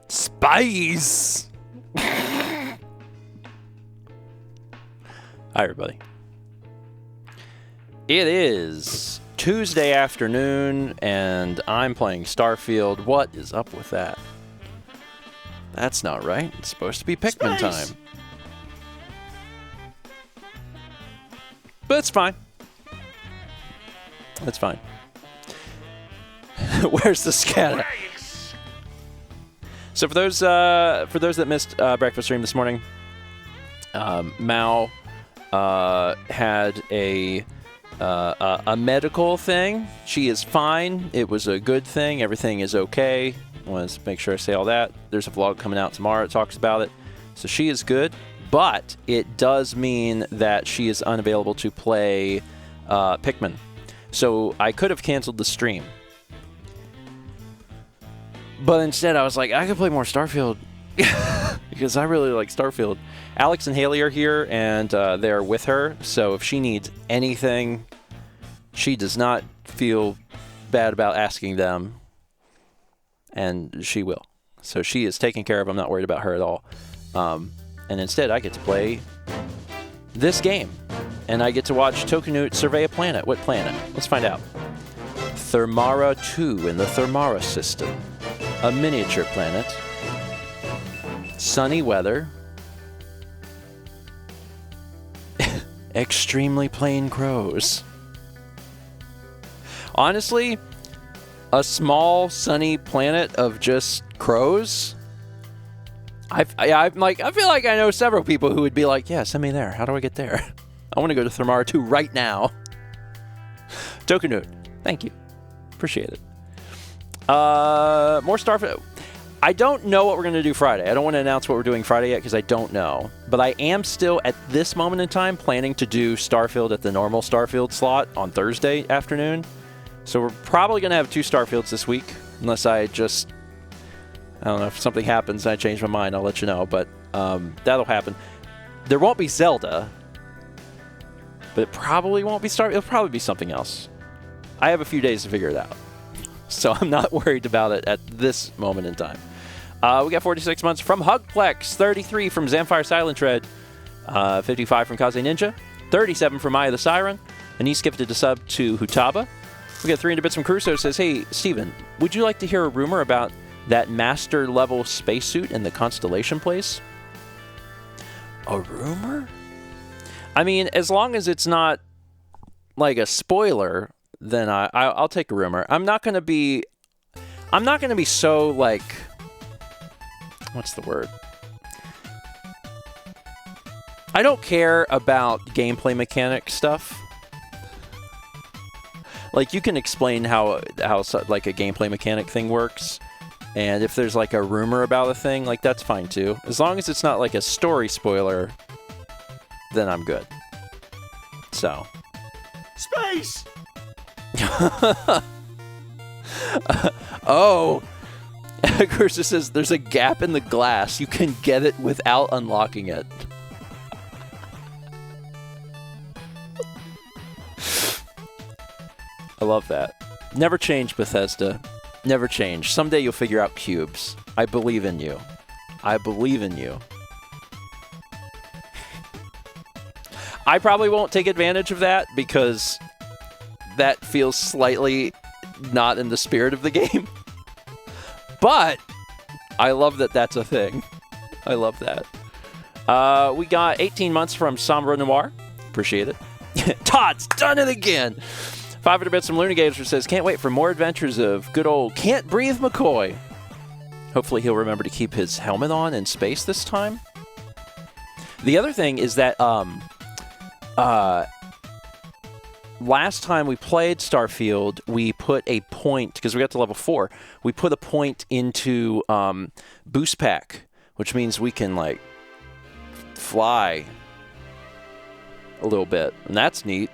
Spice! Hi, everybody. It is Tuesday afternoon, and I'm playing Starfield. What is up with that? That's not right. It's supposed to be Pikmin time. But it's fine. It's fine. Where's the scat? So for those that missed breakfast stream this morning, Mao had a medical thing. She is fine. It was a good thing. Everything is okay. I want to make sure I say all that. There's a vlog coming out tomorrow that talks about it. So she is good, but it does mean that she is unavailable to play Pikmin. So I could have canceled the stream. But instead, I was like, I could play more Starfield because I really like Starfield. Alex and Haley are here, and they're with her. So if she needs anything, she does not feel bad about asking them, and she will. So she is taken care of. I'm not worried about her at all. And instead, I get to play this game, and I get to watch Tokanut survey a planet. What planet? Let's find out. Thermara 2 in the Thermara system. A miniature planet, sunny weather, extremely plain crows. Honestly, a small sunny planet of just crows. I feel like I know several people who would be like, yeah, send me there. How do I get there? I want to go to Thermara 2 right now. Tokanut, thank you. Appreciate it. More Starfield. I don't know what we're going to do Friday. I don't want to announce what we're doing Friday yet because I don't know. But I am still, at this moment in time, planning to do Starfield at the normal Starfield slot on Thursday afternoon. So we're probably going to have 2 Starfields this week. Unless I don't know, if something happens and I change my mind, I'll let you know. But that'll happen. There won't be Zelda. But it probably won't be Starfield. It'll probably be something else. I have a few days to figure it out. So I'm not worried about it at this moment in time. We got 46 months from Hugplex, 33 from Zamfire Silent Tread, 55 from Kaze Ninja, 37 from Maya the Siren, and he's gifted a sub to Hutaba. We got 300 bits from Crusoe, says, hey, Steven, would you like to hear a rumor about that master-level spacesuit in the Constellation place? A rumor? I mean, as long as it's not like a spoiler, then I'll take a rumor. I'm not gonna be so, like, what's the word? I don't care about gameplay mechanic stuff. Like, you can explain how like a gameplay mechanic thing works, and if there's like a rumor about a thing, like, that's fine too. As long as it's not like a story spoiler, then I'm good. So, space. Oh, Cursa says there's a gap in the glass. You can get it without unlocking it. I love that. Never change, Bethesda. Never change. Someday you'll figure out cubes. I believe in you. I believe in you. I probably won't take advantage of that because that feels slightly not in the spirit of the game. But I love that that's a thing. I love that. We got 18 months from Sombra Noir. Appreciate it. Todd's done it again. 500 bits from Lunigator says, can't wait for more adventures of good old Can't Breathe McCoy. Hopefully he'll remember to keep his helmet on in space this time. The other thing is that last time we played Starfield, we put a point, because we got to level 4, we put a point into Boost Pack, which means we can, like, fly a little bit, and that's neat.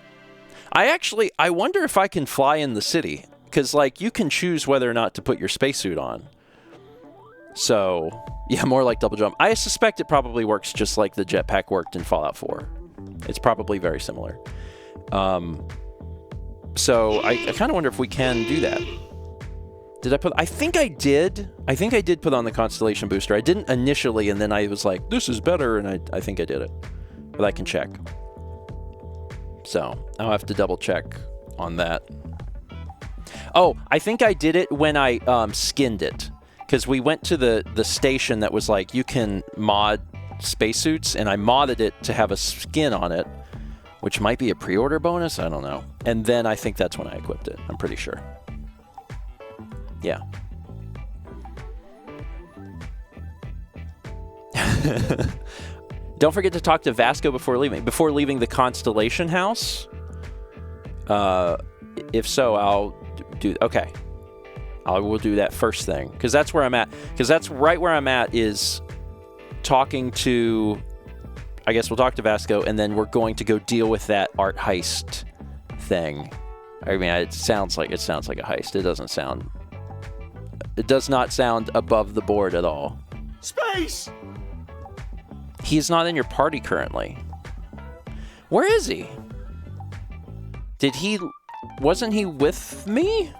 I wonder if I can fly in the city, because, like, you can choose whether or not to put your spacesuit on. So, yeah, more like double jump. I suspect it probably works just like the jetpack worked in Fallout 4. It's probably very similar. So I kind of wonder if we can do that. Did I put... I think I did. I think I did put on the Constellation Booster. I didn't initially, and then I was like, this is better, and I think I did it. But I can check. So, I'll have to double check on that. Oh, I think I did it when I skinned it. Because we went to the station that was like, you can mod spacesuits, and I modded it to have a skin on it, which might be a pre-order bonus, I don't know. And then I think that's when I equipped it, I'm pretty sure. Yeah. Don't forget to talk to Vasco before leaving. Before leaving the Constellation House? If so, I'll do... Okay. I will do that first thing. Because that's where I'm at. Because that's right where I'm at is talking to... I guess we'll talk to Vasco, and then we're going to go deal with that art heist thing. I mean, it sounds like a heist. It doesn't sound... It does not sound above the board at all. Space! He's not in your party currently. Where is he? Did he... Wasn't he with me?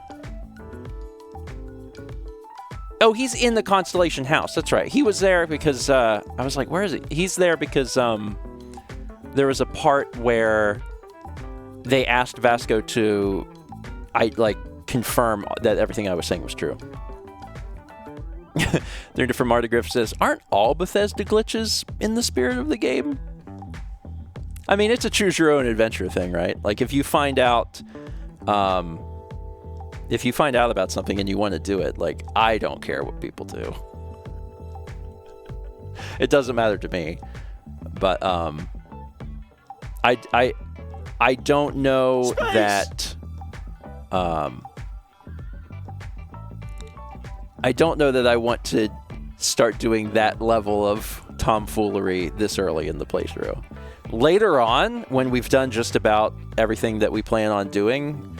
Oh, he's in the Constellation House. That's right. He was there because... I was like, where is he? He's there because there was a part where they asked Vasco to... confirm that everything I was saying was true. They're from Marta Griff says, aren't all Bethesda glitches in the spirit of the game? I mean, it's a choose your own adventure thing, right? Like if you find out about something and you want to do it, like I don't care what people do. It doesn't matter to me. But I don't know Space! that I don't know that I want to start doing that level of tomfoolery this early in the playthrough. Later on, when we've done just about everything that we plan on doing,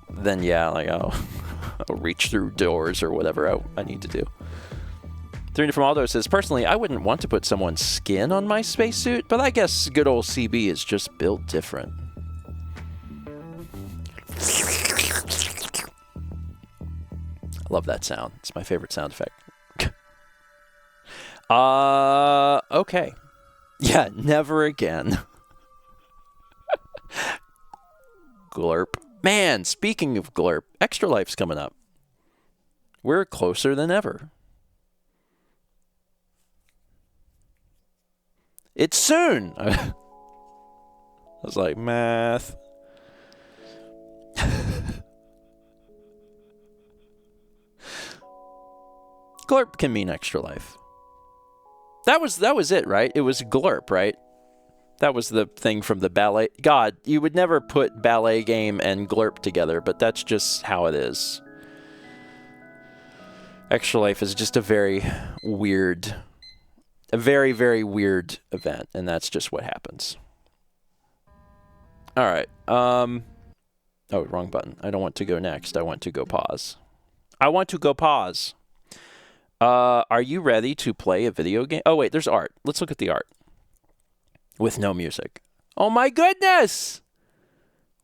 then yeah, like I'll reach through doors or whatever I need to do. 3 from Aldo says, personally, I wouldn't want to put someone's skin on my spacesuit, but I guess good old CB is just built different. I love that sound. It's my favorite sound effect. Okay. Yeah, never again. Glurp. Man, speaking of Glurp, Extra Life's coming up. We're closer than ever. It's soon! I was like, math. Glurp can mean Extra Life. That was it, right? It was Glurp, right? That was the thing from the ballet. God, you would never put ballet game and Glurp together, but that's just how it is. Extra Life is just a very, very weird event, and that's just what happens. All right. Oh, wrong button. I don't want to go next. I want to go pause. Are you ready to play a video game? Oh, wait, there's art. Let's look at the art. With no music. Oh, my goodness!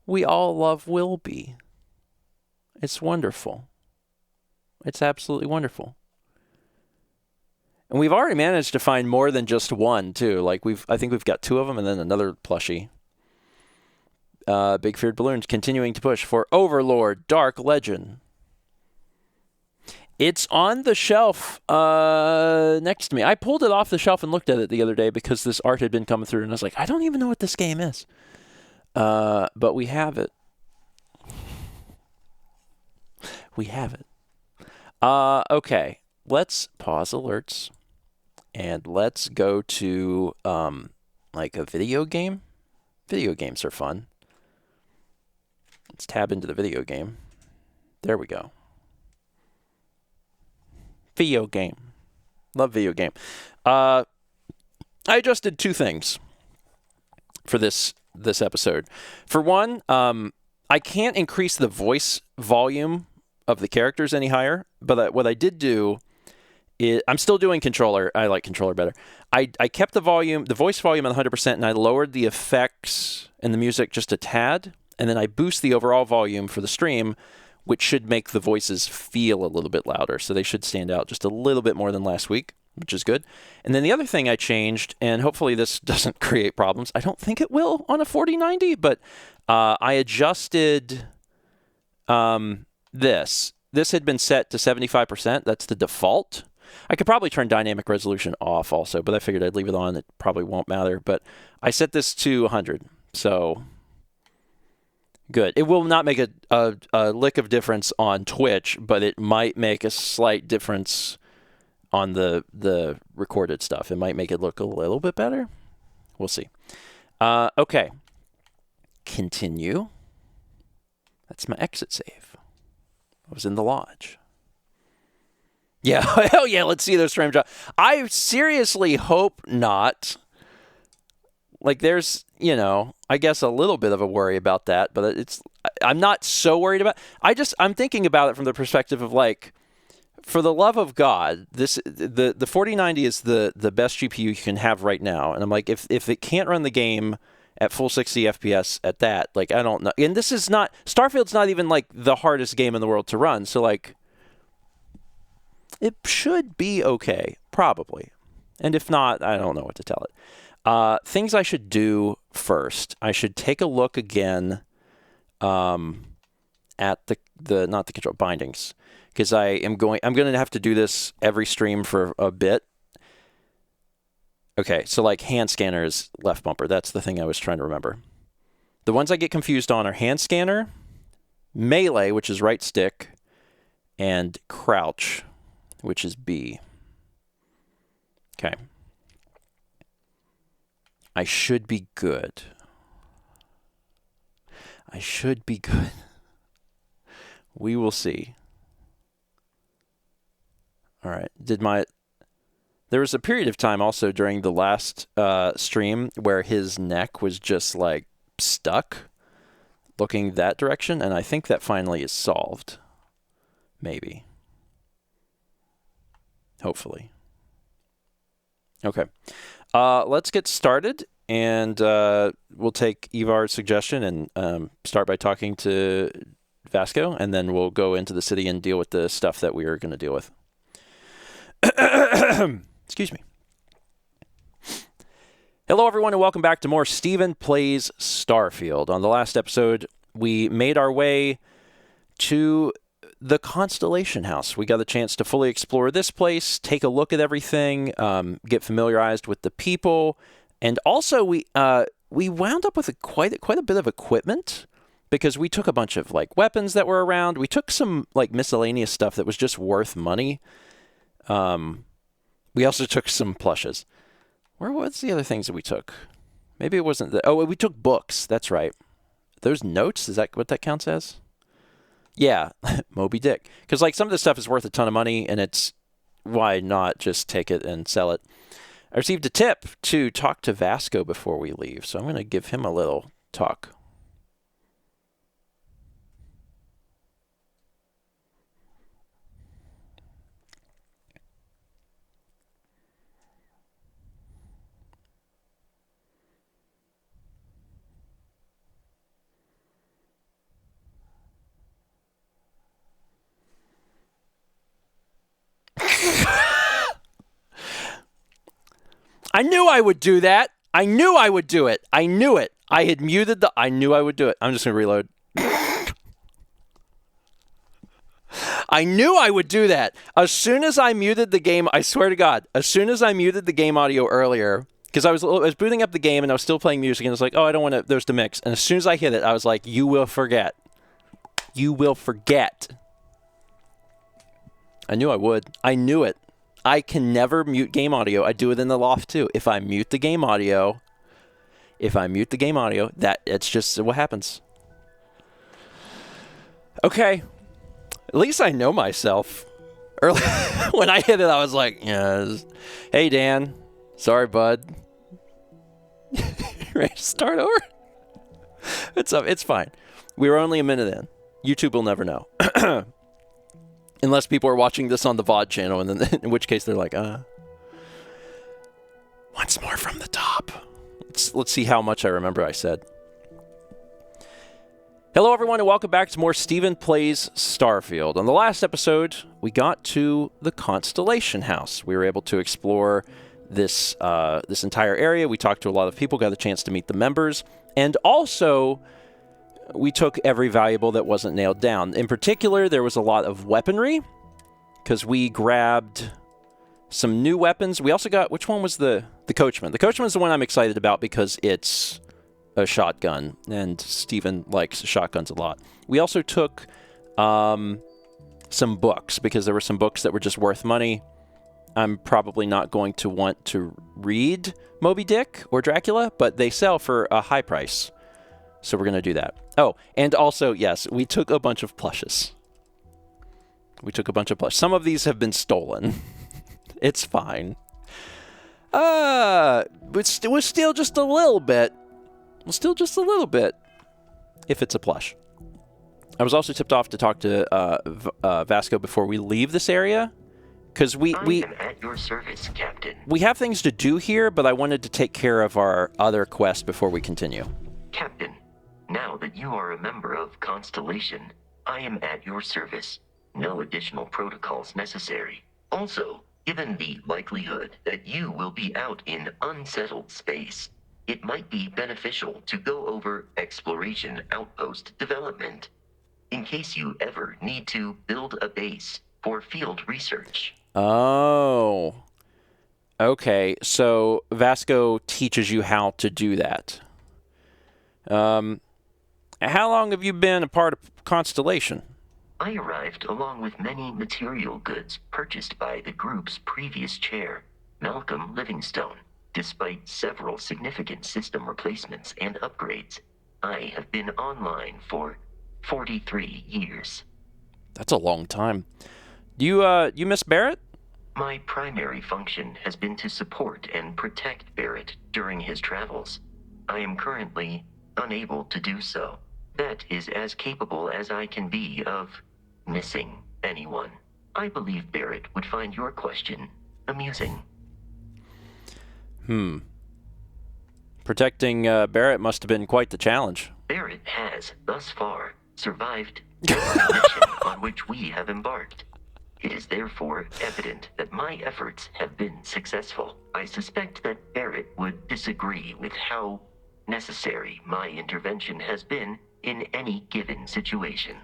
We all love Wilby. It's wonderful. It's absolutely wonderful. And we've already managed to find more than just one, too. Like, I think we've got 2 of them and then another plushie. Big Feared Balloons continuing to push for Overlord Dark Legend. It's on the shelf next to me. I pulled it off the shelf and looked at it the other day because this art had been coming through, and I was like, I don't even know what this game is. But we have it. We have it. Okay. Let's pause alerts, and let's go to like a video game. Video games are fun. Let's tab into the video game. There we go. Video game. Love video game. I adjusted 2 things for this episode. For one, I can't increase the voice volume of the characters any higher, but what I did do is, I'm still doing controller. I like controller better. I kept the voice volume at 100%, and I lowered the effects and the music just a tad, and then I boost the overall volume for the stream which should make the voices feel a little bit louder. So they should stand out just a little bit more than last week, which is good. And then the other thing I changed, and hopefully this doesn't create problems. I don't think it will on a 4090, but I adjusted this. This had been set to 75%. That's the default. I could probably turn dynamic resolution off also, but I figured I'd leave it on. It probably won't matter. But I set this to 100. So good. It will not make a lick of difference on Twitch, but it might make a slight difference on the recorded stuff. It might make it look a little bit better. We'll see. Okay. Continue. That's my exit save. I was in the lodge. Yeah, hell yeah, let's see those frame drops. I seriously hope not. Like, there's, I guess a little bit of a worry about that, but I'm not so worried about it. I'm thinking about it from the perspective of, like, for the love of God, the 4090 is the best GPU you can have right now. And I'm like, if it can't run the game at full 60 FPS at that, like, I don't know. And this is not, Starfield's not even, like, the hardest game in the world to run. So, like, it should be okay, probably. And if not, I don't know what to tell it. Things I should do first. I should take a look again at the not the control bindings, because I'm going to have to do this every stream for a bit. Okay, so like hand scanner is left bumper. That's the thing I was trying to remember. The ones I get confused on are hand scanner, melee, which is right stick, and crouch, which is B. Okay. I should be good. I should be good. We will see. All right. There was a period of time also during the last stream where his neck was just like stuck looking that direction, and I think that finally is solved. Maybe. Hopefully. Okay. Let's get started, and we'll take Ivar's suggestion and start by talking to Vasco, and then we'll go into the city and deal with the stuff that we are going to deal with. Excuse me. Hello, everyone, and welcome back to more Steven Plays Starfield. On the last episode, we made our way to the Constellation House. We got a chance to fully explore this place, take a look at everything, get familiarized with the people, and also we wound up with quite a bit of equipment because we took a bunch of like weapons that were around. We took some like miscellaneous stuff that was just worth money. We also took some plushes. What's the other things that we took? Maybe it wasn't we took books. That's right. Those notes, is that what that counts as? Yeah, Moby Dick. Because like some of this stuff is worth a ton of money, and it's why not just take it and sell it. I received a tip to talk to Vasco before we leave, so I'm going to give him a little talk. I knew I would do that. I knew I would do it. I knew it. I had muted I knew I would do it. I'm just going to reload. I knew I would do that. As soon as I muted the game, I swear to God, as soon as I muted the game audio earlier, because I was booting up the game and I was still playing music, and I was like, oh, I don't want those to mix. And as soon as I hit it, I was like, you will forget. You will forget. I knew I would. I knew it. I can never mute game audio. I do it in the loft too. If I mute the game audio, it's just what happens. Okay. At least I know myself. Early when I hit it, I was like, yes. Hey, Dan. Sorry, bud. Ready to start over? It's fine. We were only a minute in. YouTube will never know. Unless people are watching this on the VOD channel, and then in which case they're like, once more from the top. Let's see how much I remember I said. Hello, everyone, and welcome back to more Steven Plays Starfield. On the last episode, we got to the Constellation House. We were able to explore this entire area. We talked to a lot of people, got a chance to meet the members, and also we took every valuable that wasn't nailed down. In particular, there was a lot of weaponry, because we grabbed some new weapons. We also got, which one was the Coachman? The Coachman is the one I'm excited about because it's a shotgun, and Steven likes shotguns a lot. We also took some books, because there were some books that were just worth money. I'm probably not going to want to read Moby Dick or Dracula, but they sell for a high price, so we're going to do that. Oh, and also, yes, we took a bunch of plushes. Some of these have been stolen. It's fine. But we'll steal just a little bit. If it's a plush. I was also tipped off to talk to Vasco before we leave this area, because I am at your service, Captain. We have things to do here, but I wanted to take care of our other quest before we continue. Captain, now that you are a member of Constellation, I am at your service. No additional protocols necessary. Also, given the likelihood that you will be out in unsettled space, it might be beneficial to go over exploration outpost development, in case you ever need to build a base for field research. Oh. Okay, so Vasco teaches you how to do that. How long have you been a part of Constellation? I arrived along with many material goods purchased by the group's previous chair, Malcolm Livingstone. Despite several significant system replacements and upgrades, I have been online for 43 years. That's a long time. You miss Barrett? My primary function has been to support and protect Barrett during his travels. I am currently unable to do so. That is as capable as I can be of missing anyone. I believe Barrett would find your question amusing. Protecting Barrett must have been quite the challenge. Barrett has, thus far, survived every mission on which we have embarked. It is therefore evident that my efforts have been successful. I suspect that Barrett would disagree with how necessary my intervention has been in any given situation.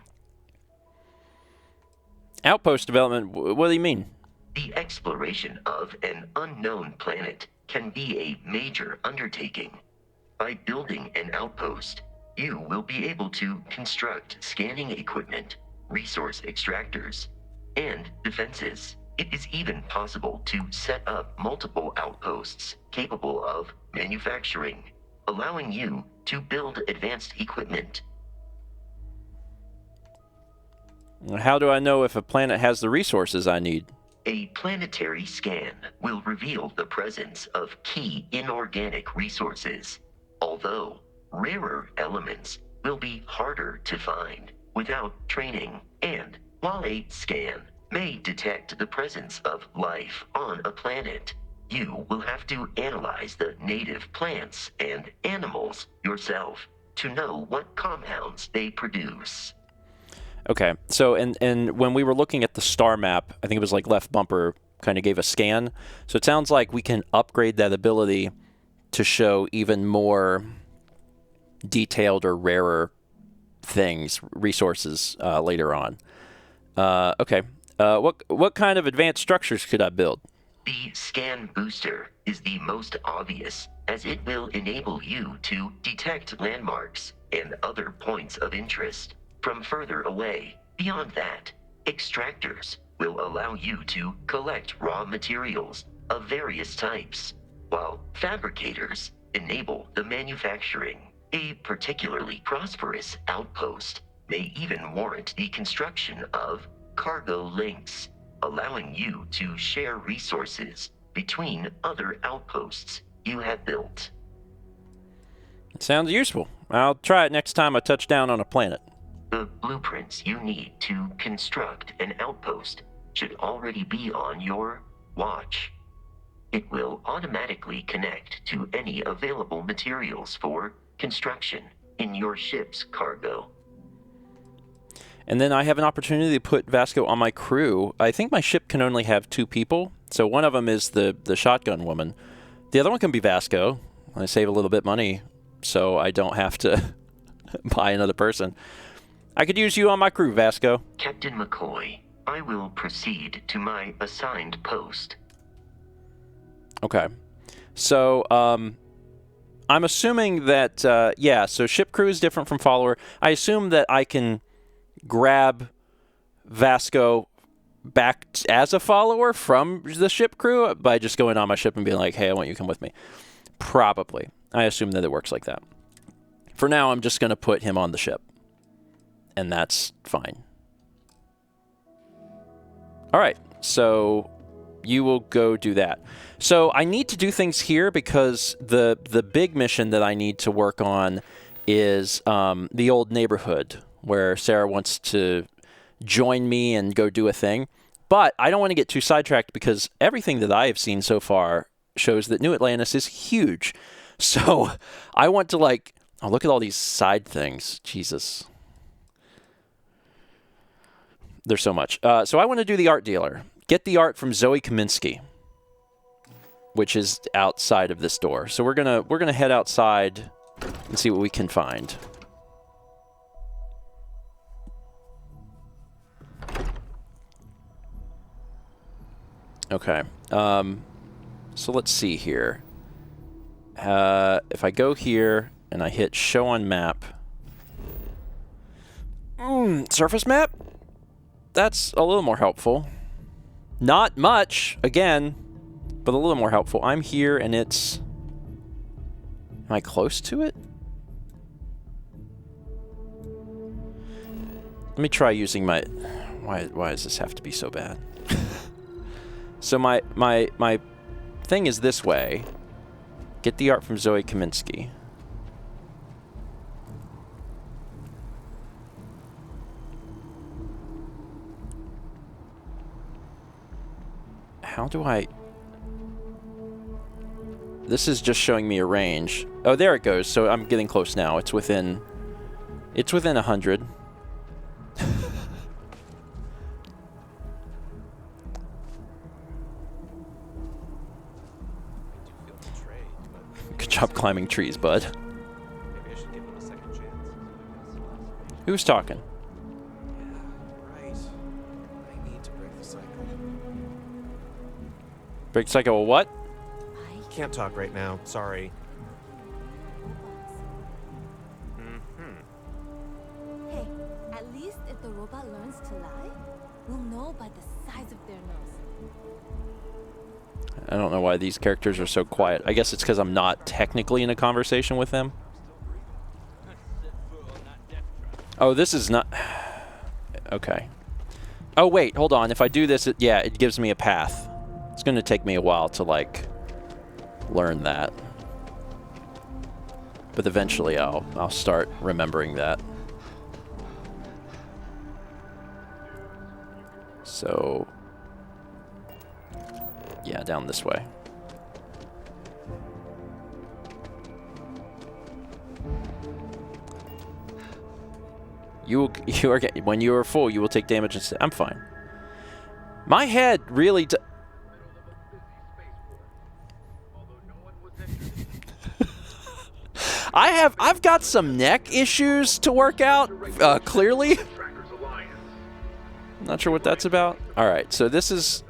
Outpost development, what do you mean? The exploration of an unknown planet can be a major undertaking. By building an outpost, you will be able to construct scanning equipment, resource extractors, and defenses. It is even possible to set up multiple outposts capable of manufacturing, allowing you to build advanced equipment. How do I know if a planet has the resources I need? A planetary scan will reveal the presence of key inorganic resources, although rarer elements will be harder to find without training. And while a scan may detect the presence of life on a planet, you will have to analyze the native plants and animals yourself to know what compounds they produce. Okay, so and when we were looking at the star map, I think it was like left bumper kind of gave a scan. So it sounds like we can upgrade that ability to show even more detailed or rarer things, resources later on. Okay, what kind of advanced structures could I build? The scan booster is the most obvious, as it will enable you to detect landmarks and other points of interest from further away. Beyond that, extractors will allow you to collect raw materials of various types, while fabricators enable the manufacturing. A particularly prosperous outpost may even warrant the construction of cargo links, allowing you to share resources between other outposts you have built. It sounds useful. I'll try it next time I touch down on a planet. The blueprints you need to construct an outpost should already be on your watch. It will automatically connect to any available materials for construction in your ship's cargo. And then I have an opportunity to put Vasco on my crew. I think my ship can only have 2 people. So one of them is the shotgun woman. The other one can be Vasco. I save a little bit money so I don't have to buy another person. I could use you on my crew, Vasco. Captain McCoy, I will proceed to my assigned post. Okay. So, I'm assuming that, yeah, so ship crew is different from follower. I assume that I can grab Vasco back as a follower from the ship crew by just going on my ship and being like, hey, I want you to come with me. Probably. I assume that it works like that. For now, I'm just going to put him on the ship. And that's fine. All right. So you will go do that. So I need to do things here because the big mission that I need to work on is the old neighborhood where Sarah wants to join me and go do a thing. But I don't want to get too sidetracked because everything that I have seen so far shows that New Atlantis is huge. So I want to like, oh, look at all these side things. Jesus. There's so much. So I want to do the art dealer. Get the art from Zoe Kaminsky, which is outside of this door. So we're gonna head outside and see what we can find. Okay. So let's see here. If I go here and I hit show on map, surface map. That's a little more helpful. Not much, again, but a little more helpful. I'm here and it's... Am I close to it? Let me try using my... Why does this have to be so bad? So my thing is this way. Get the art from Zoe Kaminsky. How do I... This is just showing me a range. Oh, there it goes. So I'm getting close now. It's within 100. Good job climbing trees, bud. Maybe I should give them a second chance. Who's talking? Yeah, right. I need to break the cycle. Break cycle what? Can't talk right now. Sorry. Hey, at least if the robot learns to lie, we'll know by the size of their nose. I don't know why these characters are so quiet. I guess it's because I'm not technically in a conversation with them. Oh, this is not... Okay. Oh, wait, hold on. If I do this, yeah, it gives me a path. It's going to take me a while to, like, learn that. But eventually I'll start remembering that. So... Yeah, down this way. You are when you are full, you will take damage instead. I'm fine. My head really. I've got some neck issues to work out. Clearly. Not sure what that's about. All right, so this is.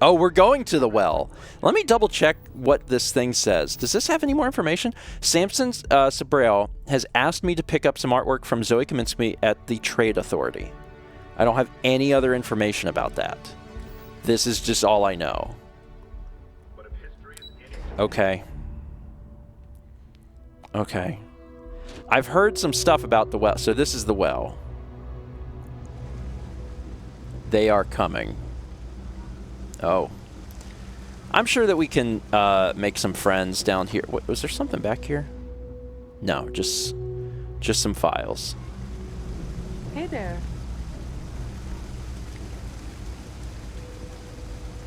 Oh, we're going to the well. Let me double check what this thing says. Does this have any more information? Samson Sabrail has asked me to pick up some artwork from Zoe Kaminsky at the Trade Authority. I don't have any other information about that. This is just all I know. Okay. Okay. I've heard some stuff about the well. So this is the well. They are coming. Oh. I'm sure that we can make some friends down here. What, was there something back here? No, just some files. Hey there.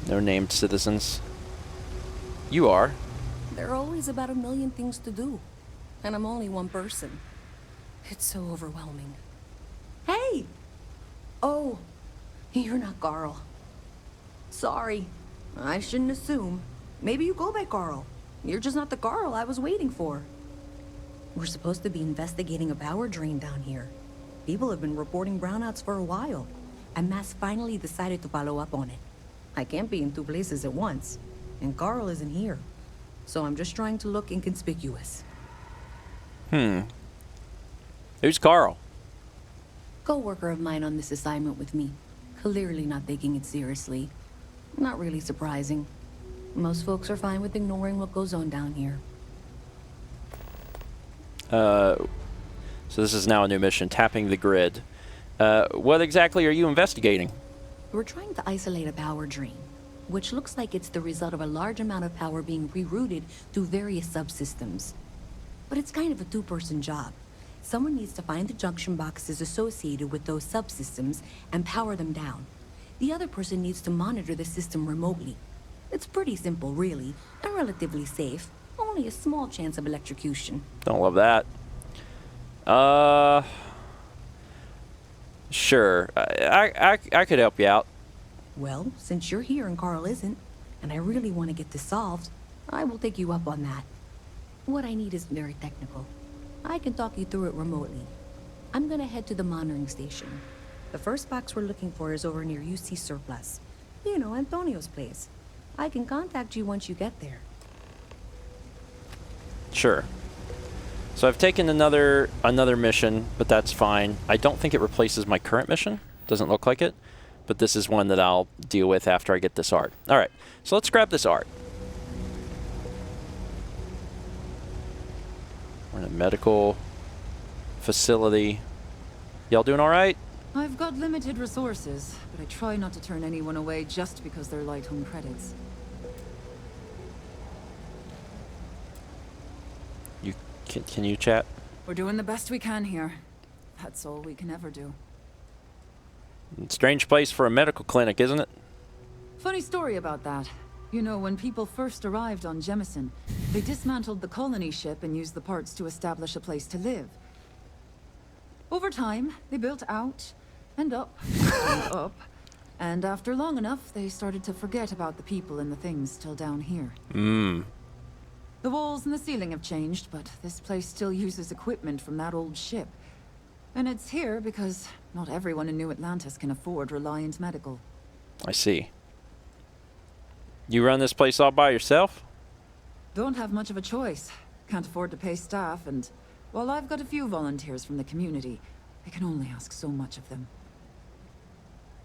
No named citizens. You are. There are always about a million things to do. And I'm only one person. It's so overwhelming. Hey! Oh, you're not Carl. Sorry. I shouldn't assume. Maybe you go by Carl. You're just not the Carl I was waiting for. We're supposed to be investigating a power drain down here. People have been reporting brownouts for a while, and Mass finally decided to follow up on it. I can't be in two places at once, and Carl isn't here. So I'm just trying to look inconspicuous. Who's Carl? Co-worker of mine on this assignment with me. Clearly not taking it seriously. Not really surprising. Most folks are fine with ignoring what goes on down here. So this is now a new mission, tapping the grid. What exactly are you investigating? We're trying to isolate a power drain, which looks like it's the result of a large amount of power being rerouted to various subsystems. But it's kind of a two-person job. Someone needs to find the junction boxes associated with those subsystems and power them down. The other person needs to monitor the system remotely. It's pretty simple, really, and relatively safe. Only a small chance of electrocution. Don't love that. Sure. I could help you out. Well, since you're here and Carl isn't, and I really want to get this solved, I will take you up on that. What I need is very technical. I can talk you through it remotely. I'm gonna head to the monitoring station. The first box we're looking for is over near UC Surplus. You know, Antonio's place. I can contact you once you get there. Sure. So I've taken another mission, but that's fine. I don't think it replaces my current mission. Doesn't look like it. But this is one that I'll deal with after I get this art. All right. So let's grab this art. We're in a medical facility. Y'all doing all right? I've got limited resources, but I try not to turn anyone away just because they're light on credits. You can you chat? We're doing the best we can here. That's all we can ever do. Strange place for a medical clinic, isn't it? Funny story about that. You know, when people first arrived on Jemison, they dismantled the colony ship and used the parts to establish a place to live. Over time, they built out and up and up. And after long enough, they started to forget about the people and the things still down here. The walls and the ceiling have changed, but this place still uses equipment from that old ship. And it's here because not everyone in New Atlantis can afford Reliant Medical. I see. You run this place all by yourself? Don't have much of a choice. Can't afford to pay staff, and while I've got a few volunteers from the community, I can only ask so much of them.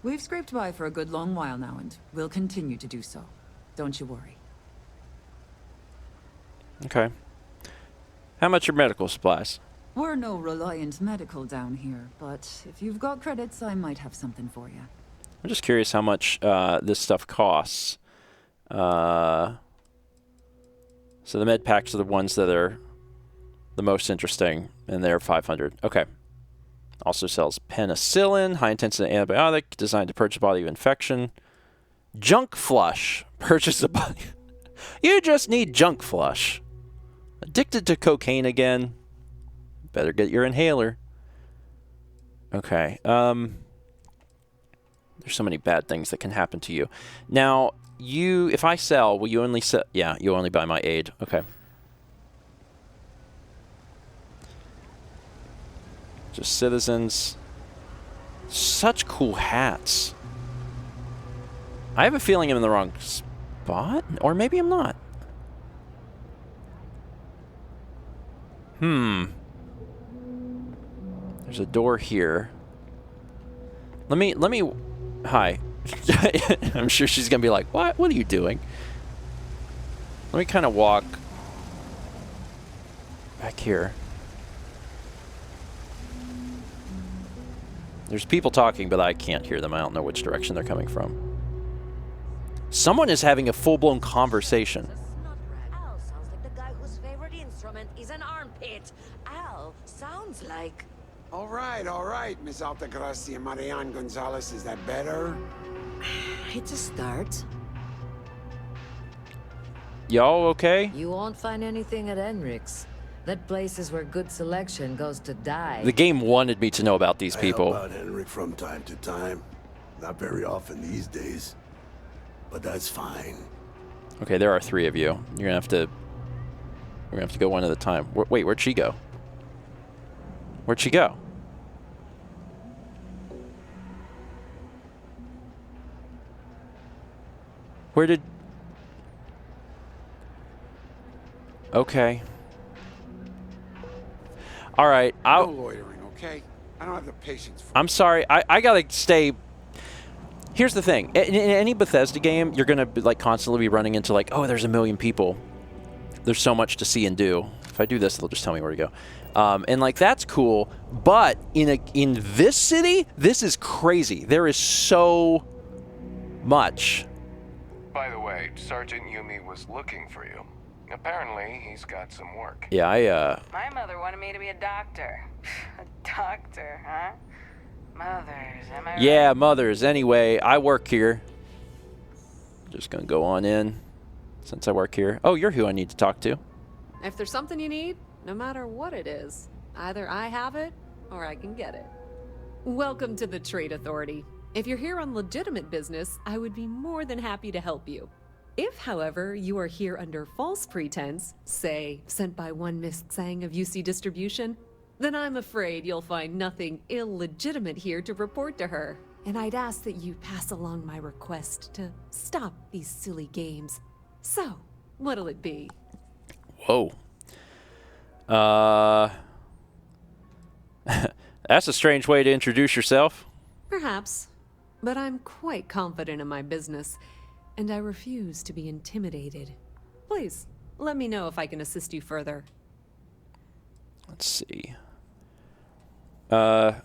We've scraped by for a good long while now, and we'll continue to do so. Don't you worry. Okay. How much are medical supplies? We're no Reliant Medical down here, but if you've got credits, I might have something for you. I'm just curious how much this stuff costs. So the med packs are the ones that are the most interesting, and they're 500. Okay. Also sells penicillin, high-intensity antibiotic, designed to purge a body of infection. Junk flush. Purchase a body. You just need junk flush. Addicted to cocaine again. Better get your inhaler. Okay. There's so many bad things that can happen to you. Now, if I sell, will you only sell? Yeah, you'll only buy my aid. Okay. Just citizens. Such cool hats. I have a feeling I'm in the wrong spot, or maybe I'm not. There's a door here. Let me. Hi. I'm sure she's gonna be like, "What? What are you doing?" Let me kind of walk back here. There's people talking, but I can't hear them. I don't know which direction they're coming from. Someone is having a full-blown conversation. Al sounds like the guy whose favorite instrument is an armpit. Al sounds like... All right, Miss Altagracia Marian Gonzalez. Is that better? It's a start. Y'all okay? You won't find anything at Enric's. That place is where good selection goes to die. The game wanted me to know about these I people. help out Henry from time to time. Not very often these days. But that's fine. Okay, there are 3 of you. You're gonna have to go one at a time. Wait, where'd she go? Where'd she go? Where did... Okay. All right. No loitering, okay? I don't have the patience for I'm sorry. I gotta stay... Here's the thing. In any Bethesda game, you're gonna like constantly be running into like, oh, there's a million people. There's so much to see and do. If I do this, they'll just tell me where to go. And like that's cool. But in this city, this is crazy. There is so much. By the way, Sergeant Yumi was looking for you. Apparently, he's got some work. Yeah, My mother wanted me to be a doctor. A doctor, huh? Mothers, am I right? Yeah, mothers. Anyway, I work here. Just gonna go on in since I work here. Oh, you're who I need to talk to. If there's something you need, no matter what it is, either I have it or I can get it. Welcome to the Trade Authority. If you're here on legitimate business, I would be more than happy to help you. If, however, you are here under false pretense, say, sent by one Miss Tsang of UC Distribution, then I'm afraid you'll find nothing illegitimate here to report to her. And I'd ask that you pass along my request to stop these silly games. So, what'll it be? Whoa. That's a strange way to introduce yourself. Perhaps, but I'm quite confident in my business, and I refuse to be intimidated. Please, let me know if I can assist you further. Let's see. What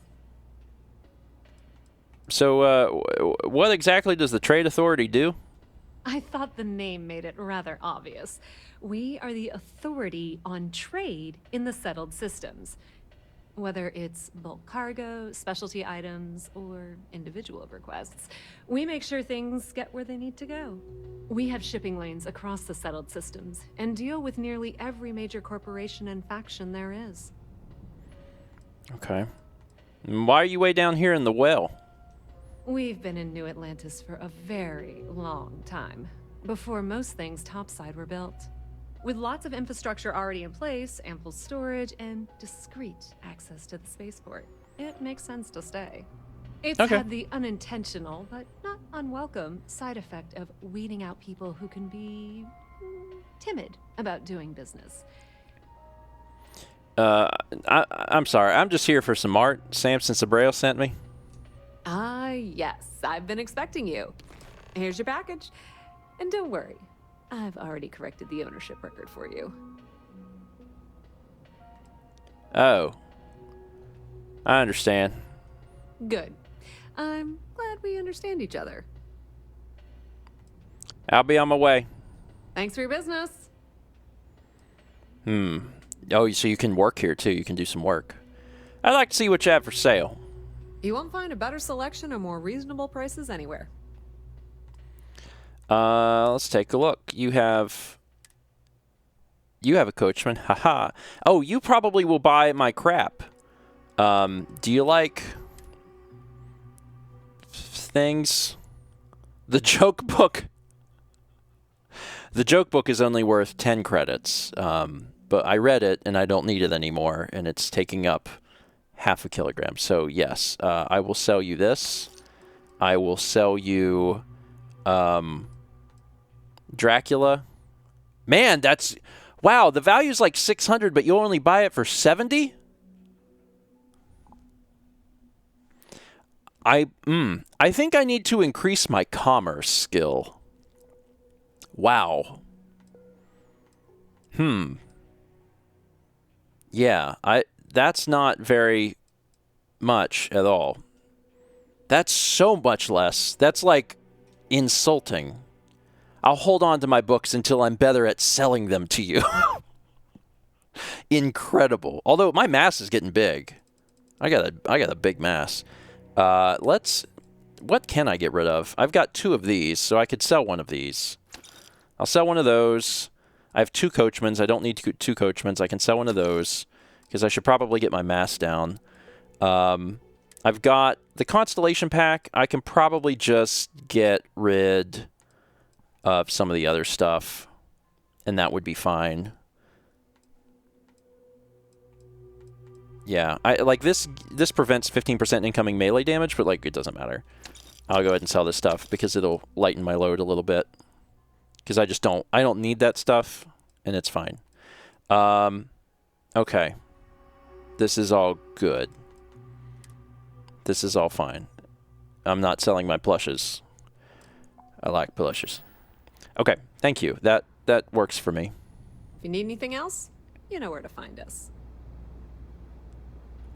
exactly does the Trade Authority do? I thought the name made it rather obvious. We are the authority on trade in the settled systems. Whether it's bulk cargo, specialty items, or individual requests, we make sure things get where they need to go. We have shipping lanes across the settled systems and deal with nearly every major corporation and faction there is. Okay. And why are you way down here in the well? We've been in New Atlantis for a very long time, before most things topside were built. With lots of infrastructure already in place, ample storage, and discreet access to the spaceport, it makes sense to stay. It's had the unintentional, but not unwelcome, side effect of weeding out people who can be timid about doing business. I'm sorry. I'm just here for some art Samson Sabrail sent me. Ah, yes. I've been expecting you. Here's your package. And don't worry, I've already corrected the ownership record for you. Oh. I understand. Good. I'm glad we understand each other. I'll be on my way. Thanks for your business. Oh, so you can work here, too. You can do some work. I'd like to see what you have for sale. You won't find a better selection or more reasonable prices anywhere. Let's take a look. You have a coachman. Haha. Oh, you probably will buy my crap. Do you like things? The joke book. The joke book is only worth 10 credits. But I read it and I don't need it anymore, and it's taking up half a kilogram. So yes, I will sell you this. I will sell you Dracula. Man, that's... Wow, the value's like 600, but you'll only buy it for 70? I think I need to increase my commerce skill. Wow. Yeah, that's not very much at all. That's so much less. That's like insulting. I'll hold on to my books until I'm better at selling them to you. Incredible. Although my mass is getting big. I got a big mass. What can I get rid of? I've got 2 of these, so I could sell one of these. I'll sell one of those. I have 2 coachmans. I don't need 2 coachmans. I can sell one of those because I should probably get my mass down. I've got the Constellation Pack. I can probably just get rid of some of the other stuff, and that would be fine. Yeah, I like this. This prevents 15% incoming melee damage, but like it doesn't matter. I'll go ahead and sell this stuff because it'll lighten my load a little bit. Because I don't need that stuff, and it's fine. Okay. This is all good. This is all fine. I'm not selling my plushes. I like plushes. Okay, thank you. That works for me. If you need anything else, you know where to find us.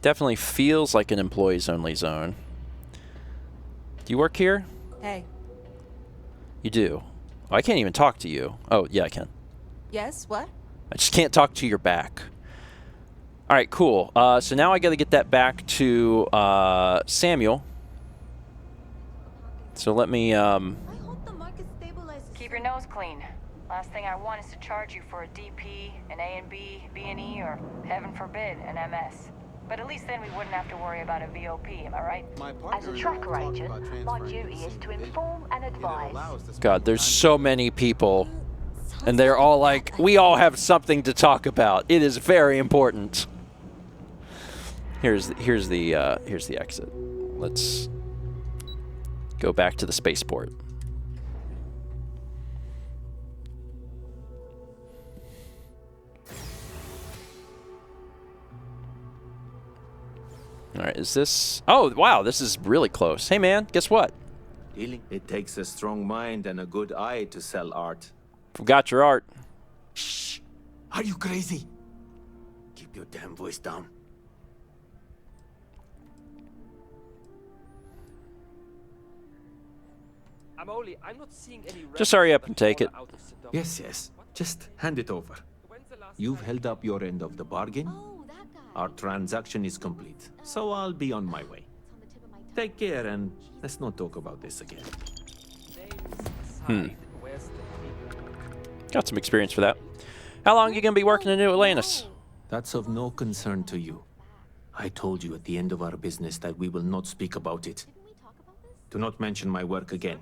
Definitely feels like an employees-only zone. Do you work here? Hey. You do. Oh, I can't even talk to you. Oh, yeah, I can. Yes, what? I just can't talk to your back. All right, cool. So now I got to get that back to Samuel. So let me... Keep your nose clean. Last thing I want is to charge you for a DP, an A&B, B&E, or heaven forbid, an MS. But at least then we wouldn't have to worry about a VOP, am I right? As a tracker agent, my duty is to inform and advise. God, there's so many people, and they're all like, we all have something to talk about. It is very important. Here's the exit. Let's go back to the spaceport. All right, is this... Oh, wow, this is really close. Hey, man, guess what? It takes a strong mind and a good eye to sell art. Forgot your art. Shh! Are you crazy? Keep your damn voice down. I'm not seeing any... Just hurry up and take it. Yes. Just hand it over. You've held up your end of the bargain. Our transaction is complete, so I'll be on my way. Take care, and let's not talk about this again. Got some experience for that. How long are you going to be working in New Atlantis? That's of no concern to you. I told you at the end of our business that we will not speak about it. Do not mention my work again.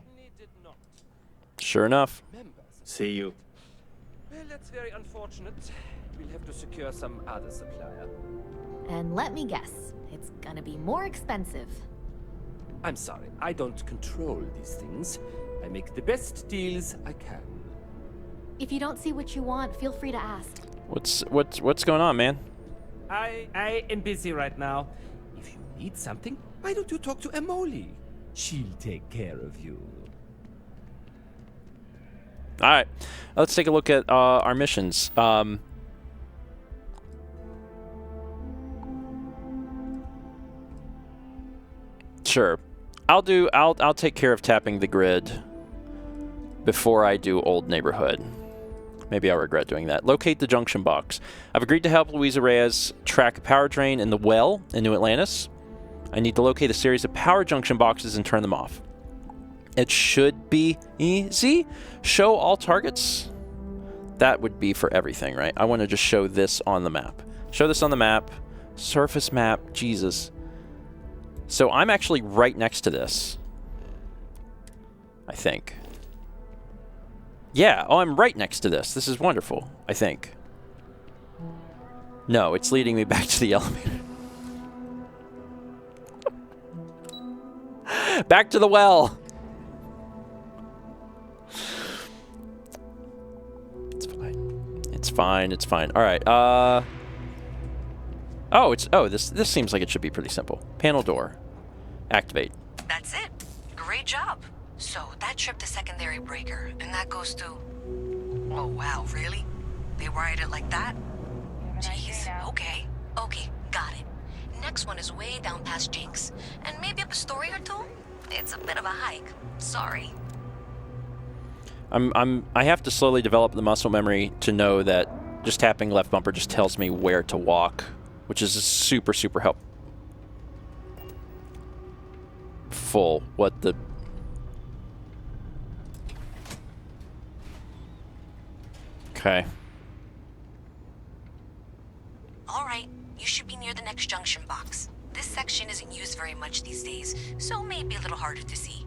Sure enough. See you. Well, that's very unfortunate. We'll have to secure some other supplier. And let me guess, it's gonna be more expensive. I'm sorry, I don't control these things. I make the best deals I can. If you don't see what you want, feel free to ask. What's going on, man? I am busy right now. If you need something, why don't you talk to Emoli? She'll take care of you. All right, let's take a look at our missions. Sure, I'll take care of tapping the grid before I do Old Neighborhood. Maybe I'll regret doing that. Locate the junction box. I've agreed to help Luisa Reyes track a power drain in the well in New Atlantis. I need to locate a series of power junction boxes and turn them off. It should be easy. Show all targets. That would be for everything, right? I want to just show this on the map. Show this on the map. Surface map. Jesus. So I'm actually right next to this. I think. Yeah. Oh, I'm right next to this. This is wonderful, I think. No, it's leading me back to the elevator. Back to the well. It's fine. It's fine. All right. This seems like it should be pretty simple. Panel door. Activate. That's it. Great job. So that tripped the secondary breaker, and that goes to... Oh, wow, really? They wired it like that? Jeez, okay. Okay, got it. Next one is way down past Jinx, and maybe up a story or two? It's a bit of a hike. Sorry. I have to slowly develop the muscle memory to know that just tapping left bumper just tells me where to walk, which is super, super helpful. What the... Okay. You should be near the next junction box. This section isn't used very much these days, so it may be a little harder to see.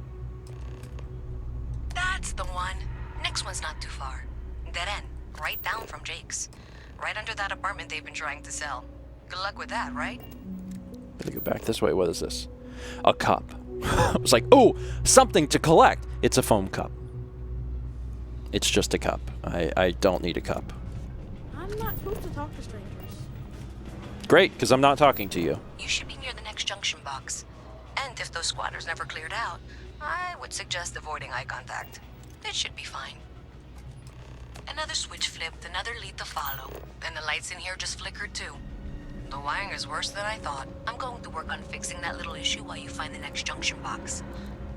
That's the one. Next one's not too far. Dead end, right down from Jake's. Right under that apartment they've been trying to sell. Good luck with that, right? Gotta go back this way. What is this? A cup. I was like, oh, something to collect. It's a foam cup. It's just a cup. I don't need a cup. I'm not supposed to talk to strangers. Great, because I'm not talking to you. You should be near the next junction box. And if those squatters never cleared out, I would suggest avoiding eye contact. It should be fine. Another switch flipped, another lead to follow. Then the lights in here just flickered too. The wiring is worse than I thought. I'm going to work on fixing that little issue while you find the next junction box.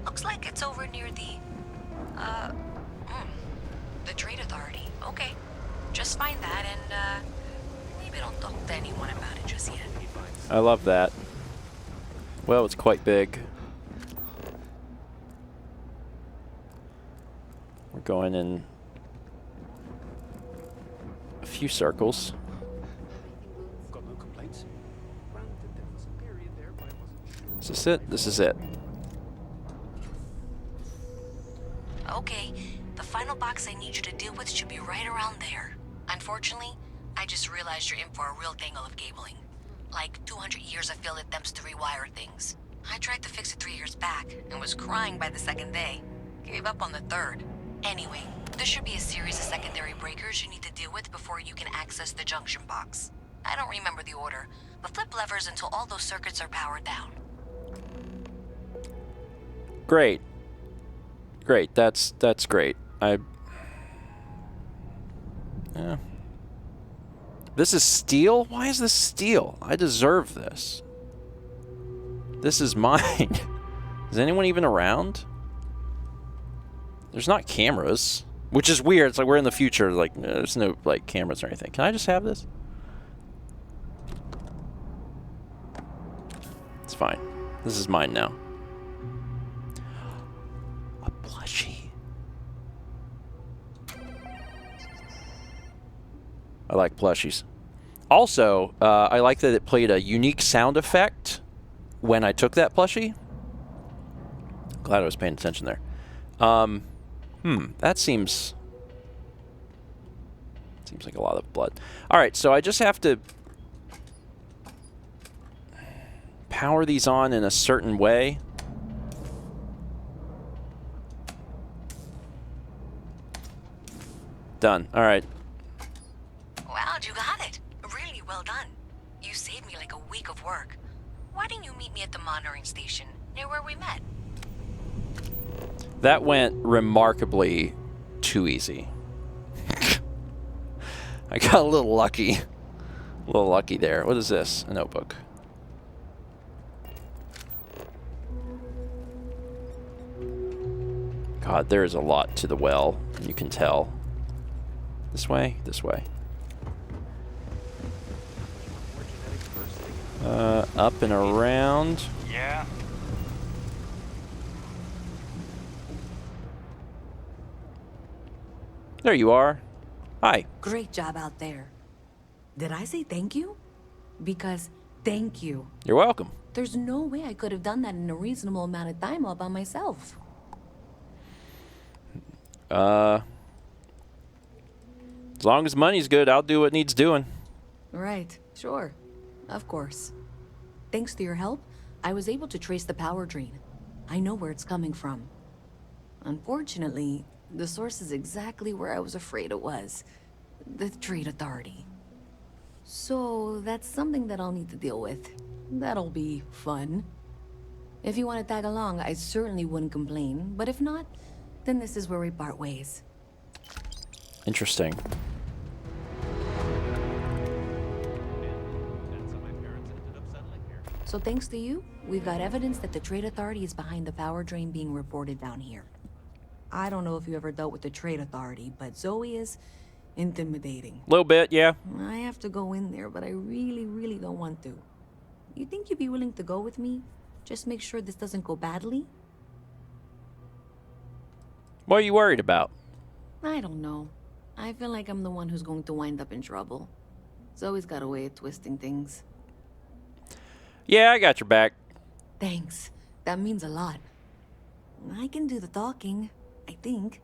Looks like it's over near the Trade Authority. Okay. Just find that and, maybe don't talk to anyone about it just yet. I love that. Well, it's quite big. We're going in a few circles. Got no complaints. Granted, there was a period there, but I wasn't sure. Is this it? This is it. Okay, the final box I need you to deal with should be right around there. Unfortunately, I just realized you're in for a real tangle of cabling. Like 200 years of field attempts to rewire things. I tried to fix it 3 years back and was crying by the second day. Gave up on the third. Anyway, there should be a series of secondary breakers you need to deal with before you can access the junction box. I don't remember the order, but flip levers until all those circuits are powered down. Great. Great. That's great. Yeah. This is steel? Why is this steel? I deserve this. This is mine. Is anyone even around? There's not cameras, which is weird. It's like we're in the future. Like there's no like cameras or anything. Can I just have this? It's fine. This is mine now. A plushie. I like plushies. Also, I like that it played a unique sound effect when I took that plushie. Glad I was paying attention there. That seems like a lot of blood. All right, so I just have to power these on in a certain way. Done. All right. Wow, you got it. Really well done. You saved me like a week of work. Why didn't you meet me at the monitoring station, near where we met? That went remarkably too easy. I got a little lucky. A little lucky there. What is this? A notebook. God, there is a lot to the well. You can tell. This way? This way. Up and around. Yeah. There you are. Hi. Great job out there. Did I say thank you? Because thank you. You're welcome. There's no way I could have done that in a reasonable amount of time all by myself. As long as money's good, I'll do what needs doing. Right, sure. Of course. Thanks to your help, I was able to trace the power drain. I know where it's coming from. Unfortunately, the source is exactly where I was afraid it was. The Trade Authority. So, that's something that I'll need to deal with. That'll be fun. If you want to tag along, I certainly wouldn't complain. But if not, then this is where we part ways. Interesting. So thanks to you, we've got evidence that the Trade Authority is behind the power drain being reported down here. I don't know if you ever dealt with the Trade Authority, but Zoe is intimidating. A little bit, yeah. I have to go in there, but I really don't want to. You think you'd be willing to go with me? Just make sure this doesn't go badly? What are you worried about? I don't know. I feel like I'm the one who's going to wind up in trouble. Zoe's got a way of twisting things. Yeah, I got your back. Thanks. That means a lot. I can do the talking, I think.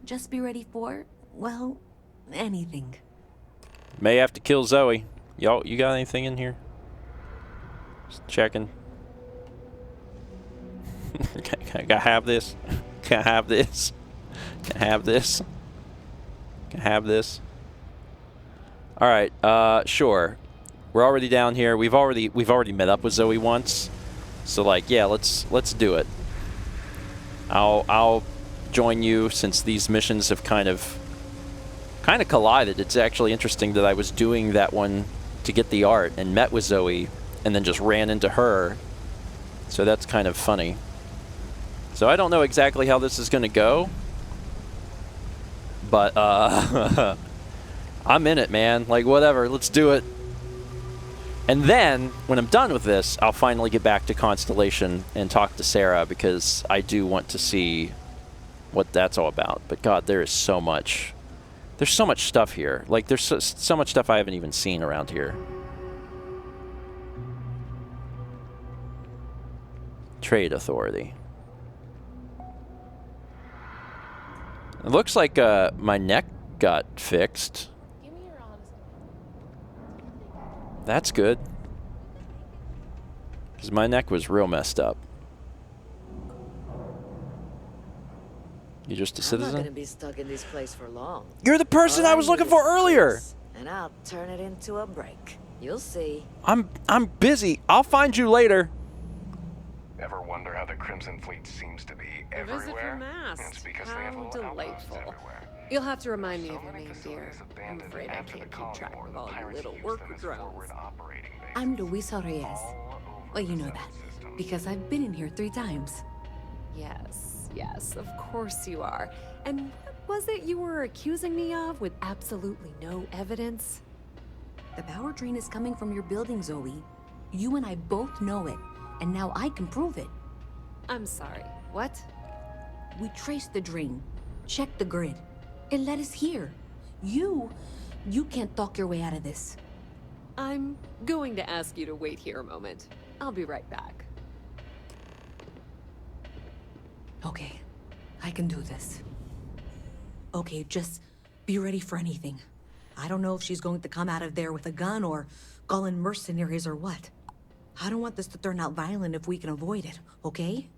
Just be ready for, well, anything. May have to kill Zoe. Y'all, you got anything in here? Just checking. Can I have this? Can I have this? Can I have this? Can I have this? All right, sure. We're already down here. We've already met up with Zoe once. So like, yeah, let's do it. I'll join you since these missions have kind of collided. It's actually interesting that I was doing that one to get the art and met with Zoe and then just ran into her. So that's kind of funny. So I don't know exactly how this is going to go. But I'm in it, man. Like, whatever. Let's do it. And then, when I'm done with this, I'll finally get back to Constellation and talk to Sarah because I do want to see what that's all about. But God, there is so much. There's so much stuff here. Like, there's so much stuff I haven't even seen around here. Trade Authority. It looks like my neck got fixed. That's good. Because my neck was real messed up. You just a citizen? I'm not gonna be stuck in this place for long. You're the person I was looking for earlier. And I'll turn it into a break. You'll see. I'm busy. I'll find you later. Ever wonder how the Crimson Fleet seems to be everywhere? Visit your mast. It's because how they have little delightful. everywhere. You'll have to remind me of your name, dear. I'm afraid I can't keep track of all your little worker drones. I'm Luisa Reyes. Well, you know that, because I've been in here 3 times. Yes, of course you are. And what was it you were accusing me of with absolutely no evidence? The power drain is coming from your building, Zoe. You and I both know it, and now I can prove it. I'm sorry, what? We traced the drain, checked the grid. It led us here. You can't talk your way out of this. I'm going to ask you to wait here a moment. I'll be right back. Okay, I can do this. Okay, just be ready for anything. I don't know if she's going to come out of there with a gun or call in mercenaries or what. I don't want this to turn out violent if we can avoid it, okay?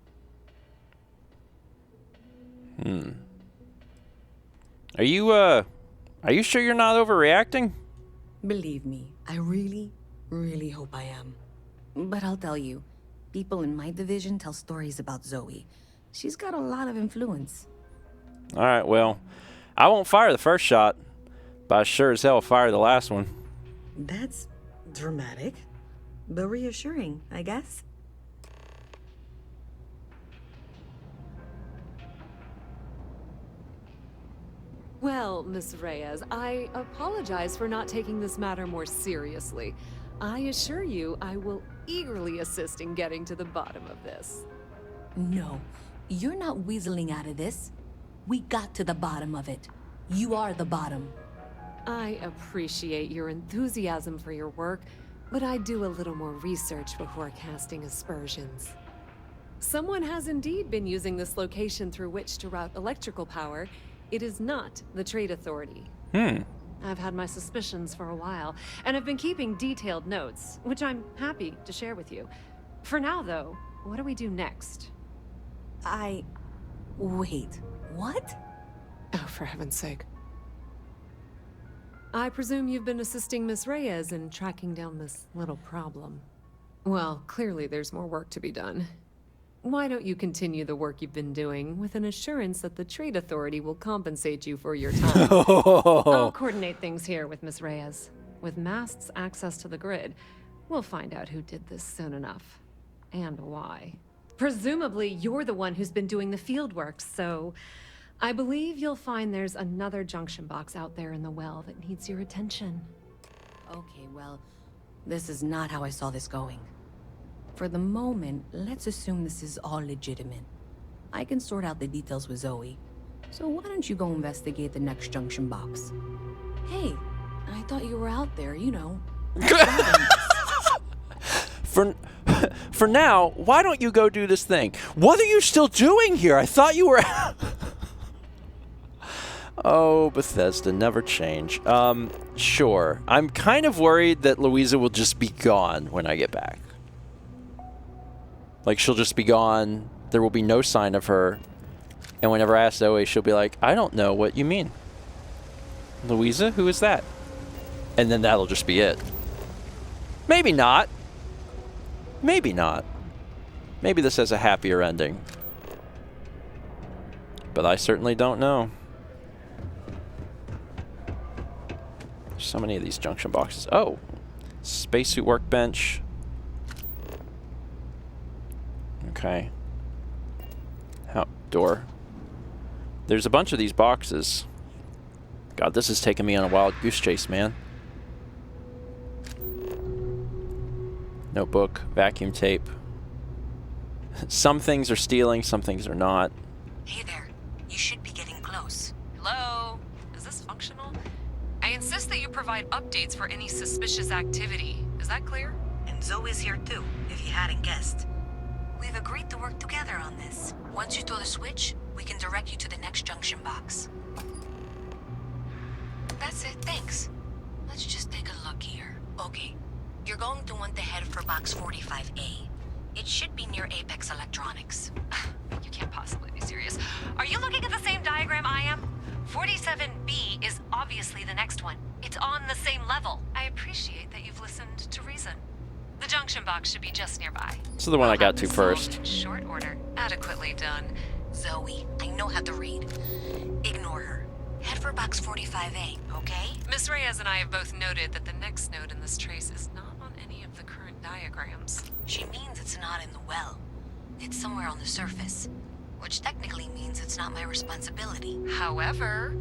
Are you sure you're not overreacting? Believe me, I really, really hope I am. But I'll tell you, people in my division tell stories about Zoe. She's got a lot of influence. All right, well, I won't fire the first shot, but I sure as hell will fire the last one. That's dramatic, but reassuring, I guess. Well, Miss Reyes, I apologize for not taking this matter more seriously. I assure you I will eagerly assist in getting to the bottom of this. No, you're not weaseling out of this. We got to the bottom of it. You are the bottom. I appreciate your enthusiasm for your work, but I do a little more research before casting aspersions. Someone has indeed been using this location through which to route electrical power. It is not the Trade Authority. I've had my suspicions for a while, and I've been keeping detailed notes, which I'm happy to share with you. For now, though, what do we do next? Wait, what? Oh, for heaven's sake. I presume you've been assisting Miss Reyes in tracking down this little problem. Well, clearly there's more work to be done. Why don't you continue the work you've been doing with an assurance that the Trade Authority will compensate you for your time? I'll coordinate things here with Miss Reyes. With Mast's access to the grid, we'll find out who did this soon enough. And why. Presumably, you're the one who's been doing the field work, so I believe you'll find there's another junction box out there in the well that needs your attention. Okay, well, this is not how I saw this going. For the moment, let's assume this is all legitimate. I can sort out the details with Zoe. So why don't you go investigate the next junction box? Hey, I thought you were out there, you know. For for now, why don't you go do this thing? What are you still doing here? I thought you were... Oh, Bethesda, never change. Sure. I'm kind of worried that Louisa will just be gone when I get back. Like, she'll just be gone. There will be no sign of her. And whenever I ask Zoe, she'll be like, I don't know what you mean. Louisa? Who is that? And then that'll just be it. Maybe not. Maybe not. Maybe this has a happier ending. But I certainly don't know. So many of these junction boxes. Oh, spacesuit workbench. Okay. Outdoor. There's a bunch of these boxes. God, this is taking me on a wild goose chase, man. Notebook, vacuum tape. Some things are stealing, some things are not. Hey there. You should be getting close. Hello? Is this functional? I insist that you provide updates for any suspicious activity. Is that clear? And Zoe's here too, if you hadn't guessed. We've agreed to work together on this. Once you throw the switch, we can direct you to the next junction box. That's it, thanks. Let's just take a look here. Okay, you're going to want to head for box 45A. It should be near Apex Electronics. You can't possibly be serious. Are you looking at the same diagram I am? 47B is obviously the next one. It's on the same level. I appreciate that you've listened to reason. The junction box should be just nearby. This is the one I got to first. In short order. Adequately done. Zoe, I know how to read. Ignore her. Head for box 45A, okay? Miss Reyes and I have both noted that the next node in this trace is not on any of the current diagrams. She means it's not in the well. It's somewhere on the surface. Which technically means it's not my responsibility. However,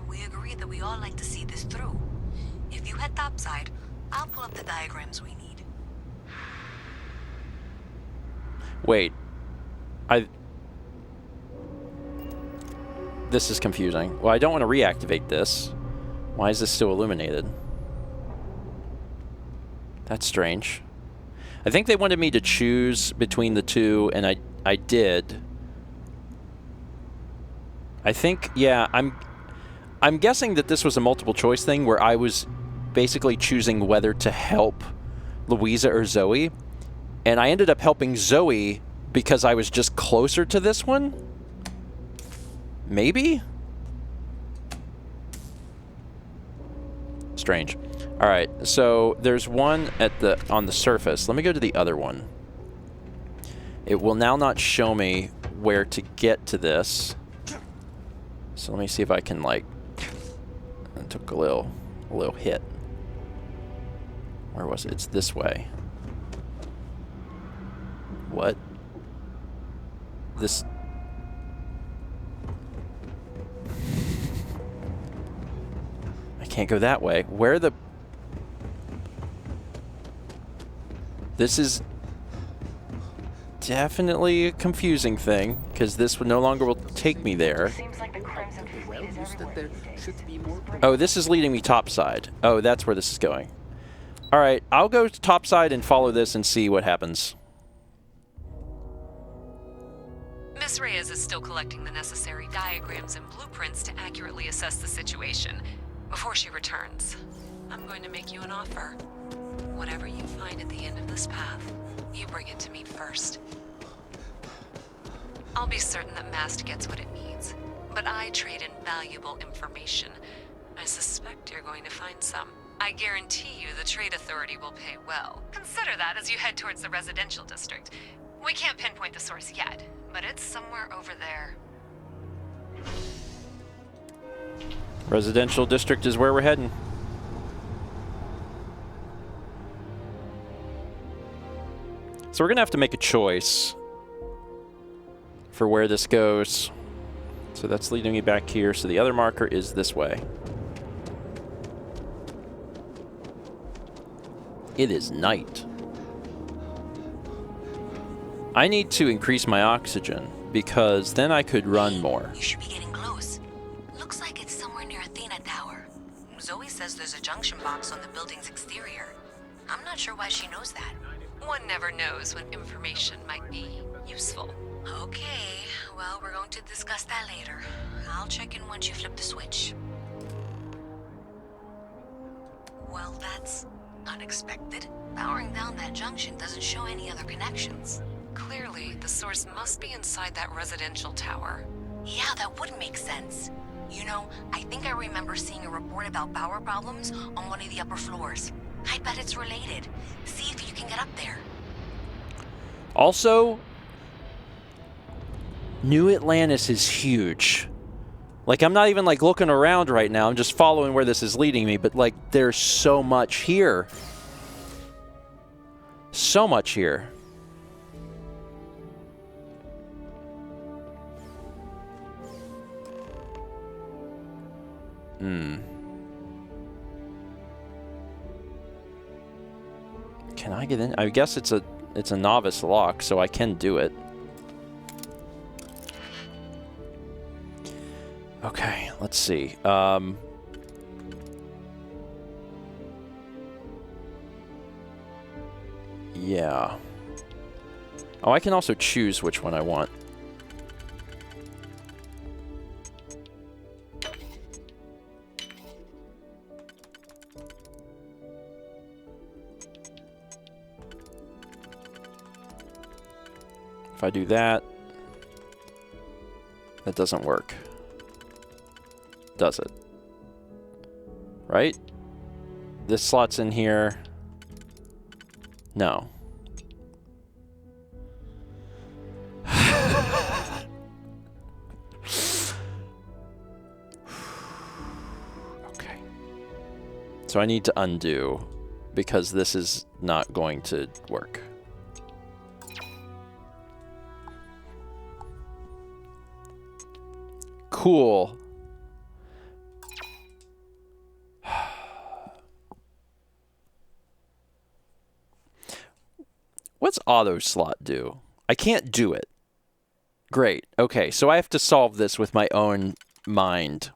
we agree that we all like to see this through. If you head topside, I'll pull up the diagrams we need. Wait. This is confusing. Well, I don't want to reactivate this. Why is this still illuminated? That's strange. I think they wanted me to choose between the two, and I did. I think, yeah, I'm guessing that this was a multiple choice thing where I was basically choosing whether to help Louisa or Zoe. And I ended up helping Zoe because I was just closer to this one? Maybe? Strange. All right, so there's one on the surface. Let me go to the other one. It will now not show me where to get to this. So let me see if I can, like, I took a little hit. Where was it? It's this way. What? This... I can't go that way. Where the... This is definitely a confusing thing, because this no longer will take me there. Oh, this is leading me topside. Oh, that's where this is going. All right, I'll go to topside and follow this and see what happens. Miss Reyes is still collecting the necessary diagrams and blueprints to accurately assess the situation. Before she returns, I'm going to make you an offer. Whatever you find at the end of this path, you bring it to me first. I'll be certain that Mast gets what it needs, but I trade in valuable information. I suspect you're going to find some. I guarantee you the Trade Authority will pay well. Consider that as you head towards the residential district. We can't pinpoint the source yet, but it's somewhere over there. Residential district is where we're heading. So we're going to have to make a choice for where this goes. So that's leading me back here. So the other marker is this way. It is night. I need to increase my oxygen because then I could run more. You should be getting close. Looks like it's somewhere near Athena Tower. Zoe says there's a junction box on the building's exterior. I'm not sure why she knows that. One never knows when information might be useful. Okay, well, we're going to discuss that later. I'll check in once you flip the switch. Well, that's unexpected. Powering down that junction doesn't show any other connections. Clearly, the source must be inside that residential tower. Yeah, that would make sense. You know, I think I remember seeing a report about power problems on one of the upper floors. I bet it's related. See if you can get up there. Also, New Atlantis is huge. Like, I'm not even, like, looking around right now. I'm just following where this is leading me. But, like, there's so much here. So much here. Can I get in? I guess it's a novice lock, so I can do it. Okay, let's see. Yeah. Oh, I can also choose which one I want. If I do that, that doesn't work. Does it? Right? This slot's in here. No. Okay. So I need to undo because this is not going to work. Cool. What's auto slot do? I can't do it. Great. Okay, so I have to solve this with my own mind.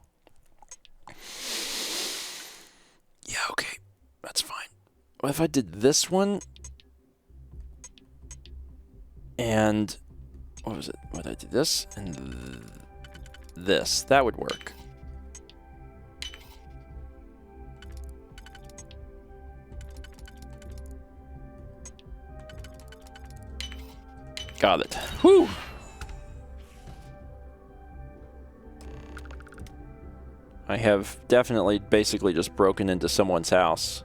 Yeah, okay. That's fine. What if I did this one? And what was it? What did I do? This and this. That would work. Got it. Whew. I have definitely basically just broken into someone's house.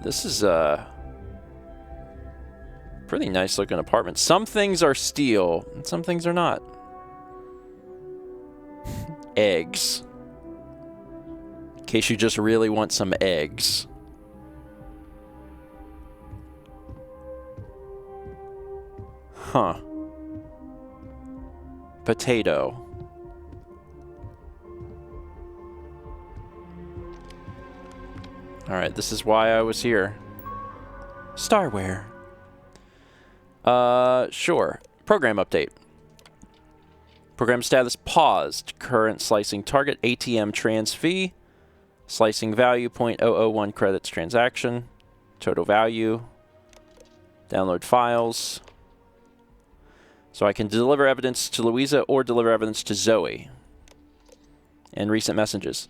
This is a pretty nice looking apartment. Some things are steel and some things are not. Eggs. In case you just really want some eggs. Huh. Potato. Alright, this is why I was here. Starware. Sure. Program update. Program status paused. Current slicing target ATM trans fee. Slicing value 0.001 credits transaction. Total value. Download files. So I can deliver evidence to Louisa or deliver evidence to Zoe. And recent messages.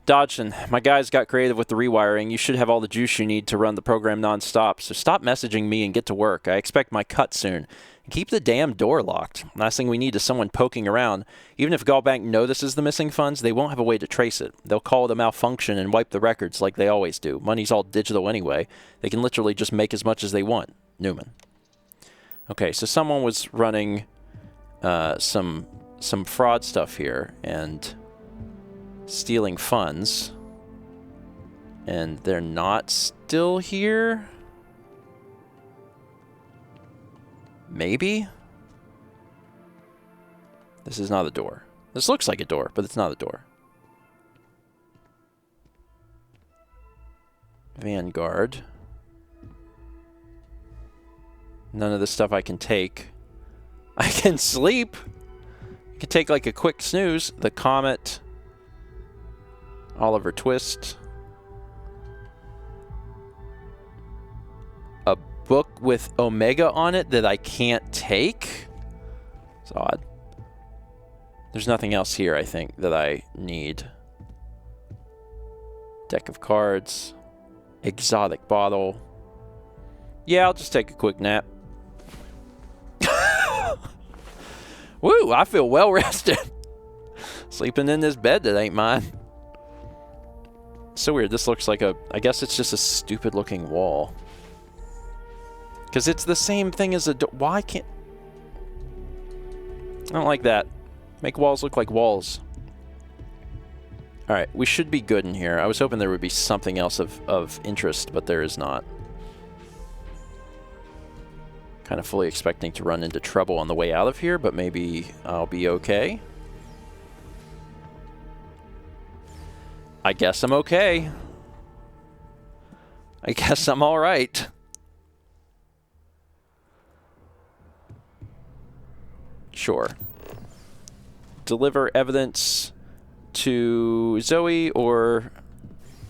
Dodgson, my guys got creative with the rewiring. You should have all the juice you need to run the program non-stop. So stop messaging me and get to work. I expect my cut soon. And keep the damn door locked. Last thing we need is someone poking around. Even if Gallbank notices the missing funds, they won't have a way to trace it. They'll call it a malfunction and wipe the records like they always do. Money's all digital anyway. They can literally just make as much as they want. Newman. Okay, so someone was running some fraud stuff here and stealing funds, and they're not still here? Maybe? This is not a door. This looks like a door, but it's not a door. Vanguard. None of this stuff I can take. I can sleep. I can take like a quick snooze. The Comet. Oliver Twist. A book with Omega on it that I can't take? It's odd. There's nothing else here, I think, that I need. Deck of cards. Exotic bottle. Yeah, I'll just take a quick nap. Woo, I feel well rested. Sleeping in this bed that ain't mine. So weird. This looks like a... I guess it's just a stupid looking wall. Because it's the same thing as a... Why can't... I don't like that. Make walls look like walls. Alright, we should be good in here. I was hoping there would be something else of interest, but there is not. Kind of fully expecting to run into trouble on the way out of here, but maybe I'll be okay. I guess I'm okay. I guess I'm alright. Sure. Deliver evidence to Zoe, or... Are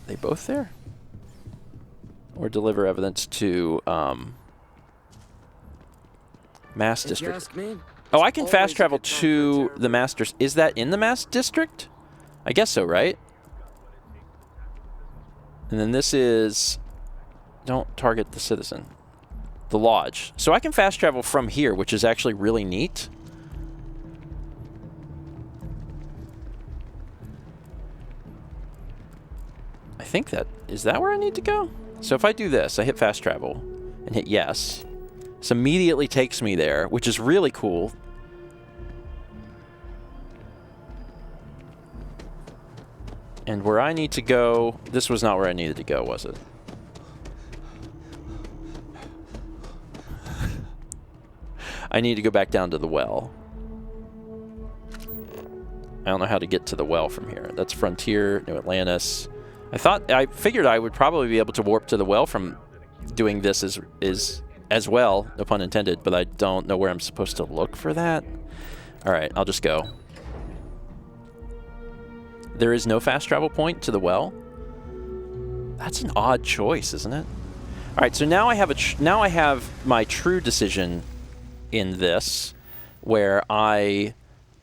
they both there? Or deliver evidence to, Mass District. Oh, I can fast travel to the Masters. Is that in the Mass District? I guess so, right? And then this is... Don't target the citizen. The Lodge. So I can fast travel from here, which is actually really neat. I think that... Is that where I need to go? So if I do this, I hit fast travel and hit yes. This immediately takes me there, which is really cool. And where I need to go... This was not where I needed to go, was it? I need to go back down to the well. I don't know how to get to the well from here. That's Frontier, New Atlantis. I figured I would probably be able to warp to the well from doing this as well, no pun intended, but I don't know where I'm supposed to look for that. All right, I'll just go. There is no fast travel point to the well. That's an odd choice, isn't it? All right, so now I have my true decision in this, where I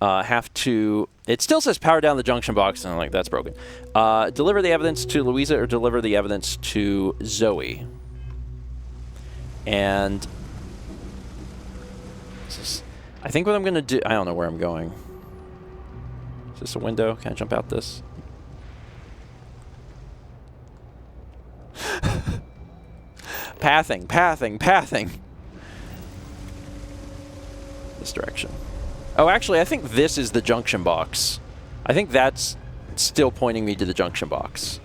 have to... It still says power down the junction box, and I'm like, that's broken. Deliver the evidence to Louisa or deliver the evidence to Zoe. And I think what I'm going to do... I don't know where I'm going. Is this a window? Can I jump out this? Pathing. This direction. Oh, actually, I think this is the junction box. I think that's still pointing me to the junction box.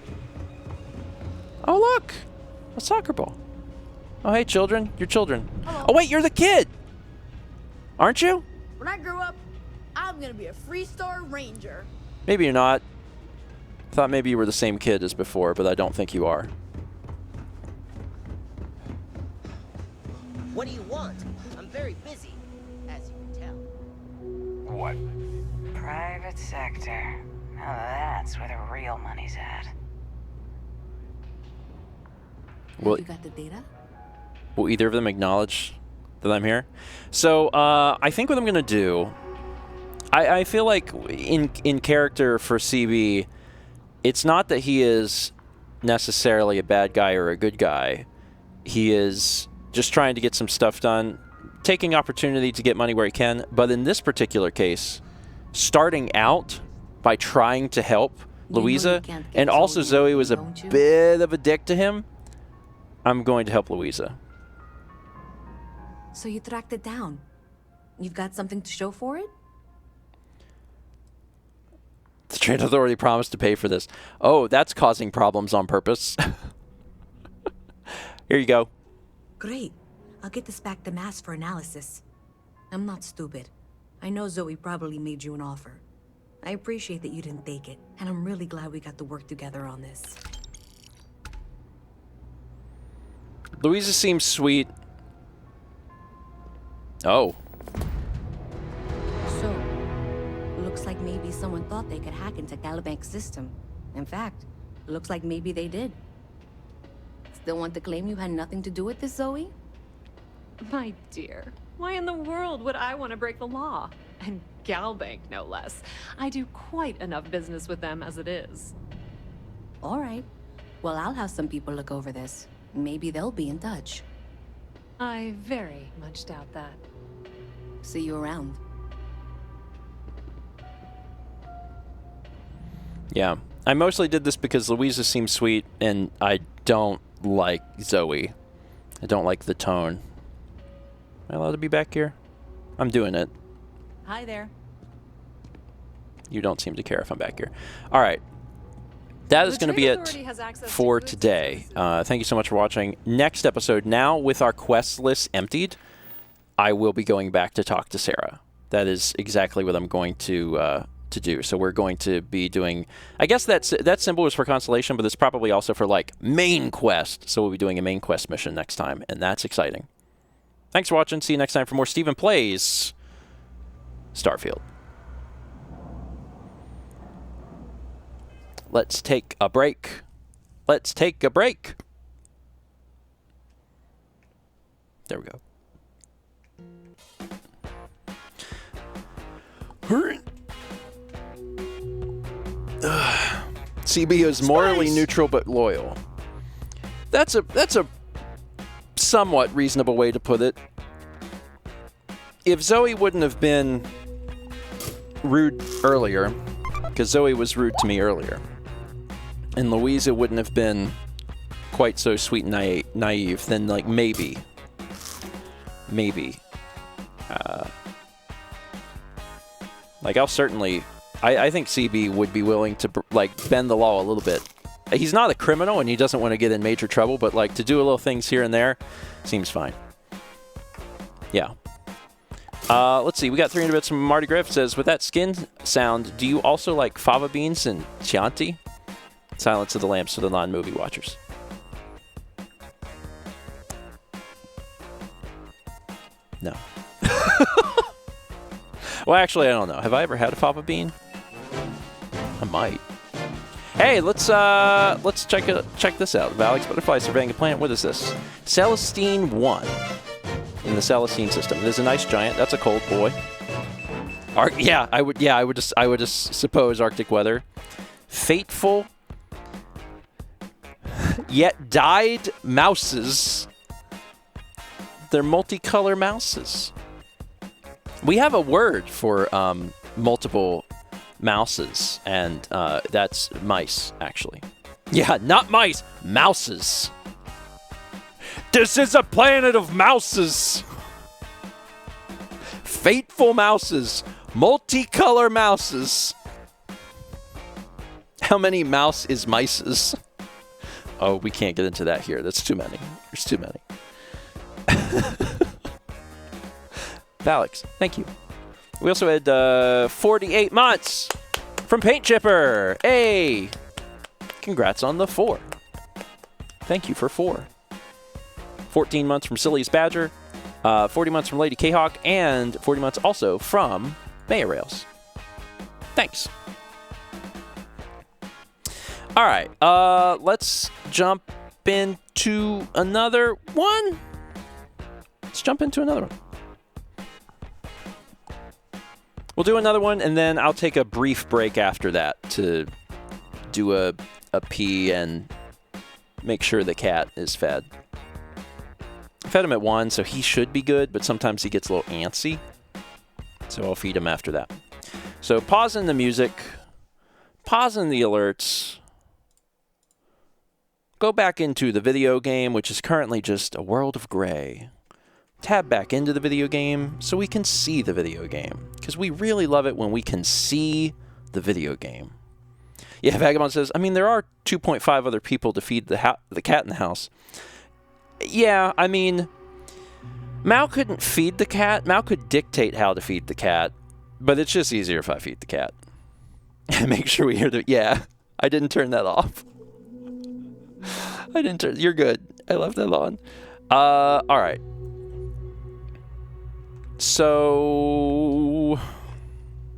Oh, look! A soccer ball. Oh, hey, children. You're children. Hello. Oh, wait, you're the kid! Aren't you? When I grow up, I'm gonna be a Freestar Ranger. Maybe you're not. I thought maybe you were the same kid as before, but I don't think you are. What do you want? I'm very busy, as you can tell. What? Private sector. Now that's where the real money's at. Well, You got the data? will either of them acknowledge that I'm here? So, I think what I'm going to do... I feel like in character for CB, it's not that he is necessarily a bad guy or a good guy. He is just trying to get some stuff done, taking opportunity to get money where he can. But in this particular case, starting out by trying to help Louisa, and also Zoe was a bit of a dick to him, I'm going to help Louisa. So you tracked it down. You've got something to show for it? The Trade Authority promised to pay for this. Oh, that's causing problems on purpose. Here you go. Great. I'll get this back to Mass for analysis. I'm not stupid. I know Zoe probably made you an offer. I appreciate that you didn't take it, and I'm really glad we got to work together on this. Louisa seems sweet. Oh. So, looks like maybe someone thought they could hack into Calibanc's system. In fact, looks like maybe they did. Still want to claim you had nothing to do with this, Zoe? My dear, why in the world would I want to break the law? And Galbank, no less. I do quite enough business with them as it is. All right. Well, I'll have some people look over this. Maybe they'll be in touch. I very much doubt that. See you around. Yeah. I mostly did this because Louisa seems sweet, and I don't like Zoe. I don't like the tone. Am I allowed to be back here? I'm doing it. Hi there. You don't seem to care if I'm back here. All right. That is going to be it for today. Thank you so much for watching. Next episode, now with our quest list emptied, I will be going back to talk to Sarah. That is exactly what I'm going to do. So we're going to be doing, I guess that symbol is for constellation, but it's probably also for like main quest. So we'll be doing a main quest mission next time, and that's exciting. Thanks for watching. See you next time for more Steven Plays Starfield. Let's take a break. Let's take a break. There we go. CB is morally neutral but loyal. That's a somewhat reasonable way to put it. If Zoe wouldn't have been rude earlier, because Zoe was rude to me earlier, and Louisa wouldn't have been quite so sweet and naive, then like maybe. Like I'll certainly, I think CB would be willing to like bend the law a little bit. He's not a criminal and he doesn't want to get in major trouble, but like to do a little things here and there seems fine. Yeah. Let's see. We got 300 bits from Marty Griff. Says, with that skin sound, do you also like fava beans and Chianti? Silence of the Lambs for the non-movie watchers. No. Well, actually, I don't know. Have I ever had a fava bean? I might. Hey, let's check this out. Valix Butterfly surveying a planet. What is this? Celestine 1 in the Celestine system. There's a nice giant. That's a cold boy. I would just suppose Arctic weather. Fateful yet dyed mouses. They're multicolor mouses. We have a word for multiple mouses, and that's mice, actually. Yeah, not mice, mouses. This is a planet of mouses. Fateful mouses, multicolor mouses. How many mouse is mices? Oh, we can't get into that here. That's too many. There's too many. Valix, thank you. We also had 48 months from Paint Chipper. Hey! Congrats on the 4. Thank you for 4. 14 months from Silly's Badger, 40 months from Lady K-Hawk, and 40 months also from Maya Rails. Thanks. All right, let's jump into another one. We'll do another one, and then I'll take a brief break after that to do a pee and make sure the cat is fed. I fed him at 1, so he should be good, but sometimes he gets a little antsy. So I'll feed him after that. So pausing the music, pausing the alerts, go back into the video game, which is currently just a world of gray. Tab back into the video game so we can see the video game, because we really love it when we can see the video game. Yeah, Vagabond says, I mean, there are 2.5 other people to feed the cat in the house. Yeah, I mean, Mal couldn't feed the cat. Mal could dictate how to feed the cat, but it's just easier if I feed the cat. Make sure we hear the... Yeah, I didn't turn that off. You're good. I left that on. All right. So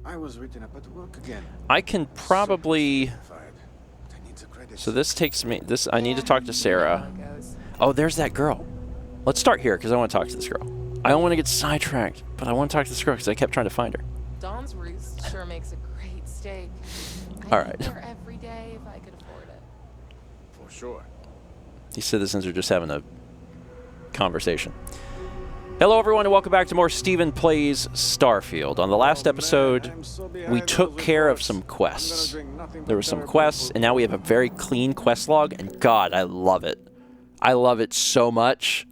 I was written up at work again. I can probably So this takes me. I need to talk to Sarah. Oh, there's that girl. Let's start here because I want to talk to this girl. I don't want to get sidetracked, but I want to talk to this girl because I kept trying to find her. Don's Roost sure makes a great steak. All I'd right. eat there every day if I could afford it. For sure. These citizens are just having a conversation. Hello, everyone, and welcome back to more Steven Plays Starfield. On the last episode, we took care of some quests. There were some quests, and now we have a very clean quest log, and God, I love it. I love it so much.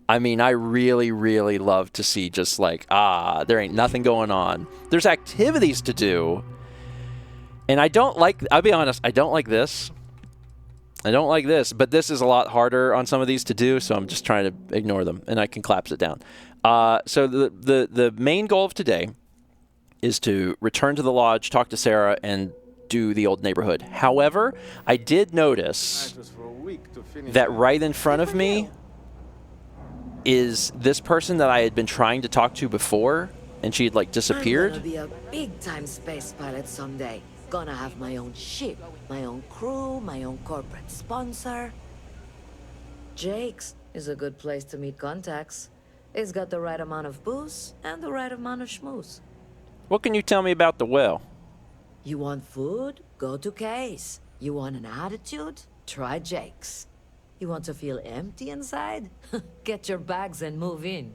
I mean, I really, really love to see just like, there ain't nothing going on. There's activities to do, and I don't like, I'll be honest, I don't like this. I don't like this, but this is a lot harder on some of these to do, so I'm just trying to ignore them, and I can collapse it down. So the main goal of today is to return to the lodge, talk to Sarah, and do the old neighborhood. However, I did notice that right in front of me is this person that I had been trying to talk to before, and she had, like, disappeared. I'm gonna be a big-time space pilot someday. Gonna have my own ship, my own crew, my own corporate sponsor. Jake's is a good place to meet contacts. It's got the right amount of booze and the right amount of schmooze. What can you tell me about the well? You want food? Go to Kay's. You want an attitude? Try Jake's. You want to feel empty inside? Get your bags and move in.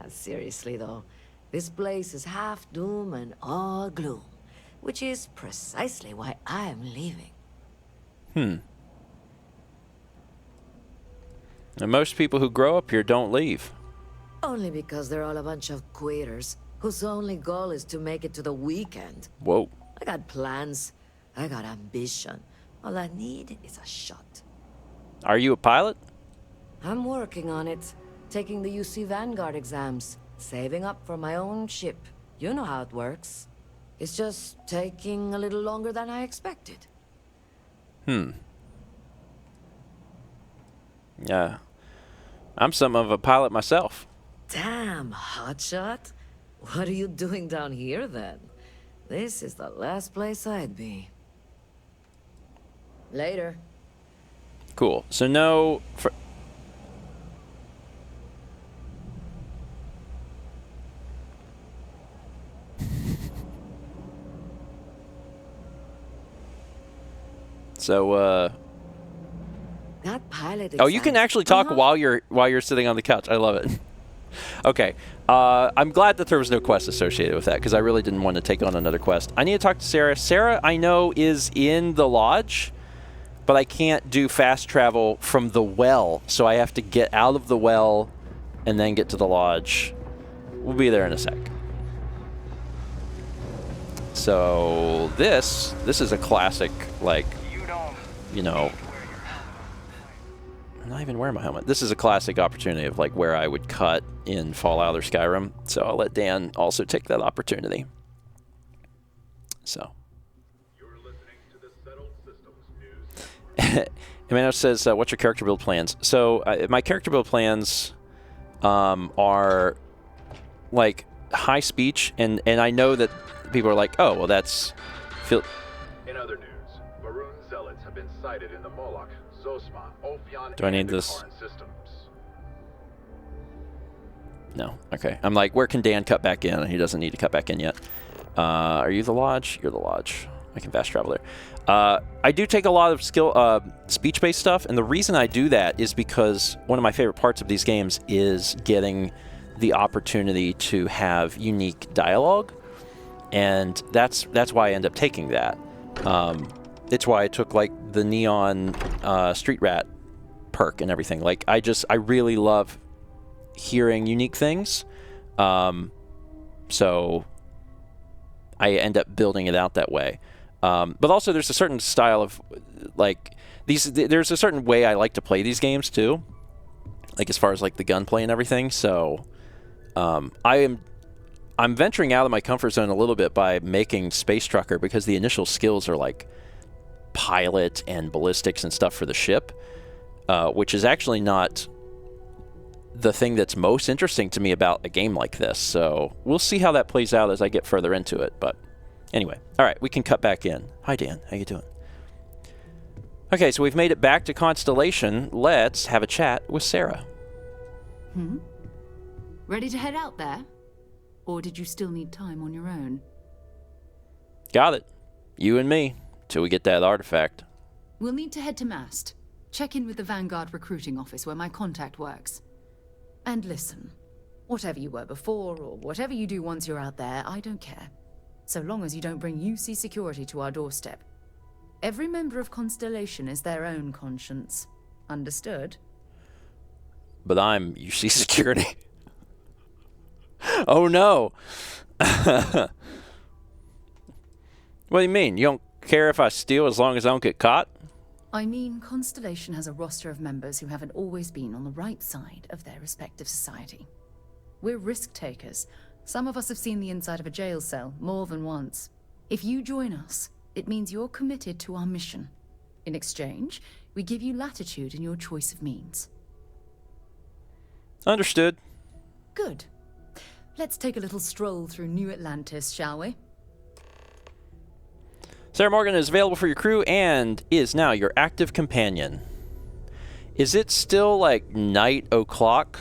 Seriously though, this place is half doom and all gloom. Which is precisely why I'm leaving. And most people who grow up here don't leave. Only because they're all a bunch of quitters whose only goal is to make it to the weekend. Whoa. I got plans. I got ambition. All I need is a shot. Are you a pilot? I'm working on it. Taking the UC Vanguard exams. Saving up for my own ship. You know how it works. It's just taking a little longer than I expected. Yeah. I'm something of a pilot myself. Damn, hotshot. What are you doing down here then? This is the last place I'd be. Later. Cool. So no... So, that pilot oh, you can actually talk while you're sitting on the couch. I love it. Okay. I'm glad that there was no quest associated with that, because I really didn't want to take on another quest. I need to talk to Sarah. Sarah, I know, is in the lodge, but I can't do fast travel from the well, so I have to get out of the well and then get to the lodge. We'll be there in a sec. So this is a classic, like, you know, I'm not even wearing my helmet. This is a classic opportunity of like where I would cut in Fallout or Skyrim. So I'll let Dan also take that opportunity. So. You're listening to the Settled Systems News. Emmanuel says, what's your character build plans? So my character build plans are like high speech, and I know that people are like, oh, well, that's... In other news, Maroon zealots have been sighted in the Moloch, Zosma, Ophion, Do I need and this? Karn systems. No. Okay. I'm like, where can Dan cut back in? And he doesn't need to cut back in yet. Are you the lodge? You're the lodge. I can fast travel there. I do take a lot of speech-based stuff, and the reason I do that is because one of my favorite parts of these games is getting the opportunity to have unique dialogue, and that's why I end up taking that. It's why I took like the neon street rat perk and everything. Like I really love hearing unique things, so I end up building it out that way. But also there's a certain style of like there's a certain way I like to play these games too, like as far as like the gunplay and everything. So I'm venturing out of my comfort zone a little bit by making Space Trucker, because the initial skills are like pilot and ballistics and stuff for the ship, which is actually not the thing that's most interesting to me about a game like this. So we'll see how that plays out as I get further into it. But anyway, all right, we can cut back in. Hi, Dan. How you doing? Okay, so we've made it back to Constellation. Let's have a chat with Sarah. Ready to head out there? Or did you still need time on your own? Got it. You and me, till we get that artifact. We'll need to head to Mast. Check in with the Vanguard recruiting office where my contact works. And listen, whatever you were before, or whatever you do once you're out there, I don't care. So long as you don't bring UC security to our doorstep. Every member of Constellation is their own conscience. Understood? But I'm UC security. Oh no. What do you mean? You don't care if I steal as long as I don't get caught? I mean, Constellation has a roster of members who haven't always been on the right side of their respective society. We're risk takers. Some of us have seen the inside of a jail cell more than once. If you join us, it means you're committed to our mission. In exchange, we give you latitude in your choice of means. Understood. Good. Let's take a little stroll through New Atlantis, shall we? Sarah Morgan is available for your crew and is now your active companion. Is it still like night o'clock?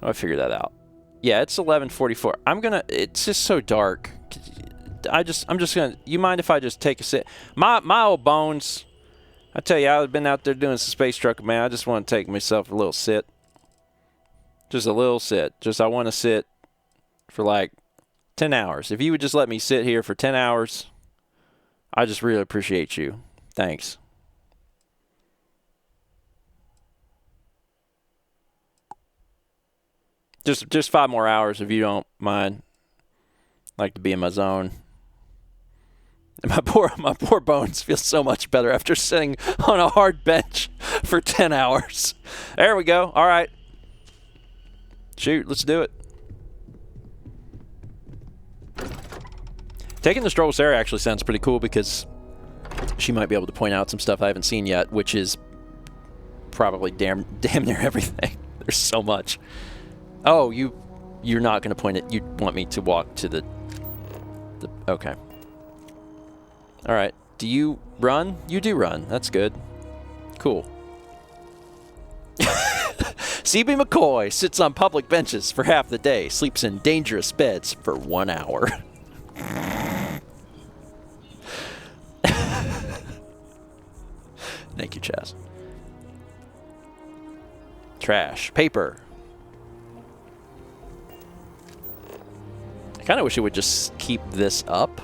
I'll figure that out. Yeah, it's 11:44. It's just so dark. I'm just gonna, you mind if I just take a sit? My old bones, I tell you, I've been out there doing some space trucking, man. I just want to take myself a little sit. Just a little sit. I want to sit for like 10 hours. If you would just let me sit here for 10 hours, I just really appreciate you. Thanks. Just 5 more hours if you don't mind. I like to be in my zone. And my poor bones feel so much better after sitting on a hard bench for 10 hours. There we go. All right. Shoot, let's do it. Taking the stroll with Sarah actually sounds pretty cool because she might be able to point out some stuff I haven't seen yet, which is probably damn near everything. There's so much. Oh, you're not going to point it. You want me to walk to the okay. All right. Do you run? You do run. That's good. Cool. CB McCoy sits on public benches for half the day, sleeps in dangerous beds for 1 hour. Thank you, Chaz. Trash. Paper. I kind of wish it would just keep this up.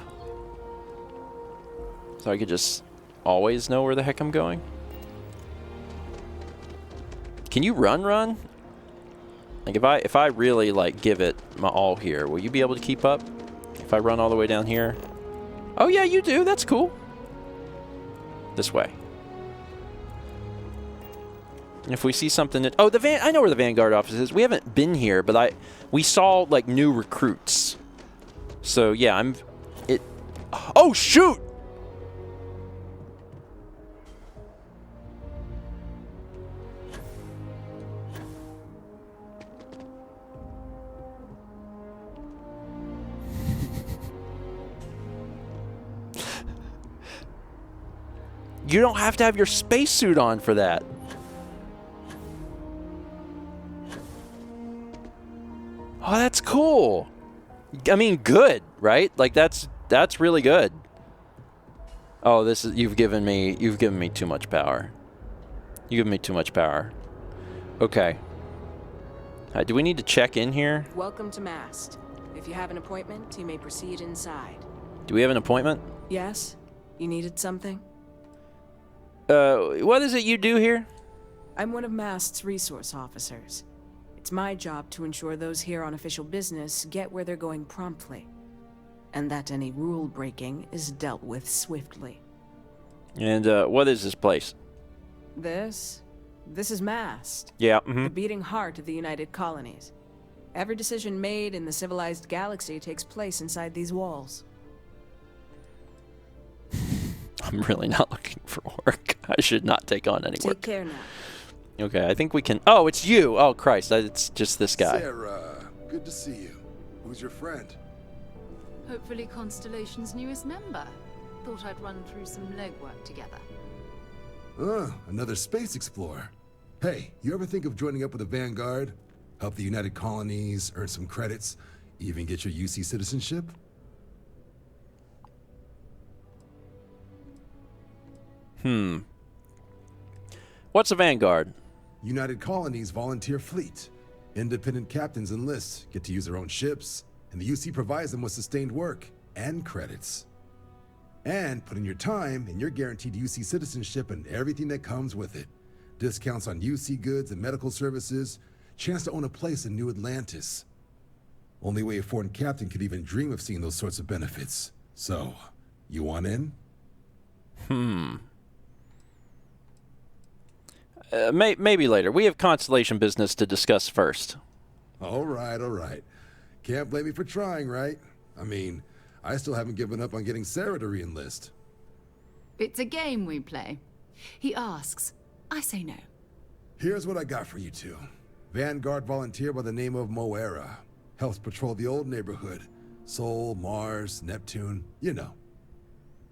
So I could just always know where the heck I'm going. Can you run? Like if I really like give it my all here, will you be able to keep up? If I run all the way down here? Oh yeah, you do. That's cool. This way. And if we see something that I know where the Vanguard office is. We haven't been here, but we saw like new recruits. So yeah, oh shoot! You don't have to have your spacesuit on for that. Oh, that's cool. I mean, good, right? Like that's really good. Oh, you've given me too much power. You've given me too much power. Okay. Do we need to check in here? Welcome to Mast. If you have an appointment, you may proceed inside. Do we have an appointment? Yes? You needed something? What is it you do here? I'm one of Mast's resource officers. It's my job to ensure those here on official business get where they're going promptly, and that any rule breaking is dealt with swiftly. And what is this place? This is Mast. Yeah. The beating heart of the United Colonies. Every decision made in the civilized galaxy takes place inside these walls. I'm really not looking for work. I should not take on any work. Take care now. Okay, I think we can... Oh, it's you! Oh, Christ, it's just this guy. Sarah, good to see you. Who's your friend? Hopefully Constellation's newest member. Thought I'd run through some legwork together. Another space explorer. Hey, you ever think of joining up with the Vanguard? Help the United Colonies, earn some credits, even get your UC citizenship? What's a Vanguard? United Colonies volunteer fleet. Independent captains enlist, get to use their own ships, and the UC provides them with sustained work and credits. And put in your time, and you're guaranteed UC citizenship and everything that comes with it. Discounts on UC goods and medical services, chance to own a place in New Atlantis. Only way a foreign captain could even dream of seeing those sorts of benefits. So, you want in? Maybe later. We have Constellation business to discuss first. All right. Can't blame me for trying, right? I mean, I still haven't given up on getting Sarah to re-enlist. It's a game we play. He asks, I say no. Here's what I got for you two. Vanguard volunteer by the name of Moira. Helps patrol the old neighborhood. Sol, Mars, Neptune, you know.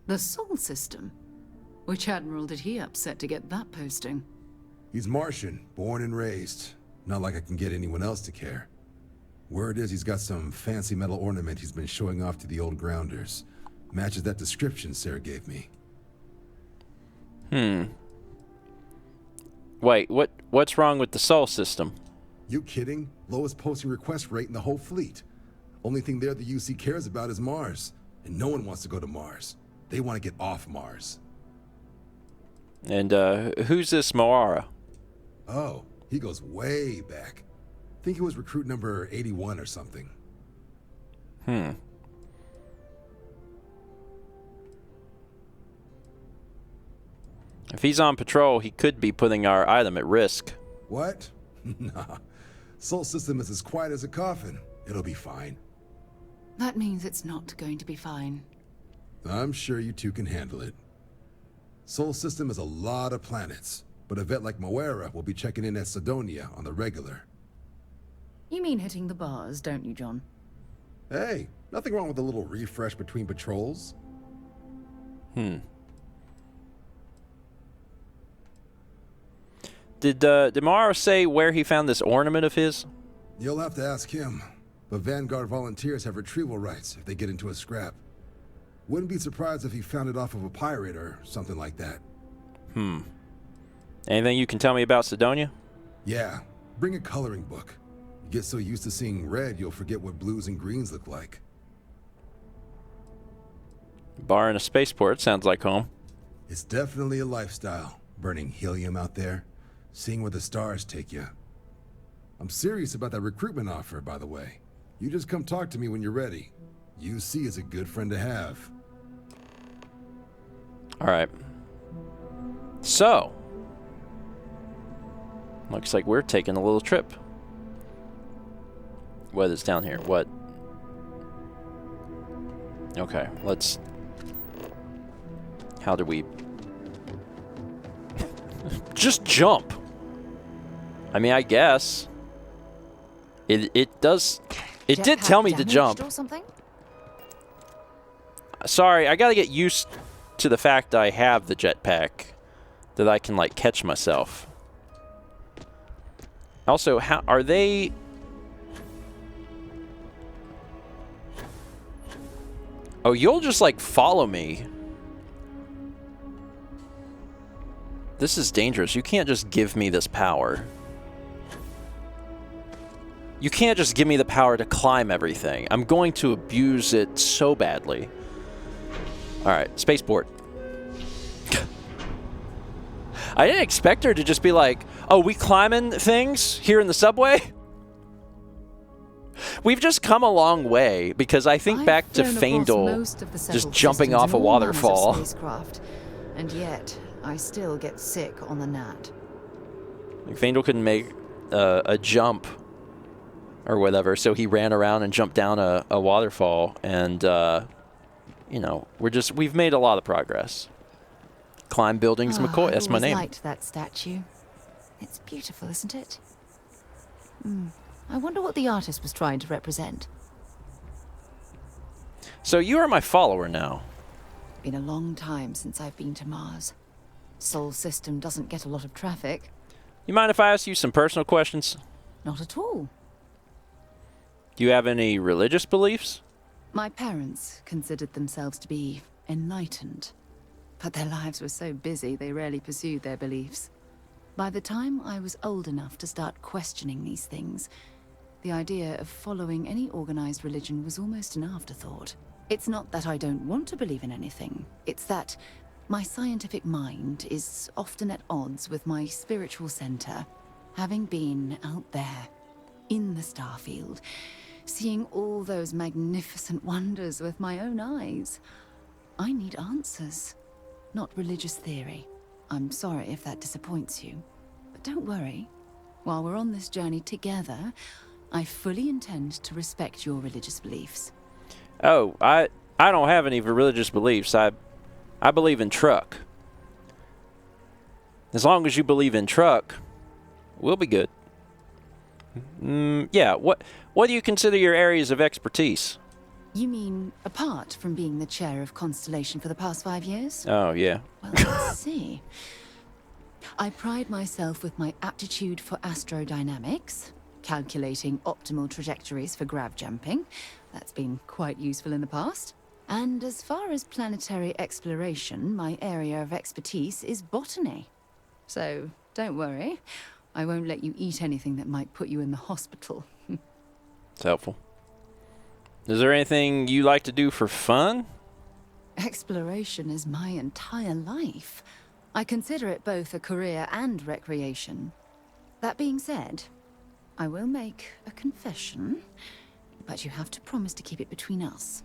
The Sol system? Which admiral did he upset to get that posting? He's Martian, born and raised. Not like I can get anyone else to care. Word is he's got some fancy metal ornament he's been showing off to the old grounders. Matches that description Sarah gave me. Wait, what's wrong with the Sol system? You kidding? Lowest posting request rate in the whole fleet. Only thing there the UC cares about is Mars. And no one wants to go to Mars. They want to get off Mars. And who's this Moira? Oh, he goes way back. Think he was recruit number 81 or something. If he's on patrol, he could be putting our item at risk. What? Nah. Sol system is as quiet as a coffin. It'll be fine. That means it's not going to be fine. I'm sure you two can handle it. Sol system is a lot of planets, but a vet like Moira will be checking in at Sidonia on the regular. You mean hitting the bars, don't you, John? Hey, nothing wrong with a little refresh between patrols. Did Moira say where he found this ornament of his? You'll have to ask him. But Vanguard volunteers have retrieval rights if they get into a scrap. Wouldn't be surprised if he found it off of a pirate or something like that. Anything you can tell me about Sidonia? Yeah, bring a coloring book. You get so used to seeing red, you'll forget what blues and greens look like. Bar in a spaceport sounds like home. It's definitely a lifestyle, burning helium out there, seeing where the stars take you. I'm serious about that recruitment offer, by the way. You just come talk to me when you're ready. UC is a good friend to have. All right. So, looks like we're taking a little trip. What is down here? What? Okay, let's... How do we... Just jump! I mean, I guess. It does... It did tell me to jump. Or something? Sorry, I gotta get used to the fact that I have the jetpack. That I can, like, catch myself. Also, how... Are they... Oh, you'll just, like, follow me. This is dangerous. You can't just give me this power. You can't just give me the power to climb everything. I'm going to abuse it so badly. Alright, spaceport. I didn't expect her to just be like, oh, we climbing things here in the subway? We've just come a long way, because I think back to Faendal just jumping off a waterfall. Spacecraft, and yet, I still get sick on the gnat. Like Faendal couldn't make a jump or whatever, so he ran around and jumped down a waterfall, and you know, we've made a lot of progress. Climb buildings, McCoy. That's my name. I liked that statue. It's beautiful, isn't it? I wonder what the artist was trying to represent. So you are my follower now. Been a long time since I've been to Mars. Sol system doesn't get a lot of traffic. You mind if I ask you some personal questions? Not at all. Do you have any religious beliefs? My parents considered themselves to be enlightened, but their lives were so busy they rarely pursued their beliefs. By the time I was old enough to start questioning these things, the idea of following any organized religion was almost an afterthought. It's not that I don't want to believe in anything, it's that my scientific mind is often at odds with my spiritual center. Having been out there, in the Starfield, seeing all those magnificent wonders with my own eyes, I need answers, not religious theory. I'm sorry if that disappoints you, but don't worry. While we're on this journey together, I fully intend to respect your religious beliefs. Oh, I don't have any religious beliefs. I believe in truck. As long as you believe in truck, we'll be good. Yeah, what do you consider your areas of expertise? You mean apart from being the chair of Constellation for the past 5 years? Oh, yeah. Well, let's see. I pride myself with my aptitude for astrodynamics, calculating optimal trajectories for grav jumping. That's been quite useful in the past. And as far as planetary exploration, my area of expertise is botany. So, don't worry. I won't let you eat anything that might put you in the hospital. It's helpful. Is there anything you like to do for fun? Exploration is my entire life. I consider it both a career and recreation. That being said, I will make a confession, but you have to promise to keep it between us.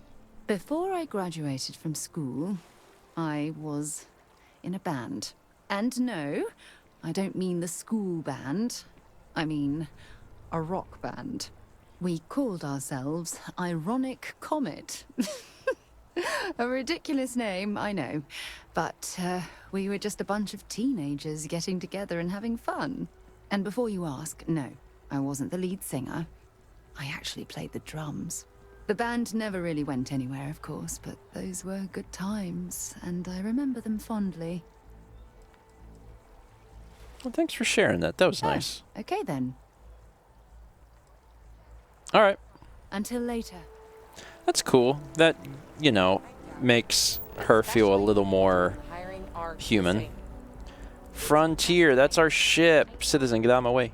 Before I graduated from school, I was in a band. And no, I don't mean the school band. I mean a rock band. We called ourselves Ironic Comet. A ridiculous name, I know. But we were just a bunch of teenagers getting together and having fun. And before you ask, no, I wasn't the lead singer. I actually played the drums. The band never really went anywhere, of course, but those were good times, and I remember them fondly. Well, thanks for sharing that. That was nice. Okay, then. All right. Until later. That's cool. That, you know, makes her feel a little more human. Frontier, that's our ship. Citizen, get out of my way.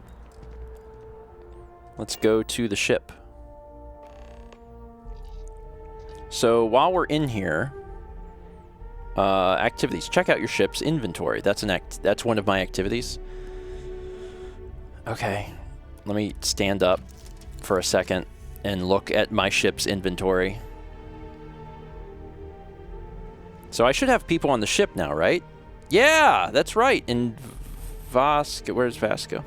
Let's go to the ship. So while we're in here, activities. Check out your ship's inventory. That's one of my activities. Okay, let me stand up for a second and look at my ship's inventory. So I should have people on the ship now, right? Yeah, that's right. In Vasco, where's Vasco?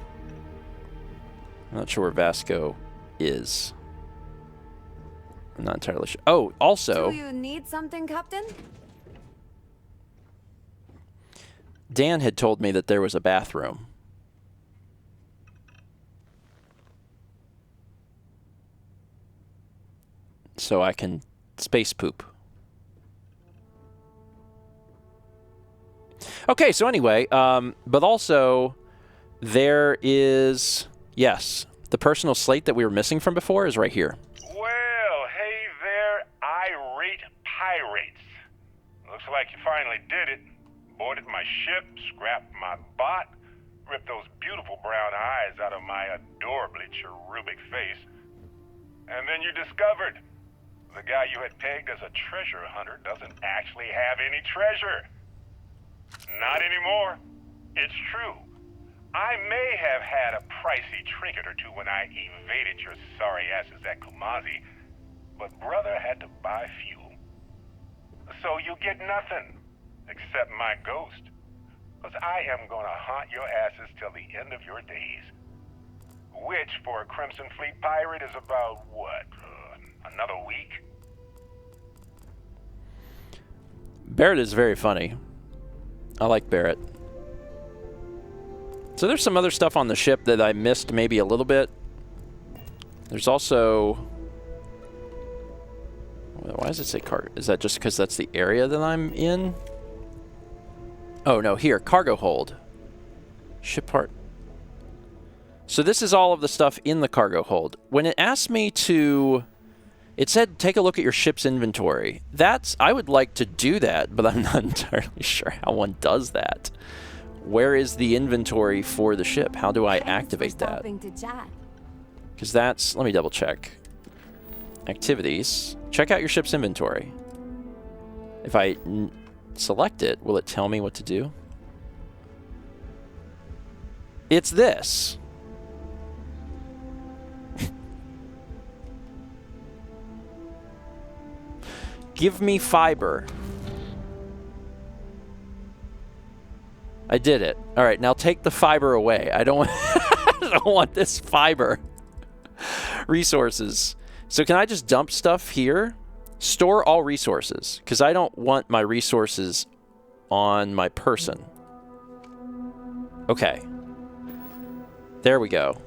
I'm not sure where Vasco is. I'm not entirely sure. Oh, also, Do you need something, Captain? Dan had told me that there was a bathroom. So I can space poop. Okay, so anyway, but also there is, yes, the personal slate that we were missing from before is right here. Well, hey there, irate pirates. Looks like you finally did it. Boarded my ship, scrapped my bot, ripped those beautiful brown eyes out of my adorably cherubic face. And then you discovered the guy you had pegged as a treasure hunter doesn't actually have any treasure. Not anymore. It's true. I may have had a pricey trinket or two when I evaded your sorry asses at Kumazi, but brother had to buy fuel. So you get nothing, except my ghost. Because I am gonna haunt your asses till the end of your days. Which, for a Crimson Fleet pirate, is about, what, another week? Barrett is very funny. I like Barrett. So there's some other stuff on the ship that I missed maybe a little bit. There's also... Why does it say cart? Is that just because that's the area that I'm in? Oh, no, here. Cargo hold. Ship part. So this is all of the stuff in the cargo hold. When it asked me to... It said, take a look at your ship's inventory. I would like to do that, but I'm not entirely sure how one does that. Where is the inventory for the ship? How do I activate that? Because that's... Let me double check. Activities. Check out your ship's inventory. If I select it, will it tell me what to do? It's this. Give me fiber. I did it. All right, now take the fiber away. I don't I don't want this fiber. Resources. So can I just dump stuff here? Store all resources, because I don't want my resources on my person. Okay. There we go.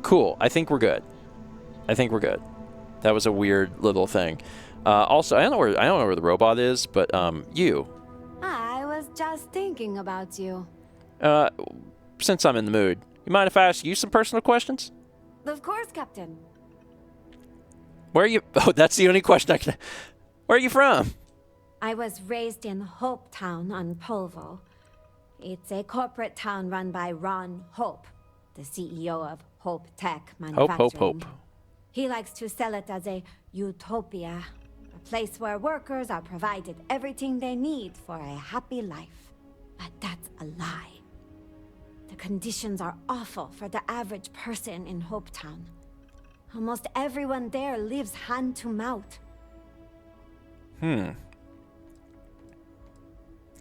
Cool. I think we're good. I think we're good. That was a weird little thing. Also, I don't know where the robot is, but you. I was just thinking about you. Since I'm in the mood, you mind if I ask you some personal questions? Of course, Captain. Where are you? Oh, that's the only question I can. Where are you from? I was raised in Hope Town on Polvo. It's a corporate town run by Ron Hope, the CEO of Hope Tech Manufacturing. Hope. He likes to sell it as a utopia, a place where workers are provided everything they need for a happy life. But that's a lie. The conditions are awful for the average person in Hope Town. Almost everyone there lives hand to mouth. Can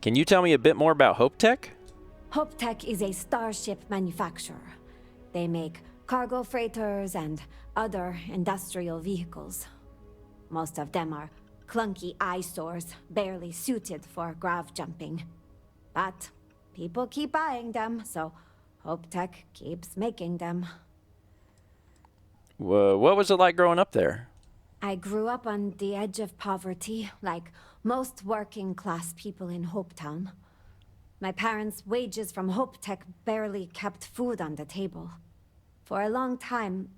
you tell me a bit more about Hope Tech? Hope Tech is a starship manufacturer. They make cargo freighters and other industrial vehicles. Most of them are clunky eyesores, barely suited for grav jumping. But people keep buying them, so Hope Tech keeps making them. What was it like growing up there? I grew up on the edge of poverty, like most working-class people in Hope Town. My parents' wages from Hope Tech barely kept food on the table. For a long time,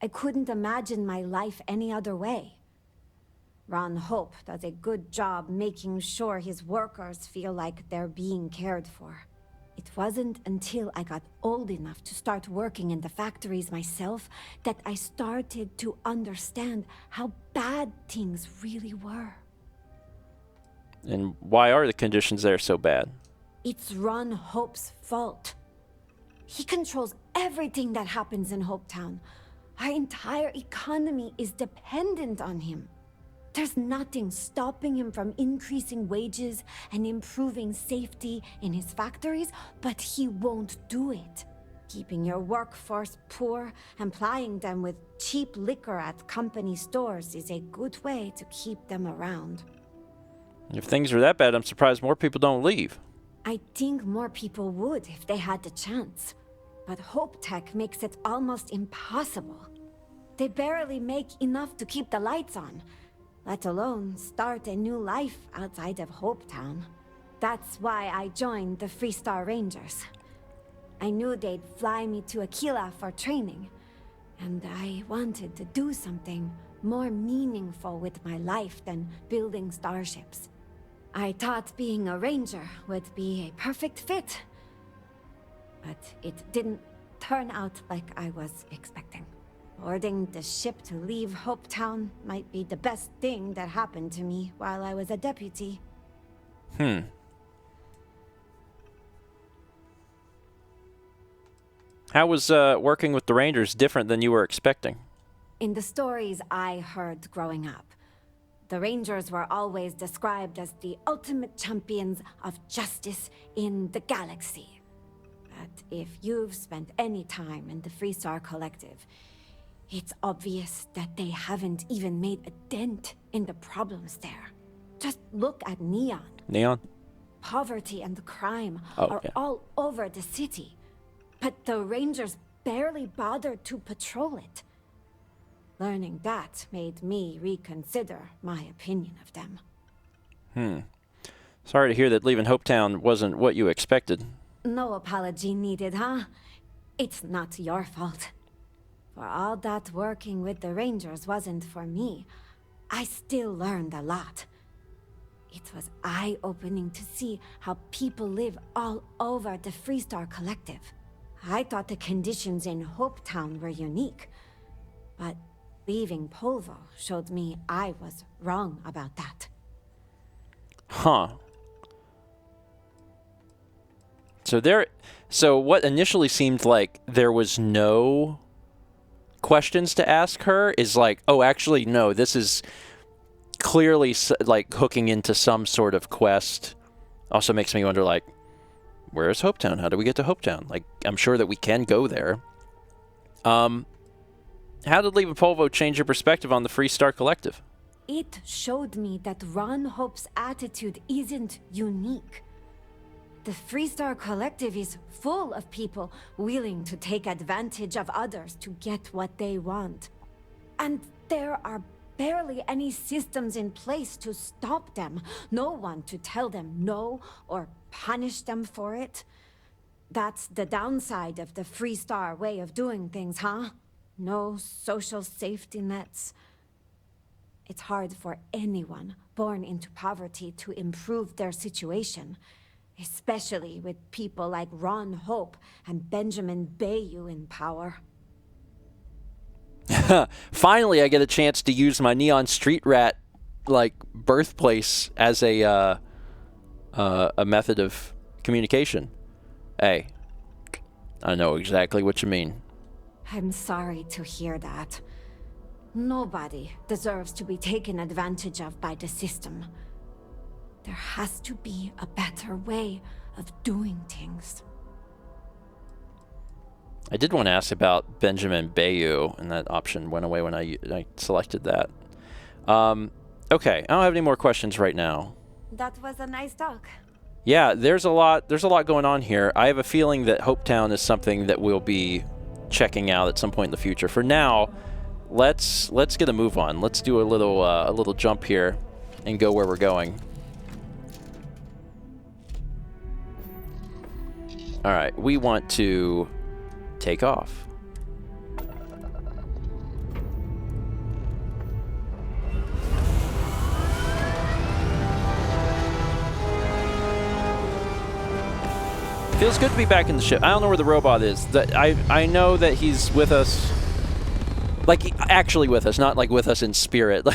I couldn't imagine my life any other way. Ron Hope does a good job making sure his workers feel like they're being cared for. It wasn't until I got old enough to start working in the factories myself that I started to understand how bad things really were. And why are the conditions there so bad? It's Ron Hope's fault. He controls everything that happens in Hope Town. Our entire economy is dependent on him. There's nothing stopping him from increasing wages and improving safety in his factories, but he won't do it. Keeping your workforce poor and plying them with cheap liquor at company stores is a good way to keep them around. If things are that bad, I'm surprised more people don't leave. I think more people would if they had the chance. But Hope Tech makes it almost impossible. They barely make enough to keep the lights on, let alone start a new life outside of Hope Town. That's why I joined the Freestar Rangers. I knew they'd fly me to Aquila for training, and I wanted to do something more meaningful with my life than building starships. I thought being a ranger would be a perfect fit, but it didn't turn out like I was expecting. Boarding the ship to leave Hope Town might be the best thing that happened to me while I was a deputy. How was working with the Rangers different than you were expecting? In the stories I heard growing up, the Rangers were always described as the ultimate champions of justice in the galaxy. But if you've spent any time in the Freestar Collective, it's obvious that they haven't even made a dent in the problems there. Just look at Neon. Neon? Poverty and crime are all over the city, but the Rangers barely bothered to patrol it. Learning that made me reconsider my opinion of them. Sorry to hear that leaving Hopetown wasn't what you expected. No apology needed, huh? It's not your fault. For all that working with the Rangers wasn't for me, I still learned a lot. It was eye-opening to see how people live all over the Freestar Collective. I thought the conditions in Hopetown were unique, but leaving Polvo showed me I was wrong about that. Huh. So what initially seemed like there was no questions to ask her is like, oh, actually, no, this is clearly like hooking into some sort of quest. Also makes me wonder, like, where's Hopetown? How do we get to Hopetown? Like, I'm sure that we can go there. How did leaving Polvo change your perspective on the Freestar Collective? It showed me that Ron Hope's attitude isn't unique. The Freestar Collective is full of people willing to take advantage of others to get what they want. And there are barely any systems in place to stop them. No one to tell them no or punish them for it. That's the downside of the Freestar way of doing things, huh? No social safety nets. It's hard for anyone born into poverty to improve their situation, especially with people like Ron Hope and Benjamin Bayou in power. Finally, I get a chance to use my Neon Street Rat, like, birthplace as a method of communication. Hey, I know exactly what you mean. I'm sorry to hear that. Nobody deserves to be taken advantage of by the system. There has to be a better way of doing things. I did want to ask about Benjamin Bayou, and that option went away when I selected that. Okay, I don't have any more questions right now. That was a nice talk. Yeah, there's a lot going on here. I have a feeling that Hopetown is something that we'll be checking out at some point in the future. For now, let's get a move on. Let's do a little jump here and go where we're going. All right, we want to take off. Feels good to be back in the ship. I don't know where the robot is. I know that he's with us, like actually with us, not like with us in spirit.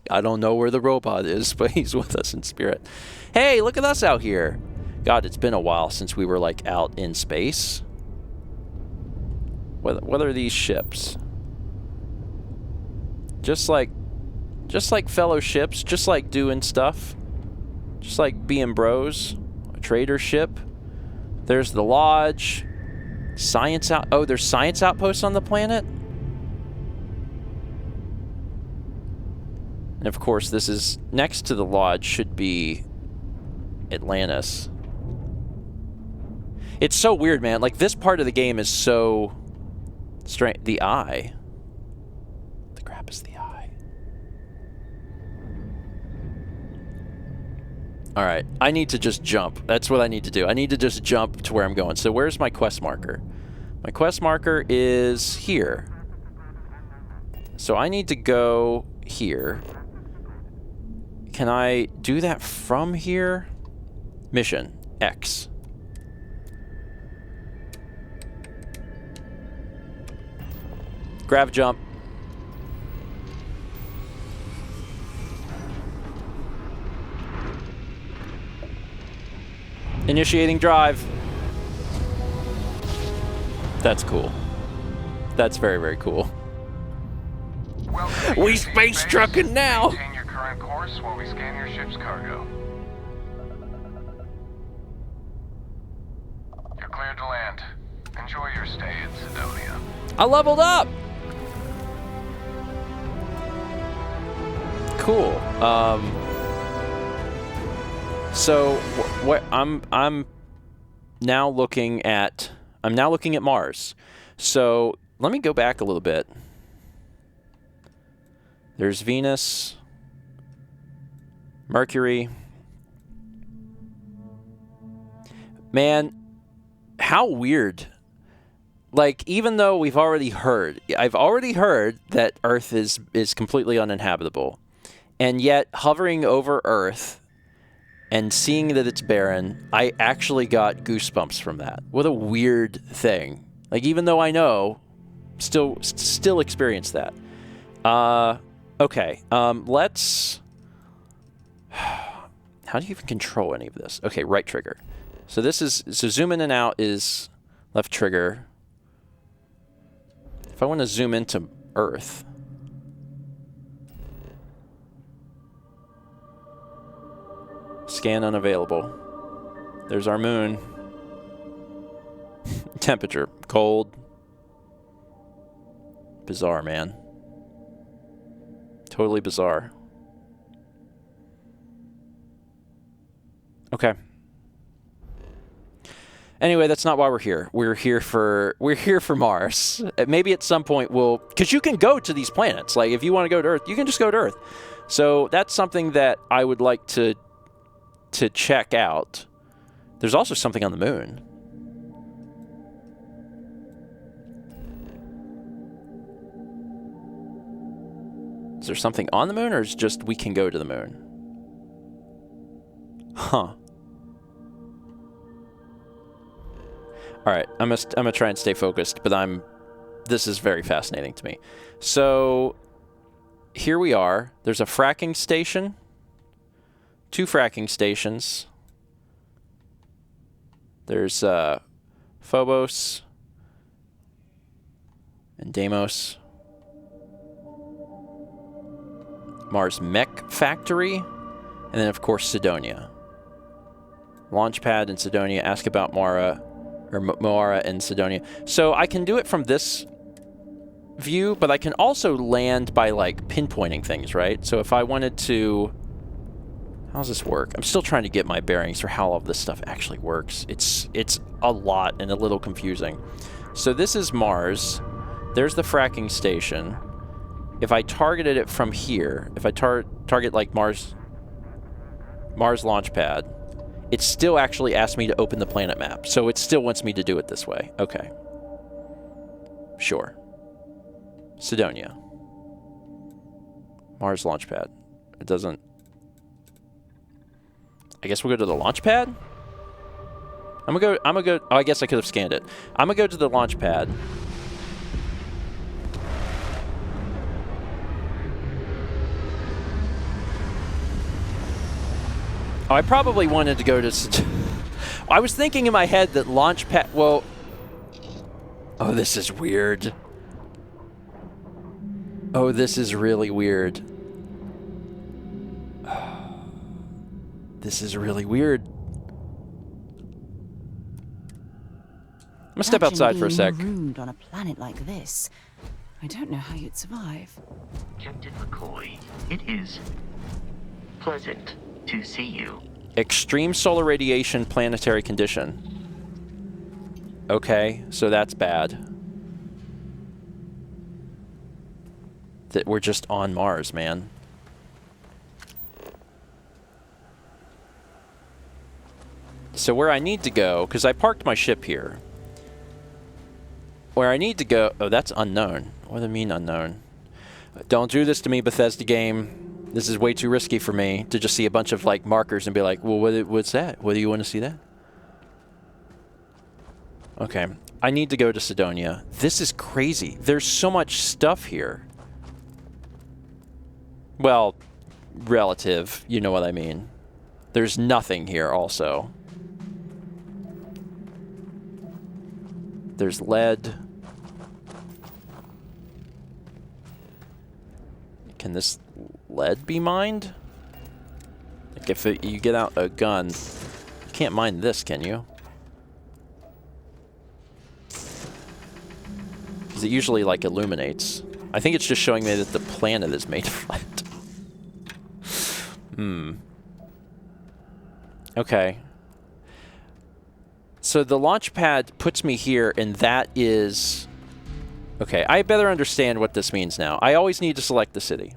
I don't know where the robot is, but he's with us in spirit. Hey, look at us out here. God, it's been a while since we were like out in space. What are these ships? Just like fellow ships, just like doing stuff, just like being bros. A trader ship. There's the lodge. Science out. Oh, there's science outposts on the planet. And of course, this is next to the lodge. Should be Atlantis. It's so weird, man. Like, this part of the game is so strange. The eye. The crap is the eye. All right, I need to just jump. That's what I need to do. I need to just jump to where I'm going. So where's my quest marker? My quest marker is here. So I need to go here. Can I do that from here? Mission X. Grav jump. Initiating drive. That's cool. That's very, very cool. We space trucking now. Maintain your current course while we scan your ship's cargo. You're cleared to land. Enjoy your stay in Sidonia. I leveled up. Cool. So what I'm now looking at Mars. So let me go back a little bit. There's Venus, Mercury, Man, how weird. Like, even though I've already heard that Earth is completely uninhabitable, and yet hovering over Earth and seeing that it's barren, I actually got goosebumps from that. What a weird thing. Like, even though I know, still experience that. Okay. Let's... How do you even control any of this? Okay, right trigger. So this is... So zoom in and out is left trigger. If I want to zoom into Earth... Scan unavailable. There's our moon. Temperature. Cold. Bizarre, man. Totally bizarre. Okay. Anyway, that's not why we're here. We're here for Mars. Maybe at some point we'll... Because you can go to these planets. Like, if you want to go to Earth, you can just go to Earth. So that's something that I would like to check out. There's also something on the moon. Is there something on the moon, or is it just we can go to the moon? Huh. Alright, I'm gonna try and stay focused, but this is very fascinating to me. So, here we are. There's a fracking station. 2 fracking stations. There's Phobos and Deimos. Mars Mech Factory. And then, of course, Cydonia. Launchpad in Cydonia. Ask about Moara and Cydonia. So I can do it from this view, but I can also land by, like, pinpointing things, right? So if I wanted to... How does this work? I'm still trying to get my bearings for how all of this stuff actually works. It's a lot and a little confusing. So this is Mars. There's the fracking station. If I targeted it from here, if I target like Mars launch pad, it still actually asks me to open the planet map. So it still wants me to do it this way. Okay. Sure. Cydonia. Mars launch pad. It doesn't... I guess we'll go to the launch pad? I'm gonna go, oh, I guess I could have scanned it. I'm gonna go to the launch pad. Oh, I probably wanted to go to... I was thinking in my head that launch pad... Well... Oh, this is weird. Oh, this is really weird. This is really weird. I'm gonna step outside for a sec. Marooned on a planet like this. I don't know how you'd survive. Captain McCoy, it is pleasant to see you. Extreme solar radiation planetary condition. Okay, so that's bad. That we're just on Mars, man. So where I need to go, because I parked my ship here. Where I need to go... Oh, that's unknown. What do you mean unknown? Don't do this to me, Bethesda game. This is way too risky for me to just see a bunch of like markers and be like, well, what's that? What do you want to see that? Okay. I need to go to Cydonia. This is crazy. There's so much stuff here. Well, relative. You know what I mean. There's nothing here also. There's lead. Can this lead be mined? Like if you get out a gun, you can't mine this, can you? Because it usually like illuminates. I think it's just showing me that the planet is made of lead. Okay. So the launch pad puts me here, and that is... Okay, I better understand what this means now. I always need to select the city.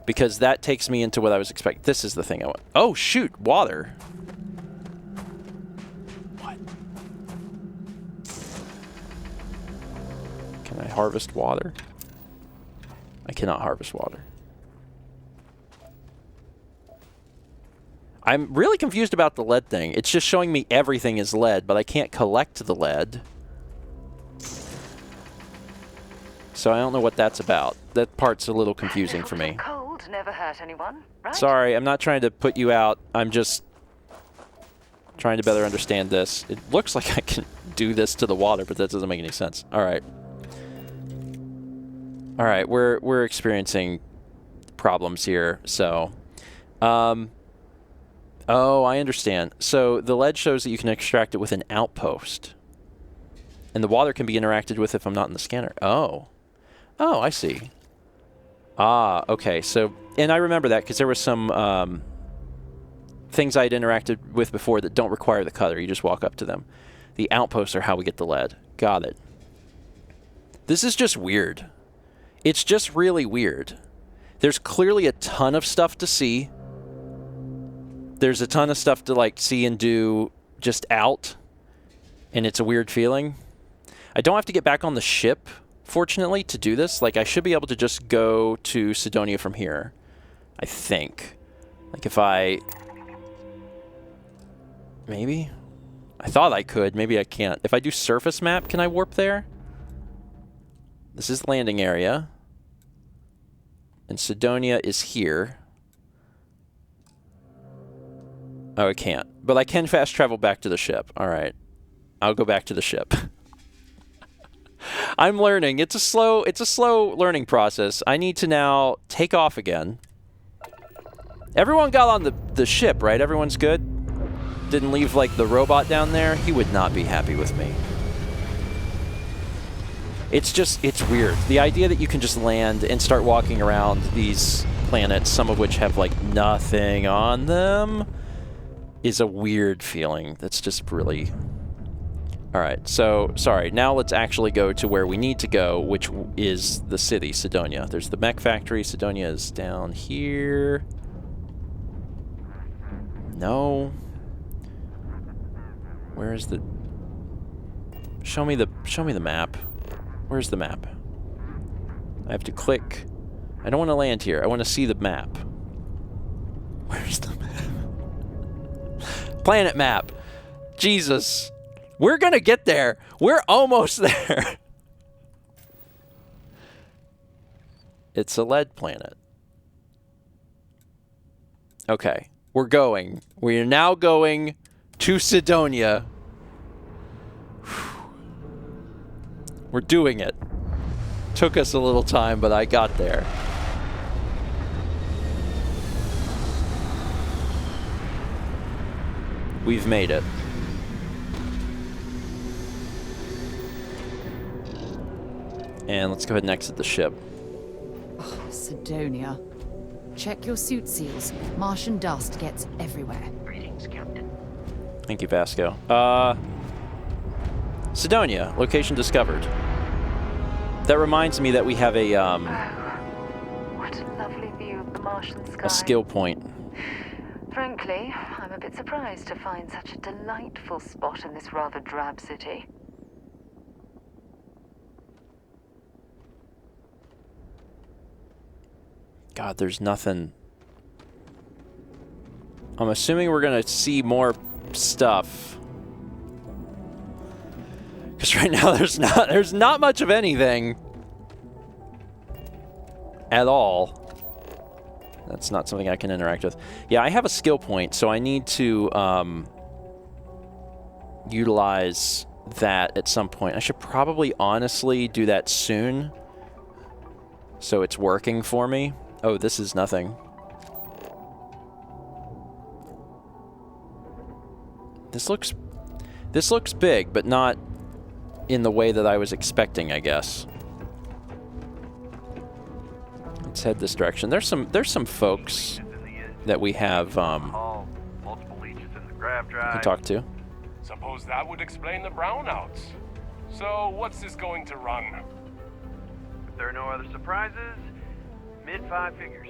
Because that takes me into what I was expecting. This is the thing I want. Oh, shoot! Water! What? Can I harvest water? I cannot harvest water. I'm really confused about the lead thing. It's just showing me everything is lead, but I can't collect the lead. So I don't know what that's about. That part's a little confusing for me. Cold never hurt anyone, right? Sorry, I'm not trying to put you out. I'm just trying to better understand this. It looks like I can do this to the water, but that doesn't make any sense. All right. All right, we're experiencing problems here, so... Oh, I understand. So the lead shows that you can extract it with an outpost. And the water can be interacted with if I'm not in the scanner. Oh. Oh, I see. Ah, okay. So, and I remember that because there was some things I had interacted with before that don't require the cutter. You just walk up to them. The outposts are how we get the lead. Got it. This is just weird. It's just really weird. There's clearly a ton of stuff to see. There's a ton of stuff to like see and do just out, and it's a weird feeling. I don't have to get back on the ship, fortunately, to do this. Like, I should be able to just go to Sidonia from here, I think. Like, if I... Maybe? I thought I could. Maybe I can't. If I do surface map, can I warp there? This is landing area. And Sidonia is here. Oh, I can't. But I can fast travel back to the ship. All right. I'll go back to the ship. I'm learning. It's a slow learning process. I need to now take off again. Everyone got on the ship, right? Everyone's good? Didn't leave, like, the robot down there? He would not be happy with me. It's just, it's weird. The idea that you can just land and start walking around these planets, some of which have, like, nothing on them, is a weird feeling. That's just really... Alright, so, sorry. Now let's actually go to where we need to go, which is the city, Sidonia. There's the mech factory. Sidonia is down here. No. Where is the... Show me the map. Where's the map? I have to click. I don't want to land here. I want to see the map. Where's the map? Planet map. Jesus. We're gonna get there. We're almost there. It's a lead planet. Okay. We're going. We are now going to Sidonia. We're doing it. Took us a little time, but I got there. We've made it. And let's go ahead and exit the ship. Oh, Sidonia. Check your suit seals. Martian dust gets everywhere. Greetings, Captain. Thank you, Vasco. Sidonia, location discovered. That reminds me that we have a, What a lovely view of the Martian sky. a skill point. Frankly, I'm a bit surprised to find such a delightful spot in this rather drab city. God, there's nothing. I'm assuming we're gonna see more stuff. Because right now there's not much of anything. At all. That's not something I can interact with. Yeah, I have a skill point, so I need to utilize that at some point. I should probably honestly do that soon. So it's working for me. Oh, this is nothing. This looks big, but not in the way that I was expecting, I guess. Let's head this direction. There's some folks that we have can talk to. Suppose that would explain the brownouts. So what's this going to run? If there are no other surprises, mid-5 figures.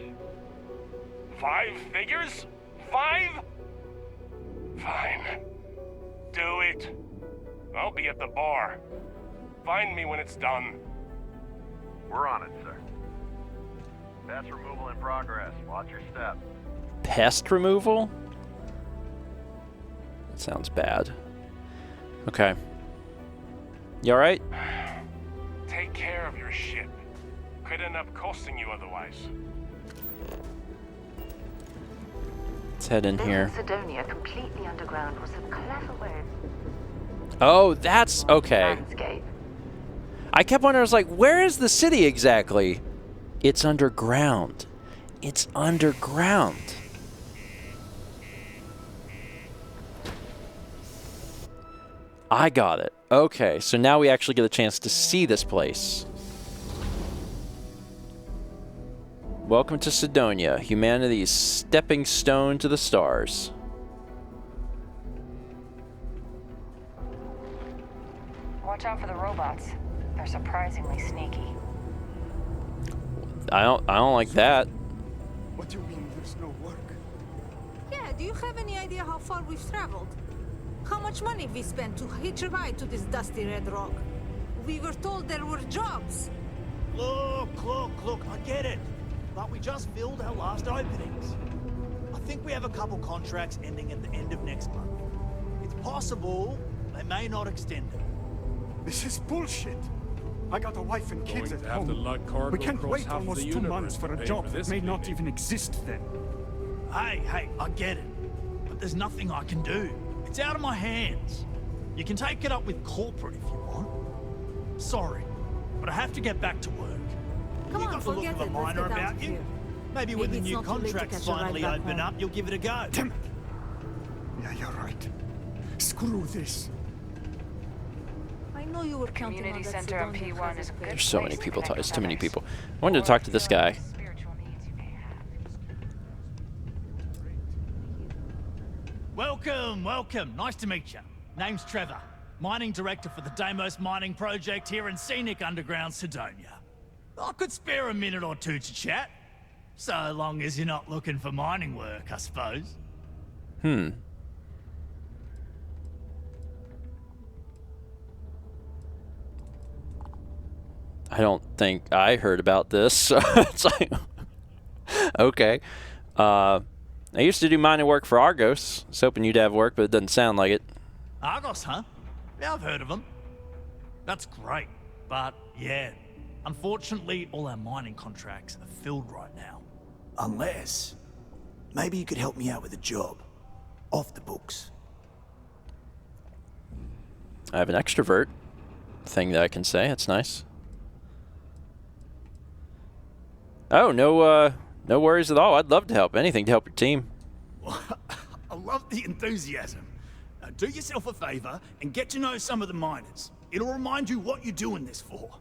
5 figures? 5? Fine. Do it. I'll be at the bar. Find me when it's done. We're on it, sir. Pest removal in progress. Watch your step. Pest removal? That sounds bad. Okay. You alright? Take care of your ship. Could end up costing you otherwise. Let's head in here. Sidonia completely underground was a clever way. Oh, that's okay. Landscape. I kept wondering, I was like, where is the city exactly? It's underground. It's underground. I got it. Okay, so now we actually get a chance to see this place. Welcome to Sidonia, humanity's stepping stone to the stars. Watch out for the robots. They're surprisingly sneaky. I don't like that. What do you mean there's no work? Yeah, do you have any idea how far we've traveled? How much money we spent to hitch a ride to this dusty red rock? We were told there were jobs. Look, I get it. But we just filled our last openings. I think we have a couple contracts ending at the end of next month. It's possible they may not extend them. This is bullshit. I got a wife and kids Going at to have home. to let cargo We can't cross wait half almost the 2 universe months for to a pay job for that this may not meeting. even exist then. Hey, I get it. But there's nothing I can do. It's out of my hands. You can take it up with corporate if you want. Sorry, but I have to get back to work. Come You on, got the look forget of a it. Let's miner get out about of you. here. Maybe when the it's new not too late to contracts catch a ride finally back open home. up, you'll give it a go. Damn it. Yeah, you're right. Screw this. I know you were counting Community on that center on Sidonia P1 has is a good There's so place many to people, connect Tice. with Too many others. people. I wanted to talk to this guy. Spiritual needs you may have. Welcome. Nice to meet you. Name's Trevor. Mining director for the Deimos mining project here in scenic underground Sidonia. I could spare a minute or two to chat. So long as you're not looking for mining work, I suppose. I don't think I heard about this. So it's like, okay. I used to do mining work for Argos. I was hoping you'd have work, but it doesn't sound like it. Argos, huh? Yeah, I've heard of them. That's great. But, yeah, unfortunately, all our mining contracts are filled right now. Unless, maybe you could help me out with a job. Off the books. I have an extrovert thing that I can say. That's nice. Oh, no worries at all. I'd love to help. Anything to help your team. I love the enthusiasm. Now, do yourself a favor and get to know some of the miners. It'll remind you what you're doing this for.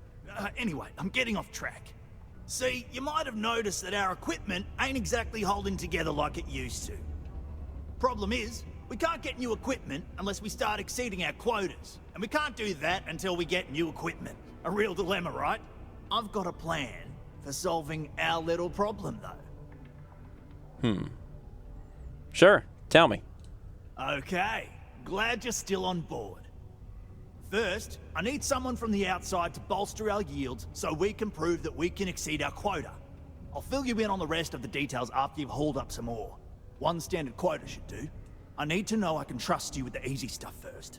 Anyway, I'm getting off track. See, you might have noticed that our equipment ain't exactly holding together like it used to. Problem is, we can't get new equipment unless we start exceeding our quotas. And we can't do that until we get new equipment. A real dilemma, right? I've got a plan for solving our little problem, though. Sure. Tell me. Okay, glad you're still on board. First, I need someone from the outside to bolster our yields so we can prove that we can exceed our quota. I'll fill you in on the rest of the details after you've hauled up some ore. One standard quota should do. I need to know I can trust you with the easy stuff first.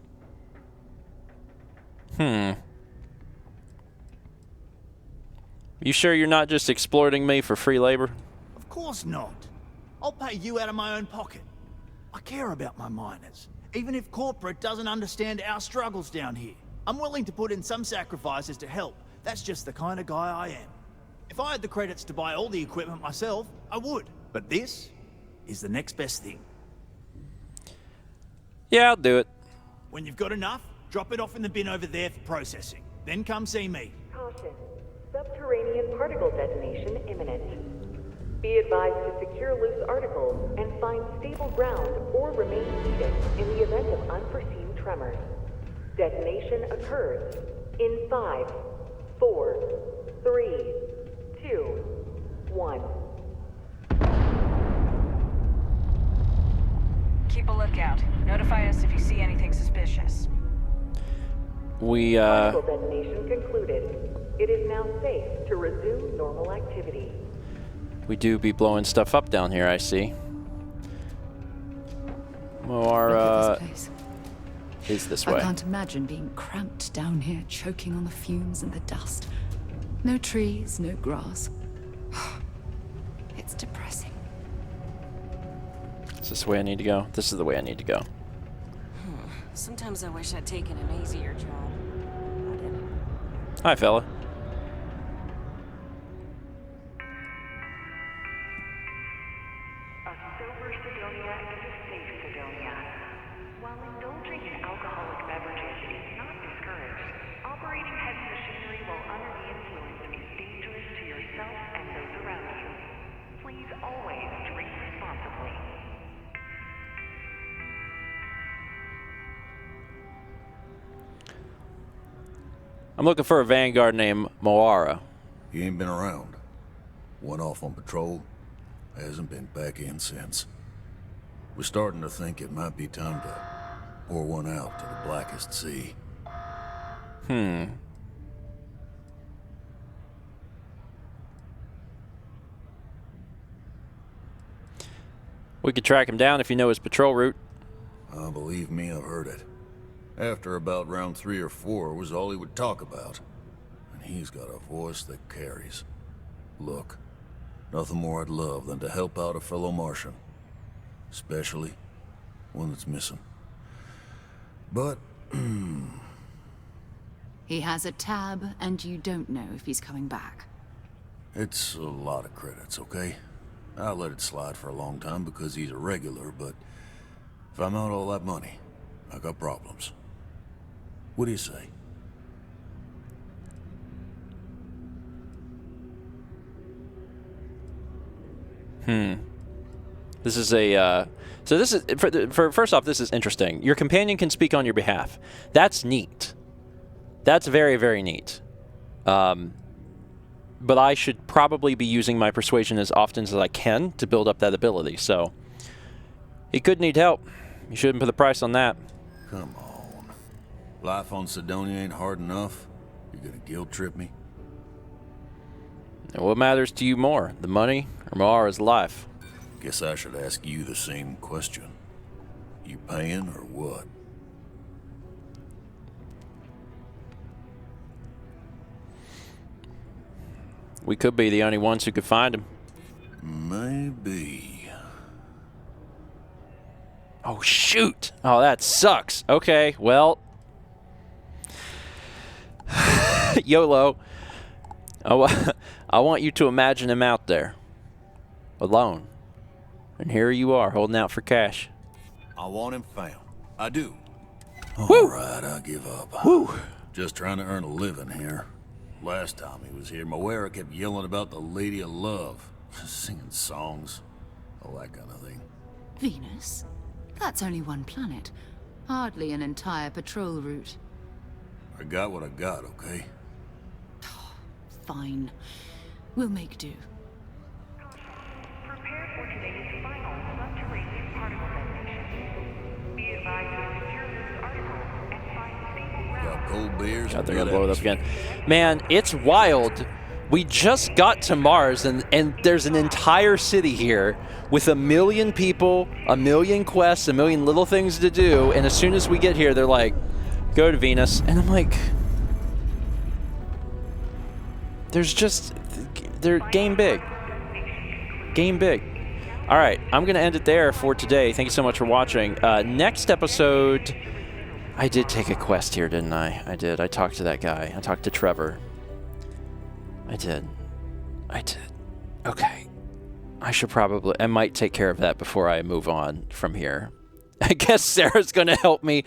You sure you're not just exploiting me for free labor? Of course not. I'll pay you out of my own pocket. I care about my miners, even if corporate doesn't understand our struggles down here. I'm willing to put in some sacrifices to help. That's just the kind of guy I am. If I had the credits to buy all the equipment myself, I would. But this is the next best thing. Yeah, I'll do it. When you've got enough, drop it off in the bin over there for processing. Then come see me. Caution. Subterranean particle detonation imminent. Be advised to secure loose articles and find stable ground or remain seated in the event of unforeseen tremors. Detonation occurs in 5, 4, 3, 2, 1. Keep a lookout. Notify us if you see anything suspicious. We, Particle detonation concluded. It is now safe to resume normal activity. We do be blowing stuff up down here, I see. Moara is this way. I can't imagine being cramped down here, choking on the fumes and the dust. No trees, no grass. It's depressing. Is this the way I need to go? This is the way I need to go. Sometimes I wish I'd taken an easier job. I didn't. Hi, fella. A sober Sidonia is a safe Sidonia. While indulging in alcoholic beverages is not discouraged, operating heavy machinery while under the influence is dangerous to yourself and those around you. Please always drink responsibly. I'm looking for a vanguard named Moara. He ain't been around. Went off on patrol. Hasn't been back in since. We're starting to think it might be time to pour one out to the blackest sea. We could track him down if you know his patrol route. Believe me, I've heard it. After about round 3 or 4 was all he would talk about. And he's got a voice that carries. Look, nothing more I'd love than to help out a fellow Martian. Especially one that's missing. But, He has a tab, and you don't know if he's coming back. it's a lot of credits, okay? I let it slide for a long time because he's a regular, but if I'm out all that money, I got problems. What do you say? This is a, so this is, for first off, this is interesting. Your companion can speak on your behalf. That's neat. That's very, very neat. But I should probably be using my persuasion as often as I can to build up that ability, so he could need help. You shouldn't put the price on that. Come on. Life on Sidonia ain't hard enough. You're gonna guilt trip me? And what matters to you more, the money or Moara's life? Guess I should ask you the same question. You paying or what? We could be the only ones who could find him. Maybe. Oh, shoot. Oh, that sucks. Okay, well. YOLO. I want you to imagine him out there. Alone. And here you are, holding out for cash. I want him found. I do. Woo! All right, I give up. Woo! Just trying to earn a living here. Last time he was here, Moara kept yelling about the Lady of Love. Singing songs. All that kind of thing. Venus? That's only one planet. Hardly an entire patrol route. I got what I got, okay? Fine. We'll make do. Prepare for today's final subterranean particle detonation. Be advised to secure this article and find stable ground. Got cold beers. God, they're gonna blow it up again. Man, it's wild. We just got to Mars, and there's an entire city here with 1 million people, 1 million quests, 1 million little things to do, and as soon as we get here, they're like, go to Venus. And I'm like, there's just, they're game big. Game big. All right, I'm going to end it there for today. Thank you so much for watching. Next episode, I did take a quest here, didn't I? I did. I talked to that guy. I talked to Trevor. I did. Okay. I might take care of that before I move on from here. I guess Sarah's going to help me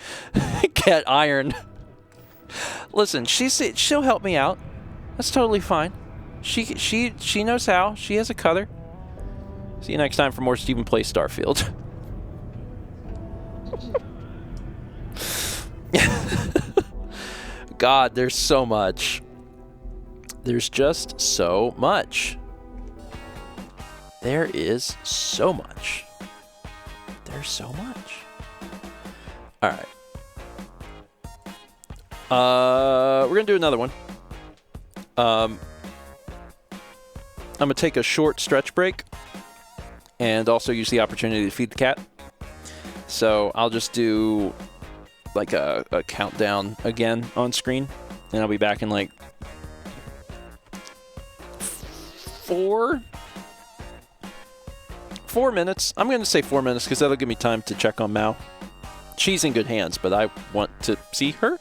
get iron. Listen, she'll help me out. That's totally fine. She knows how. She has a cutter. See you next time for more Stephen Plays Starfield. God, there's so much. There's just so much. There is so much. There's so much. All right. We're going to do another one. I'm going to take a short stretch break and also use the opportunity to feed the cat. So I'll just do like a countdown again on screen, and I'll be back in like 4 minutes. I'm going to say 4 minutes because that'll give me time to check on Mao. She's in good hands, but I want to see her,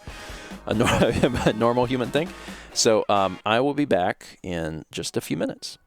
a normal human thing. So I will be back in just a few minutes.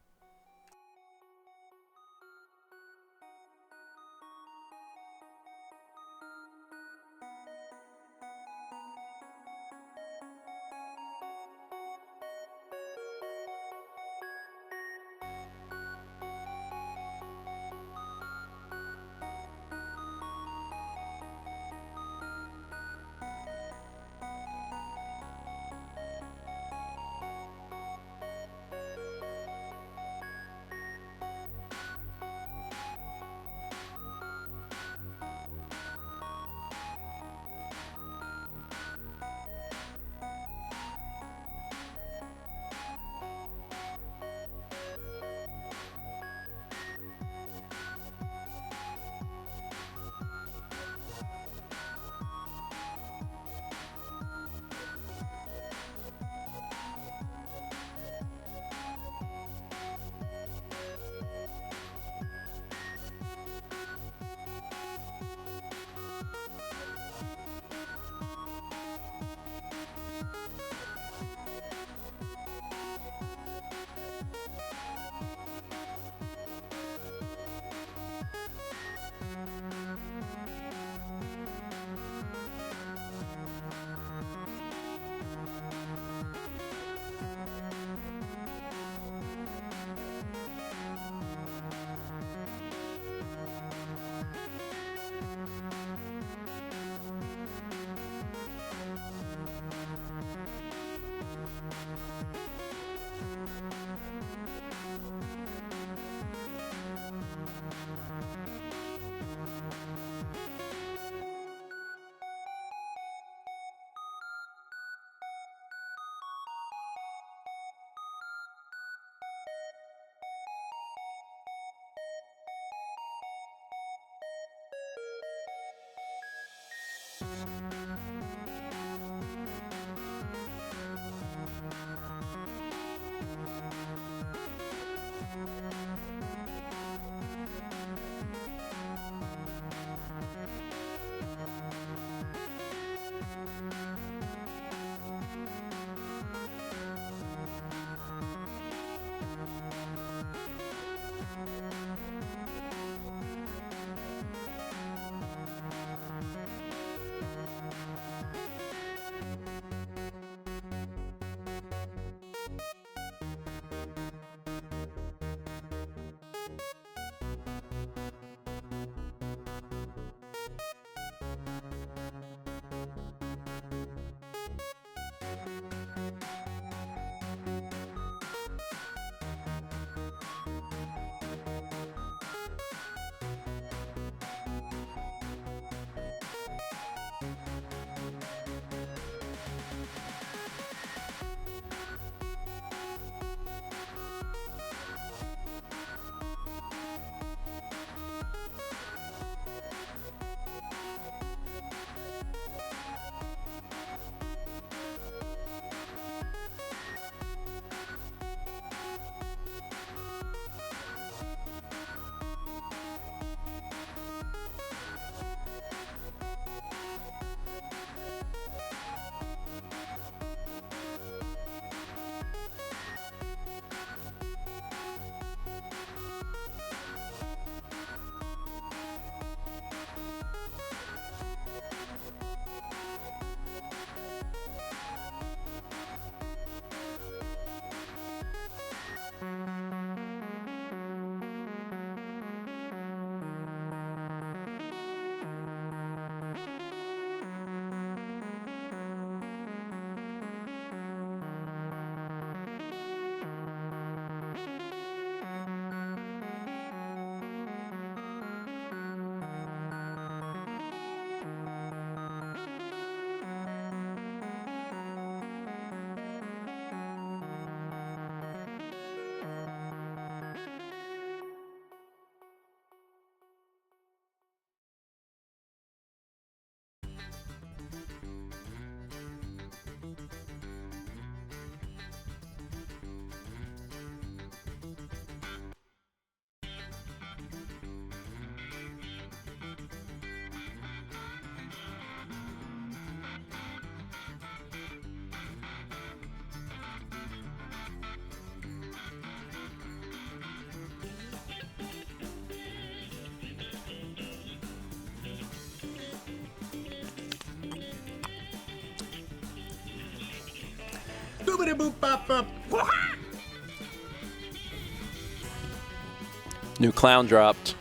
New clown dropped.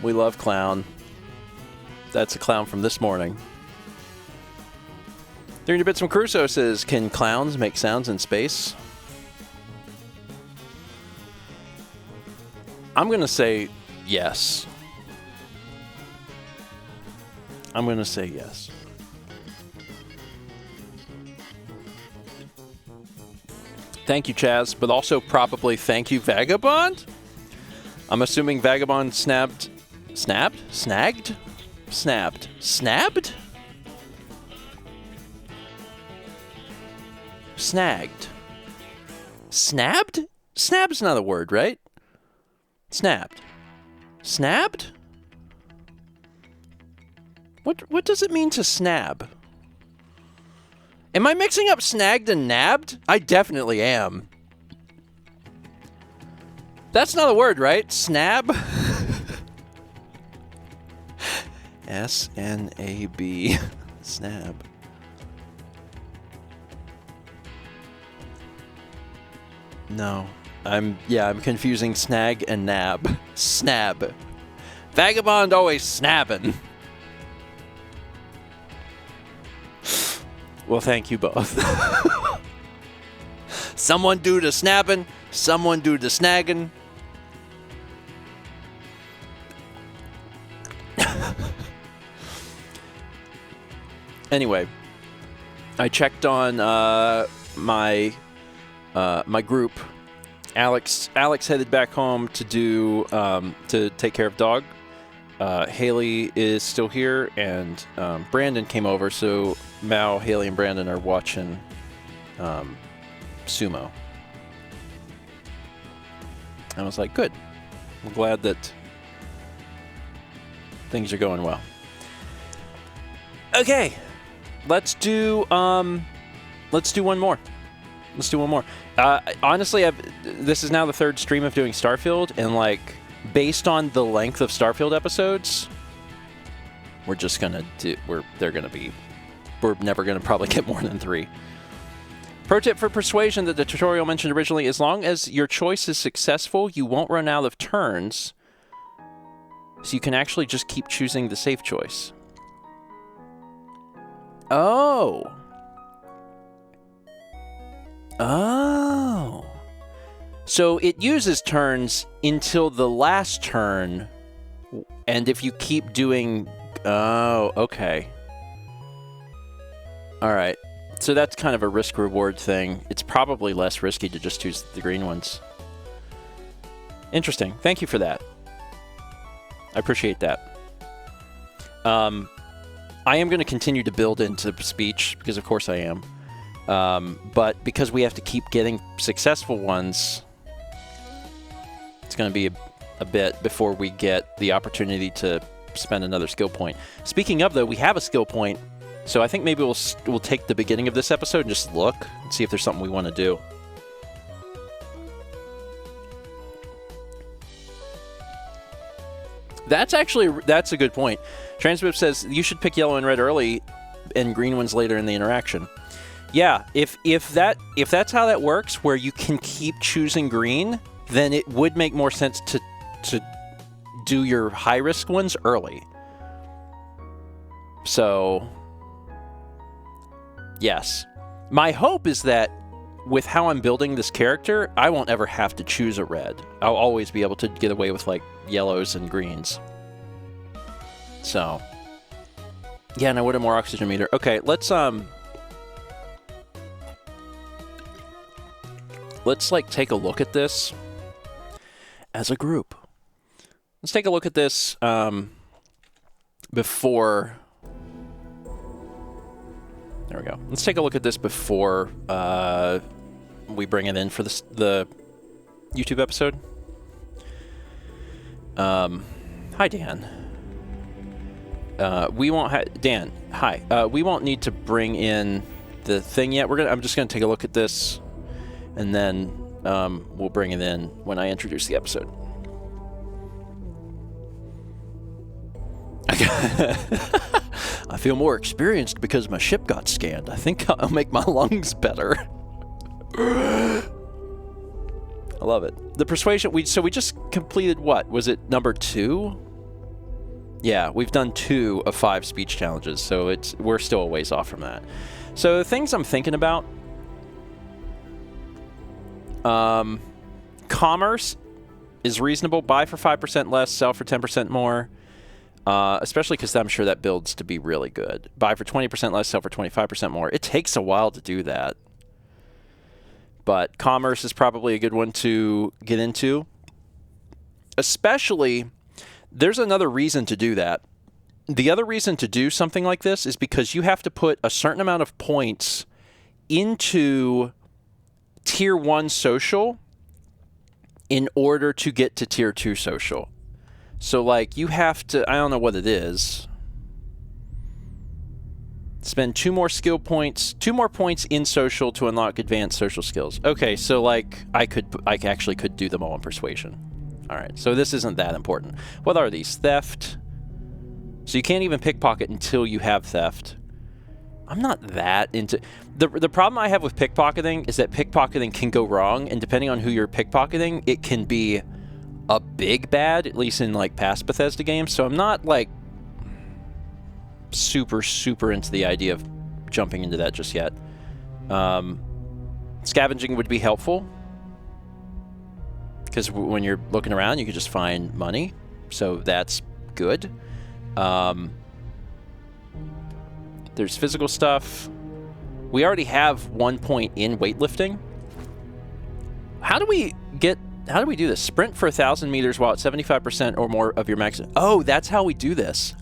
We love clown. That's a clown from this morning. During the Bits from Crusoe says, can clowns make sounds in space? I'm going to say yes. I'm going to say yes. Thank you, Chaz, but also probably thank you, Vagabond? I'm assuming Vagabond snagged? Snagged? Snabbed? Snagged? Snabbed? Snabbed's not a word, right? Snapped. Snabbed? What does it mean to snab? Am I mixing up snagged and nabbed? I definitely am. That's not a word, right? Snab? S-N-A-B. Snab. No. I'm confusing snag and nab. Snab. Vagabond always snabbing. Well, thank you both. Someone do the snapping, someone do the snagging. Anyway, I checked on my group. Alex headed back home to do to take care of dog. Haley is still here, and Brandon came over. So Mao, Haley, and Brandon are watching sumo. I was like, good. I'm glad that things are going well. Okay, let's do one more. Let's do one more. Honestly, this is now the third stream of doing Starfield, and like, based on the length of Starfield episodes, we're never gonna probably get more than 3. Pro tip for persuasion that the tutorial mentioned originally: as long as your choice is successful, you won't run out of turns, so you can actually just keep choosing the safe choice. Oh. So it uses turns until the last turn, and if you keep doing... Oh, okay. Alright. So that's kind of a risk-reward thing. It's probably less risky to just choose the green ones. Interesting. Thank you for that. I appreciate that. I am going to continue to build into speech, because of course I am. But because we have to keep getting successful ones, it's going to be a bit before we get the opportunity to spend another skill point. Speaking of, though, we have a skill point, so I think maybe we'll take the beginning of this episode and just look and see if there's something we want to do. That's a good point. Transmip says you should pick yellow and red early and green ones later in the interaction. Yeah, if that's how that works, where you can keep choosing green, then it would make more sense to do your high-risk ones early. So, yes. My hope is that with how I'm building this character, I won't ever have to choose a red. I'll always be able to get away with, like, yellows and greens. So, yeah, and I would have more oxygen meter. Okay, let's like take a look at this as a group. Let's take a look at this before. There we go. Let's take a look at this before we bring it in for the YouTube episode. Hi, Dan. We won't Dan. Hi. We won't need to bring in the thing yet. I'm just gonna take a look at this, and then we'll bring it in when I introduce the episode. I feel more experienced because my ship got scanned. I think I'll make my lungs better. I love it. The persuasion, so we just completed what? Was it number 2? Yeah, we've done 2 of 5 speech challenges, so we're still a ways off from that. So things I'm thinking about. Commerce is reasonable. Buy for 5% less, sell for 10% more. Especially because I'm sure that builds to be really good. Buy for 20% less, sell for 25% more. It takes a while to do that. But commerce is probably a good one to get into. Especially, there's another reason to do that. The other reason to do something like this is because you have to put a certain amount of points into Tier 1 social in order to get to Tier 2 social. So, like, you have to, I don't know what it is. Spend 2 more skill points, 2 more points in social to unlock advanced social skills. Okay, so, like, I actually could do them all in persuasion. All right, so this isn't that important. What are these? Theft. So you can't even pickpocket until you have theft. I'm not that into... The problem I have with pickpocketing is that pickpocketing can go wrong, and depending on who you're pickpocketing, it can be a big bad, at least in, like, past Bethesda games. So I'm not, like, super into the idea of jumping into that just yet. Scavenging would be helpful, because when you're looking around, you can just find money, so that's good. There's physical stuff. We already have 1 point in weightlifting. How do we do this? Sprint for 1,000 meters while at 75% or more of your max. Oh, that's how we do this.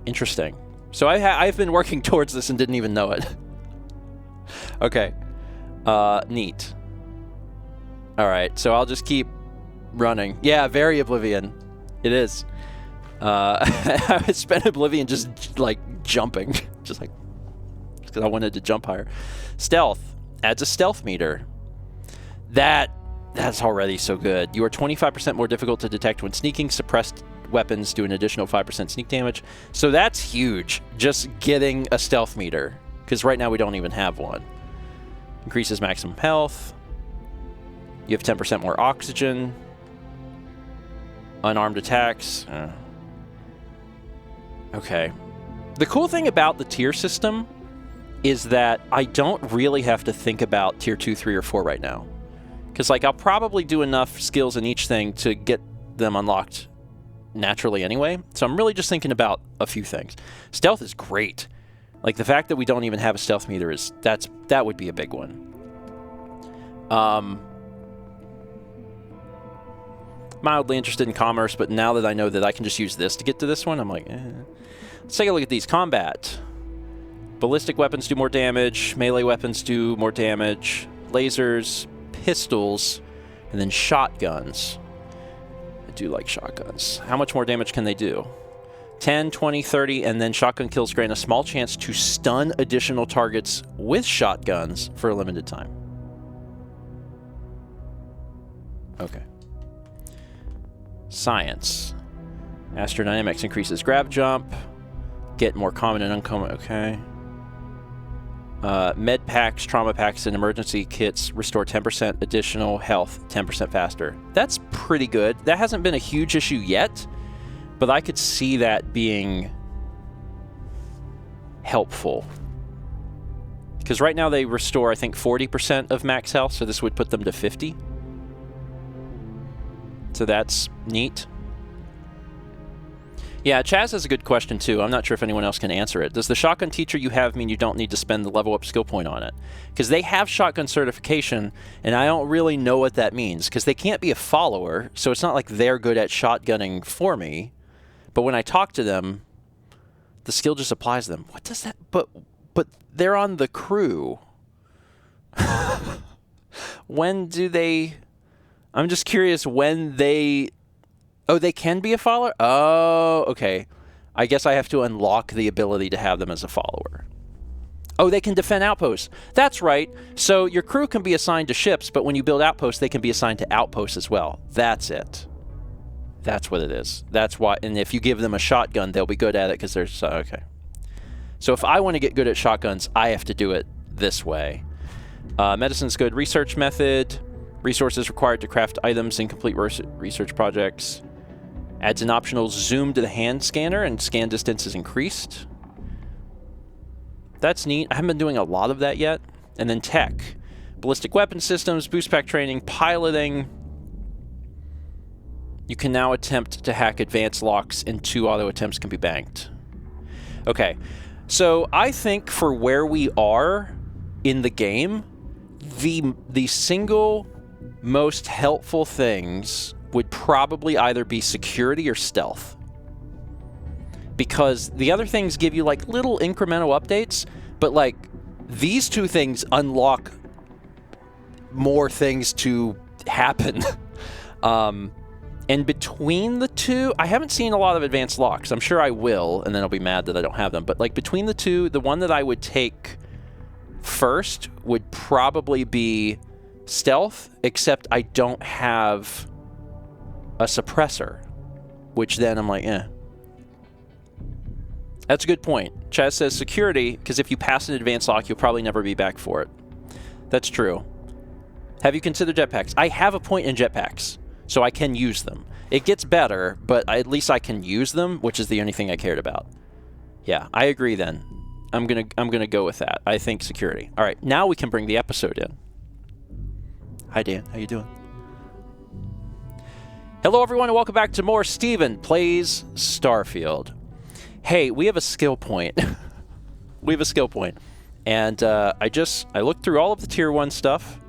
Interesting. So I've been working towards this and didn't even know it. Okay. Neat. All right, so I'll just keep running. Yeah, very Oblivion. It is. I would spend Oblivion just, like, jumping. Just, like, because I wanted to jump higher. Stealth. Adds a stealth meter. That's already so good. You are 25% more difficult to detect when sneaking. Suppressed weapons do an additional 5% sneak damage. So that's huge. Just getting a stealth meter. Because right now we don't even have one. Increases maximum health. You have 10% more oxygen. Unarmed attacks. Okay. The cool thing about the tier system is that I don't really have to think about tier 2, 3, or 4 right now. Because, like, I'll probably do enough skills in each thing to get them unlocked naturally anyway. So I'm really just thinking about a few things. Stealth is great. Like, the fact that we don't even have a stealth meter is... that would be a big one. Mildly interested in commerce, but now that I know that I can just use this to get to this one, I'm like, eh. Let's take a look at these. Combat. Ballistic weapons do more damage. Melee weapons do more damage. Lasers, pistols, and then shotguns. I do like shotguns. How much more damage can they do? 10, 20, 30, and then shotgun kills grant a small chance to stun additional targets with shotguns for a limited time. Okay. Science. Astrodynamics increases grab jump. Get more common and uncommon. Okay. Med packs, trauma packs, and emergency kits restore 10% additional health 10% faster. That's pretty good. That hasn't been a huge issue yet, but I could see that being helpful. Because right now they restore, I think, 40% of max health, so this would put them to 50. So that's neat. Yeah, Chaz has a good question, too. I'm not sure if anyone else can answer it. Does the shotgun teacher you have mean you don't need to spend the level up skill point on it? Because they have shotgun certification, and I don't really know what that means, because they can't be a follower, so it's not like they're good at shotgunning for me. But when I talk to them, the skill just applies to them. What does that... But they're on the crew. When do they... I'm just curious when they... Oh, they can be a follower? Oh, okay. I guess I have to unlock the ability to have them as a follower. Oh, they can defend outposts. That's right. So your crew can be assigned to ships, but when you build outposts, they can be assigned to outposts as well. That's it. That's what it is. That's why. And if you give them a shotgun, they'll be good at it because there's okay. So if I want to get good at shotguns, I have to do it this way. Medicine's good. Research method. Resources required to craft items and complete research projects. Adds an optional zoom to the hand scanner and scan distance is increased. That's neat. I haven't been doing a lot of that yet. And then tech. Ballistic weapon systems, boost pack training, piloting. You can now attempt to hack advanced locks and 2 auto attempts can be banked. Okay, so I think for where we are in the game, the single most helpful things would probably either be security or stealth. Because the other things give you like little incremental updates, but like these 2 things unlock more things to happen. And between the 2, I haven't seen a lot of advanced locks. I'm sure I will, and then I'll be mad that I don't have them. But like between the 2, the one that I would take first would probably be stealth, except I don't have a suppressor, which then I'm like, eh. That's a good point. Chaz says security, because if you pass an advanced lock, you'll probably never be back for it. That's true. Have you considered jetpacks? I have a point in jetpacks, so I can use them. It gets better, but at least I can use them, which is the only thing I cared about. Yeah, I agree then. I'm gonna go with that. I think security. All right, now we can bring the episode in. Hi Dan, how you doing? Hello everyone and welcome back to more Steven Plays Starfield. Hey, we have a skill point. We have a skill point. And I looked through all of the tier 1 stuff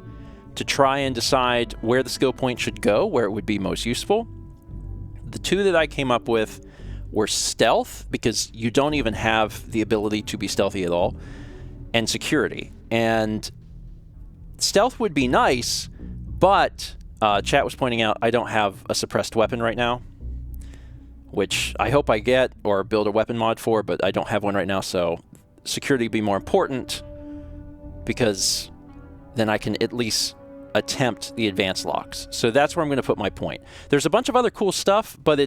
to try and decide where the skill point should go, where it would be most useful. The 2 that I came up with were stealth, because you don't even have the ability to be stealthy at all, and security. And stealth would be nice, but chat was pointing out I don't have a suppressed weapon right now, which I hope I get or build a weapon mod for, but I don't have one right now, so security would be more important, because then I can at least attempt the advanced locks. So that's where I'm going to put my point. There's a bunch of other cool stuff, but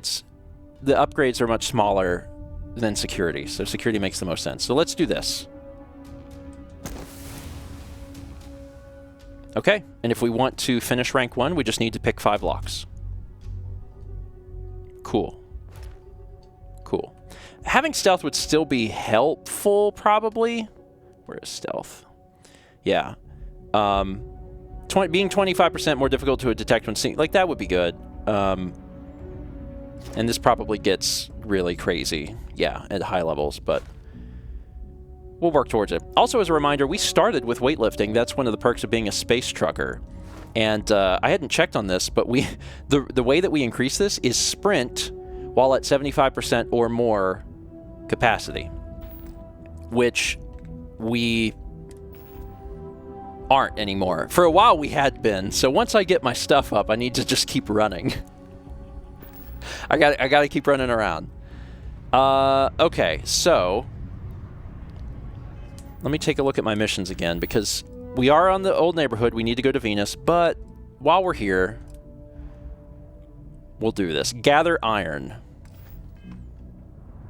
the upgrades are much smaller than security, so security makes the most sense. So let's do this. Okay, and if we want to finish rank 1, we just need to pick 5 locks. Cool. Cool. Having stealth would still be helpful, probably. Where is stealth? Yeah. Being 25% more difficult to detect when seeing, like, that would be good. And this probably gets really crazy, yeah, at high levels, but we'll work towards it. Also, as a reminder, we started with weightlifting. That's one of the perks of being a space trucker. And I hadn't checked on this, but the way that we increase this is sprint while at 75% or more capacity, which we aren't anymore. For a while we had been, so once I get my stuff up, I need to just keep running. I gotta keep running around. Okay, so let me take a look at my missions again, because we are on the old neighborhood. We need to go to Venus, but while we're here, we'll do this. Gather iron.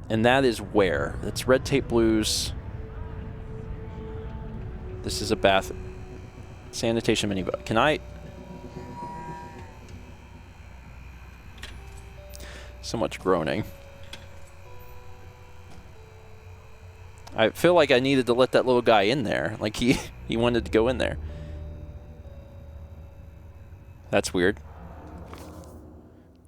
And that is where? That's Red Tape Blues. This is a bath. Sanitation minivan. Can I? So much groaning. I feel like I needed to let that little guy in there. Like he wanted to go in there. That's weird.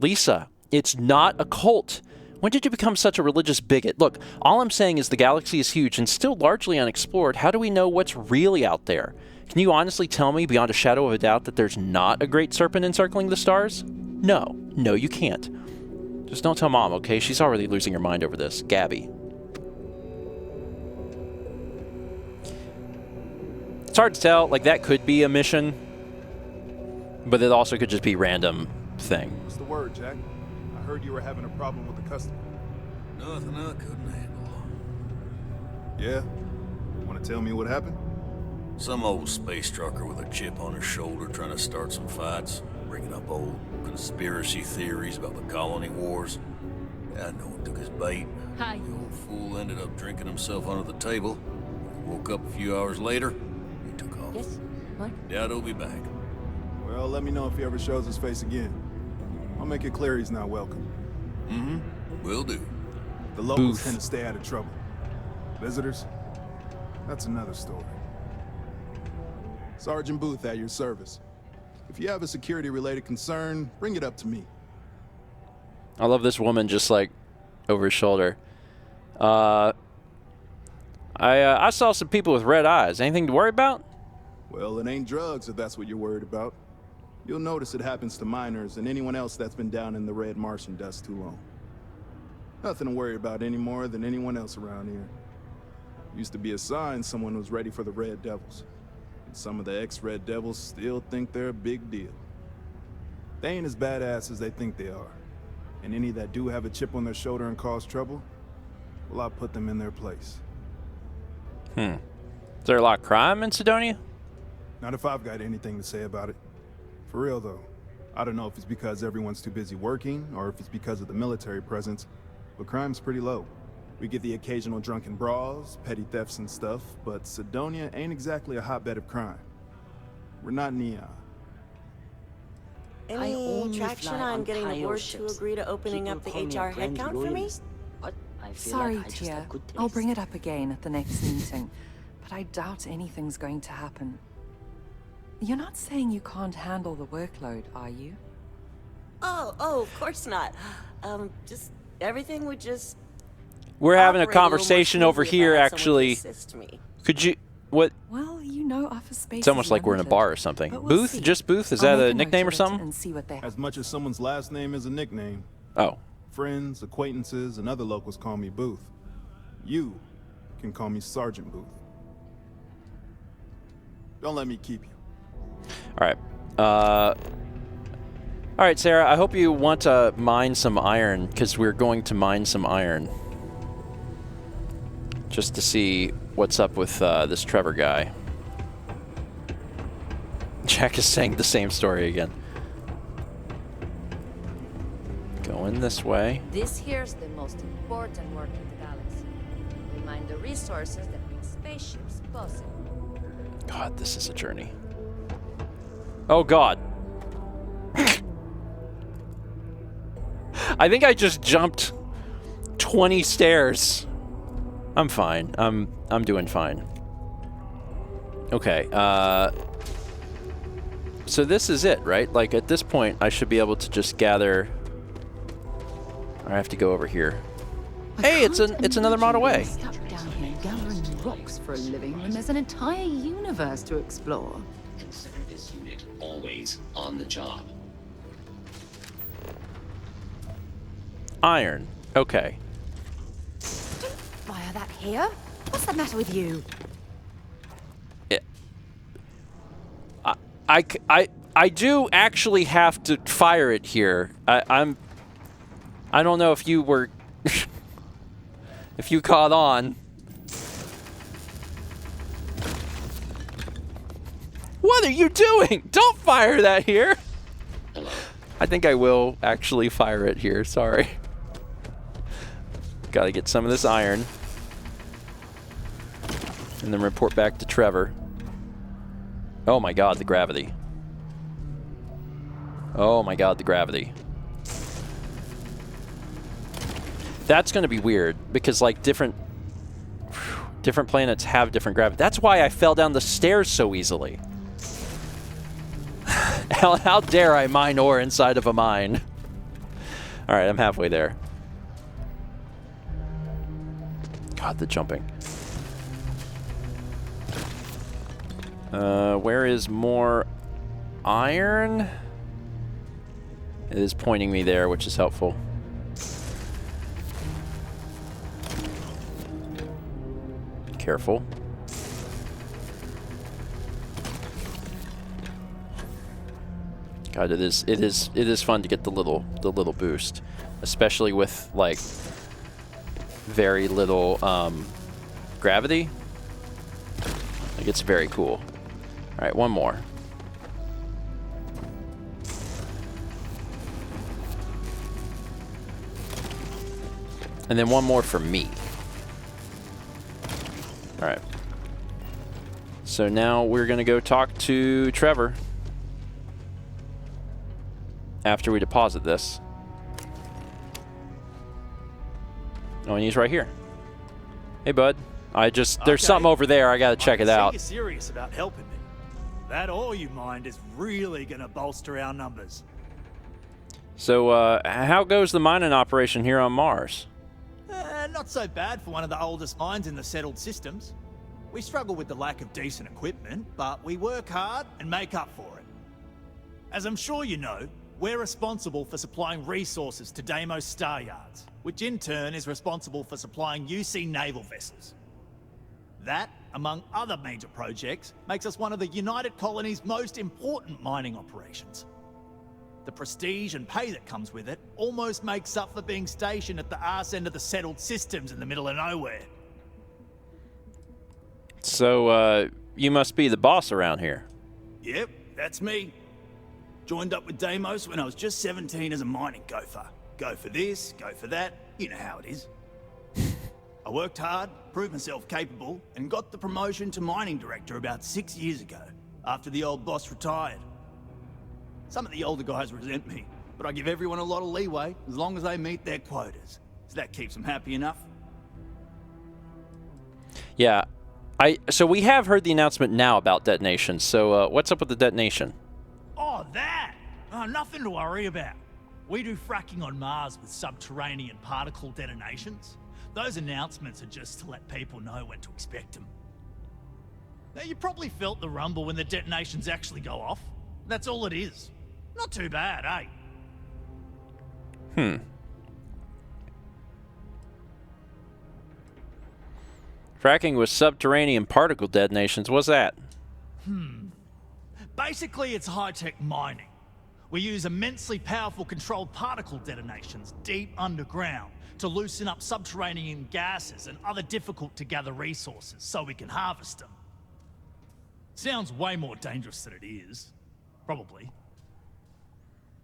Lisa, it's not a cult. When did you become such a religious bigot? Look, all I'm saying is the galaxy is huge and still largely unexplored. How do we know what's really out there? Can you honestly tell me beyond a shadow of a doubt that there's not a great serpent encircling the stars? No. No, you can't. Just don't tell Mom, okay? She's already losing her mind over this. Gabby. It's hard to tell. Like, that could be a mission, but it also could just be random thing. What's the word, Jack? I heard you were having a problem with the customer. Nothing I couldn't handle. Yeah? Want to tell me what happened? Some old space trucker with a chip on his shoulder trying to start some fights. bringing up old conspiracy theories about the colony wars. Yeah, no one took his bait. Hi. The old fool ended up drinking himself under the table. When he woke up a few hours later, he took off. Yes? What? Doubt he'll be back. Well, let me know if he ever shows his face again. I'll make it clear he's not welcome. Mm-hmm. Will do. The locals tend to stay out of trouble. Visitors? That's another story. Sergeant Booth at your service. If you have a security-related concern, bring it up to me. I love this woman just like over his shoulder. I saw some people with red eyes. Anything to worry about? Well, it ain't drugs if that's what you're worried about. You'll notice it happens to miners and anyone else that's been down in the red Martian dust too long. Nothing to worry about any more than anyone else around here. Used to be a sign someone was ready for the Red Devils. And some of the ex-Red Devils still think they're a big deal. They ain't as badass as they think they are. And any that do have a chip on their shoulder and cause trouble, well, I'll put them in their place. Is there a lot of crime in Sidonia? Not if I've got anything to say about it. For real, though. I don't know if it's because everyone's too busy working, or if it's because of the military presence, but crime's pretty low. We get the occasional drunken brawls, petty thefts and stuff, but Sidonia ain't exactly a hotbed of crime. We're not Neon. Any traction on getting the board to agree to opening up the HR headcount for me? Sorry, Tia. I'll bring it up again at the next meeting, but I doubt anything's going to happen. You're not saying you can't handle the workload, are you? Oh, of course not. Just everything would just. We're having a conversation over here, actually. Could you? What? Well, you know, office space. It's almost like we're in a bar or something. Booth? Just Booth? Is that a nickname or something? As much as someone's last name is a nickname. Oh. Friends, acquaintances, and other locals call me Booth. You can call me Sergeant Booth. Don't let me keep you. All right. All right, Sarah, I hope you want to mine some iron, because we're going to mine some iron. Just to see what's up with this Trevor guy. Jack is saying the same story again. Going this way. This here's the most important work in the galaxy. We mine the resources that make spaceships possible. God, this is a journey. Oh, God. I think I just jumped 20 stairs. I'm fine. I'm doing fine. Okay, so this is it, right? Like, at this point, I should be able to just gather... I have to go over here. Hey, it's another mod away. Stuck down here gathering rocks for a living when there's an entire universe to explore. Consider this unit always on the job. Iron. Okay. Fire that here? What's the matter with you? I do actually have to fire it here. I don't know if you were if you caught on. What are you doing? Don't fire that here. I think I will actually fire it here. Sorry. Got to get some of this iron. And then report back to Trevor. Oh my God, the gravity. Oh my God, the gravity. That's going to be weird because like different planets have different gravity. That's why I fell down the stairs so easily. How dare I mine ore inside of a mine? All right, I'm halfway there. God, the jumping. Where is more iron? It is pointing me there, which is helpful. Careful. God, it is fun to get the little boost, especially with like very little gravity. Like it's very cool. All right, one more. And then one more for me. All right. So now we're going to go talk to Trevor after we deposit this. Oh, and he's right here. Hey, bud. There's something over there. I got to check it out. You're serious about helping me. That all you mind is really going to bolster our numbers. So, how goes the mining operation here on Mars? Not so bad for one of the oldest mines in the settled systems. We struggle with the lack of decent equipment, but we work hard and make up for it. As I'm sure you know, we're responsible for supplying resources to Deimos Star Yards, which in turn is responsible for supplying UC naval vessels. That, among other major projects, makes us one of the United Colony's most important mining operations. The prestige and pay that comes with it almost makes up for being stationed at the arse end of the settled systems in the middle of nowhere. So, you must be the boss around here. Yep, that's me. Joined up with Deimos when I was just 17 as a mining gopher. Go for this, go for that, you know how it is. I worked hard, proved myself capable, and got the promotion to mining director about 6 years ago, after the old boss retired. Some of the older guys resent me, but I give everyone a lot of leeway as long as they meet their quotas. So that keeps them happy enough. Yeah. So we have heard the announcement now about detonation. So what's up with the detonation? Oh, that! Oh, nothing to worry about. We do fracking on Mars with subterranean particle detonations. Those announcements are just to let people know when to expect them. Now, you probably felt the rumble when the detonations actually go off. That's all it is. Not too bad, eh? Fracking with subterranean particle detonations. What's that? Basically, it's high-tech mining. We use immensely powerful controlled particle detonations deep underground to loosen up subterranean gases and other difficult-to-gather resources so we can harvest them. Sounds way more dangerous than it is. Probably.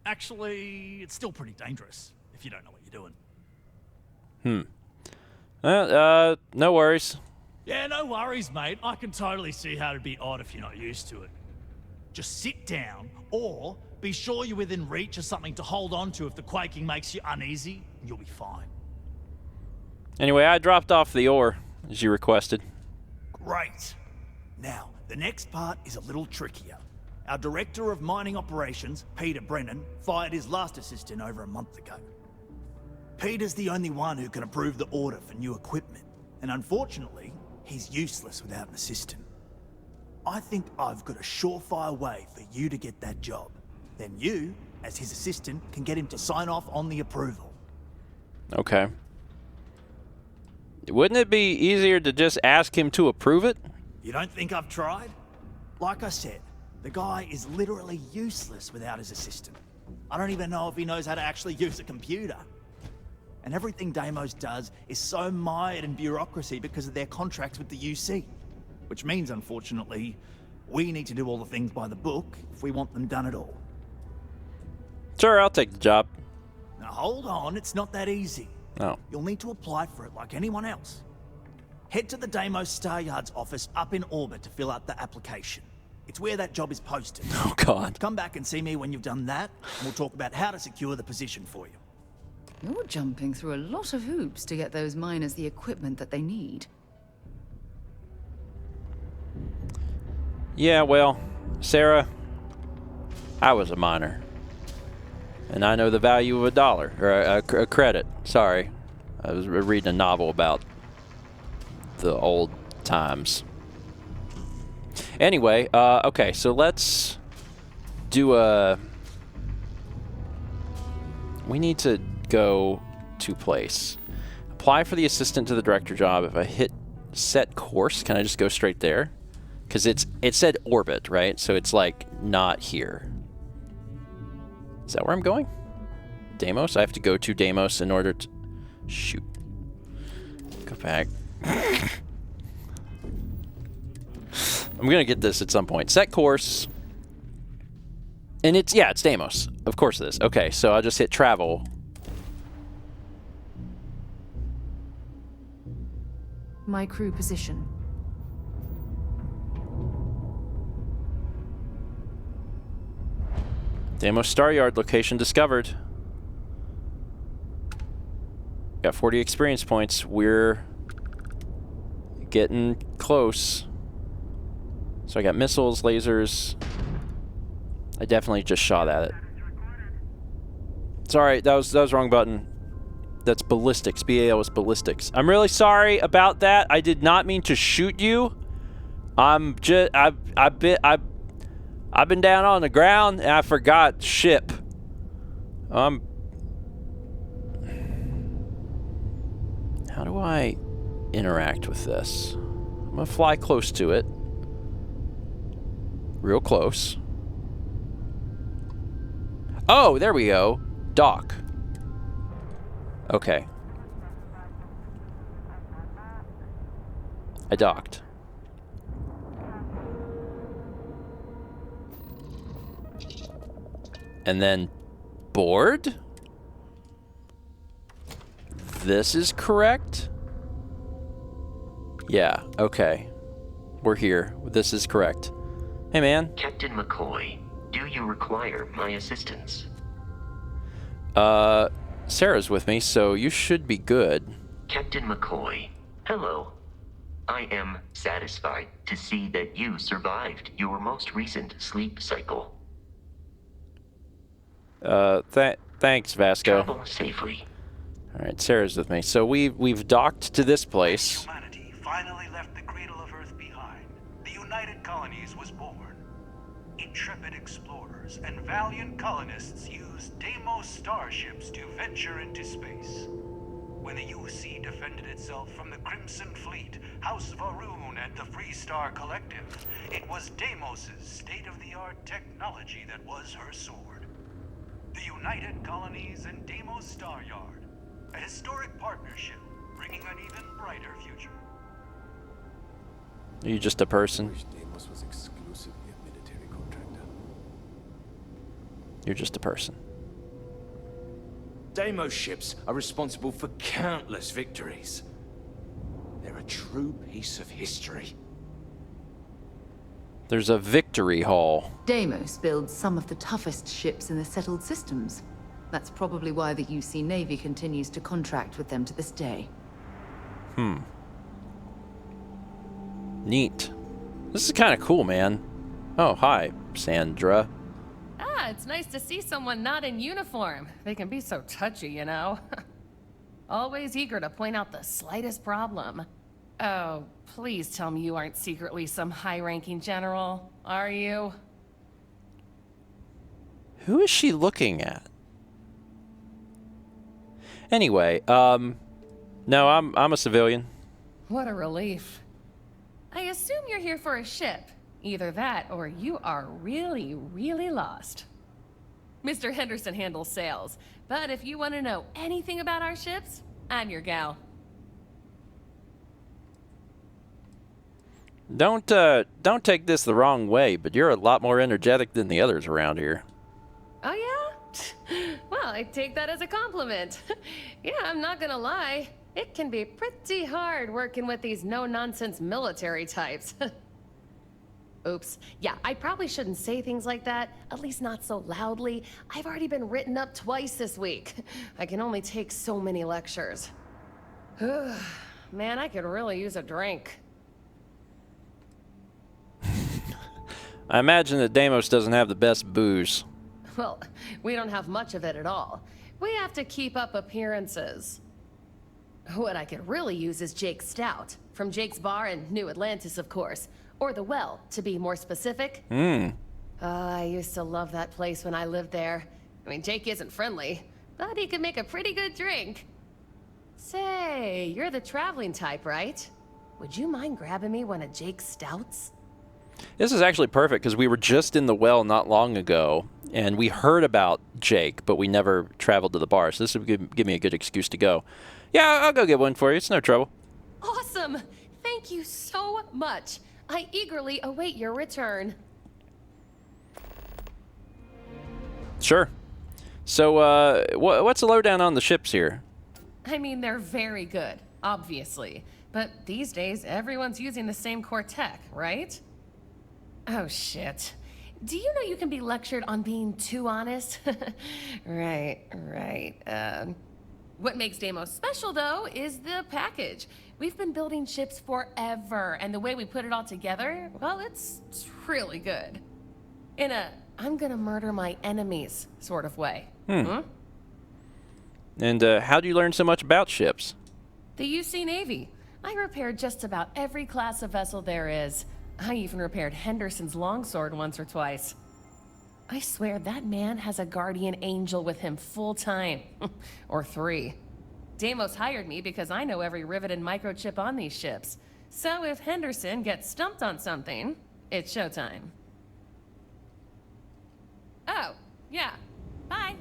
Actually, it's still pretty dangerous if you don't know what you're doing. Well, no worries. Yeah, no worries, mate. I can totally see how it'd be odd if you're not used to it. Just sit down, or be sure you're within reach of something to hold on to if the quaking makes you uneasy, and you'll be fine. Anyway, I dropped off the ore, as you requested. Great. Now, the next part is a little trickier. Our Director of Mining Operations, Peter Brennan, fired his last assistant over a month ago. Peter's the only one who can approve the order for new equipment, and unfortunately, he's useless without an assistant. I think I've got a surefire way for you to get that job. Then you, as his assistant, can get him to sign off on the approval. Okay. Wouldn't it be easier to just ask him to approve it? You don't think I've tried? Like I said, the guy is literally useless without his assistant. I don't even know if he knows how to actually use a computer. And everything Deimos does is so mired in bureaucracy because of their contracts with the UC. Which means, unfortunately, we need to do all the things by the book if we want them done at all. Sure, I'll take the job. Now hold on, it's not that easy. Oh. You'll need to apply for it like anyone else. Head to the Deimos Star Yards office up in orbit to fill out the application. It's where that job is posted. Oh, God. Come back and see me when you've done that, and we'll talk about how to secure the position for you. You're jumping through a lot of hoops to get those miners the equipment that they need. Yeah, well, Sarah, I was a miner. And I know the value of a dollar, or a credit. Sorry. I was reading a novel about the old times. Anyway, okay, so let's do a... We need to go to place. Apply for the assistant to the director job. If I hit set course, can I just go straight there? Because it said orbit, right? So it's like not here. Is that where I'm going? Deimos? I have to go to Deimos in order to... Shoot. Go back. I'm going to get this at some point. Set course. And it's Deimos. Of course it is. Okay, so I'll just hit travel. my crew position. Deimos Star Yard location discovered. Got 40 experience points. We're getting close. So I got missiles, lasers. I definitely just shot at it. Sorry, that was wrong button. That's ballistics. BAL is ballistics. I'm really sorry about that. I did not mean to shoot you. I've been down on the ground and I forgot ship. How do I interact with this? I'm gonna fly close to it. Real close. Oh, there we go. Dock. Okay. I docked. And then board? This is correct? Yeah, okay. We're here. This is correct. Hey, man. Captain McCoy, do you require my assistance? Sarah's with me, so you should be good. Captain McCoy, hello. I am satisfied to see that you survived your most recent sleep cycle. Thanks, Vasco. Travel safely. All right, Sarah's with me. So we've docked to this place. Humanity finally left the cradle of Earth behind. The United Colonies was born. Intrepid explorers and valiant colonists used Deimos starships to venture into space. When the UC defended itself from the Crimson Fleet, House Varoon, and the Free Star Collective, it was Deimos' state-of-the-art technology that was her sword. The United Colonies and Deimos Star Yard, a historic partnership bringing an even brighter future. Are you just a person? I wish Deimos was exclusively a military contractor. You're just a person. Deimos ships are responsible for countless victories. They're a true piece of history. There's a victory hall. Deimos builds some of the toughest ships in the settled systems. That's probably why the UC Navy continues to contract with them to this day. Neat. This is kind of cool, man. Oh, hi, Sandra. Ah, it's nice to see someone not in uniform. They can be so touchy, you know. Always eager to point out the slightest problem. Oh, please tell me you aren't secretly some high-ranking general, are you? Who is she looking at? Anyway, no, I'm a civilian. What a relief. I assume you're here for a ship. Either that, or you are really, really lost. Mr. Henderson handles sales, but if you want to know anything about our ships, I'm your gal. Don't take this the wrong way, but you're a lot more energetic than the others around here. Oh yeah? Well, I take that as a compliment. Yeah, I'm not gonna lie. It can be pretty hard working with these no-nonsense military types. Oops. Yeah, I probably shouldn't say things like that, at least not so loudly. I've already been written up twice this week. I can only take so many lectures. Man, I could really use a drink. I imagine that Deimos doesn't have the best booze. Well, we don't have much of it at all. We have to keep up appearances. What I could really use is Jake's Stout, from Jake's Bar in New Atlantis, of course. Or the Well, to be more specific. I used to love that place when I lived there. I mean, Jake isn't friendly, but he can make a pretty good drink. Say, you're the traveling type, right? Would you mind grabbing me one of Jake's Stouts? This is actually perfect because we were just in the Well not long ago, and we heard about Jake, but we never traveled to the bar, so this would give me a good excuse to go. Yeah, I'll go get one for you. It's no trouble. Awesome! Thank you so much. I eagerly await your return. Sure. So, what's the lowdown on the ships here? I mean, they're very good, obviously. But these days, everyone's using the same core tech, right? Oh, shit. Do you know you can be lectured on being too honest? Right. What makes Deimos special, though, is the package. We've been building ships forever, and the way we put it all together, well, it's really good. In a, I'm gonna murder my enemies sort of way. And how do you learn so much about ships? The UC Navy. I repaired just about every class of vessel there is. I even repaired Henderson's longsword once or twice. I swear that man has a guardian angel with him full time. Or 3. Deimos hired me because I know every rivet and microchip on these ships. So if Henderson gets stumped on something, it's showtime. Oh, yeah. Bye.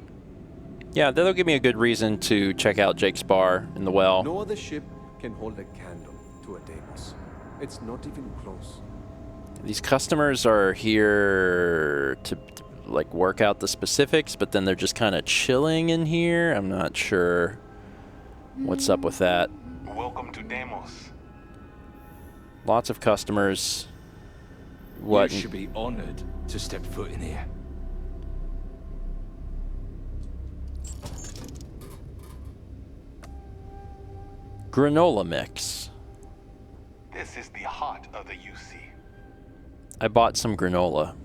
Yeah, that'll give me a good reason to check out Jake's bar in the well. No other ship can hold a candle to a Deimos. It's not even close. These customers are here to like work out the specifics, but then they're just kind of chilling in here. I'm not sure what's up with that. Welcome to Deimos. Lots of customers. What? You should be honored to step foot in here. Granola mix. This is the heart of the UC. I bought some granola.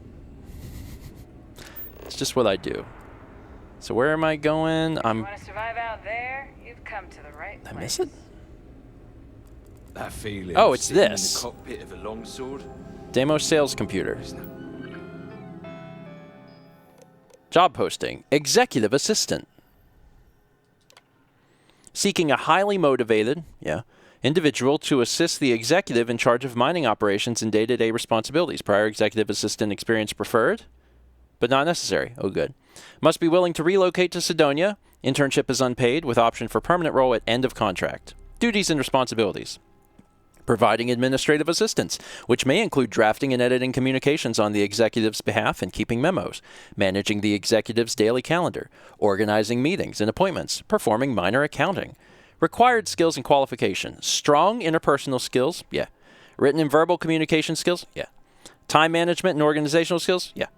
It's just what I do. So where am I going? You want to survive out there? You've come to the right place. I miss it? That feeling. Oh, it's sitting this. In the cockpit of a longsword. Deimos sales computer. Job posting. Executive assistant. Seeking a highly motivated, individual to assist the executive in charge of mining operations and day-to-day responsibilities. Prior executive assistant experience preferred, but not necessary. Oh, good. Must be willing to relocate to Sidonia. Internship is unpaid with option for permanent role at end of contract. Duties and responsibilities. Providing administrative assistance, which may include drafting and editing communications on the executive's behalf and keeping memos, managing the executive's daily calendar, organizing meetings and appointments, performing minor accounting. Required skills and qualifications. Strong interpersonal skills, yeah. Written and verbal communication skills, yeah. Time management and organizational skills, yeah.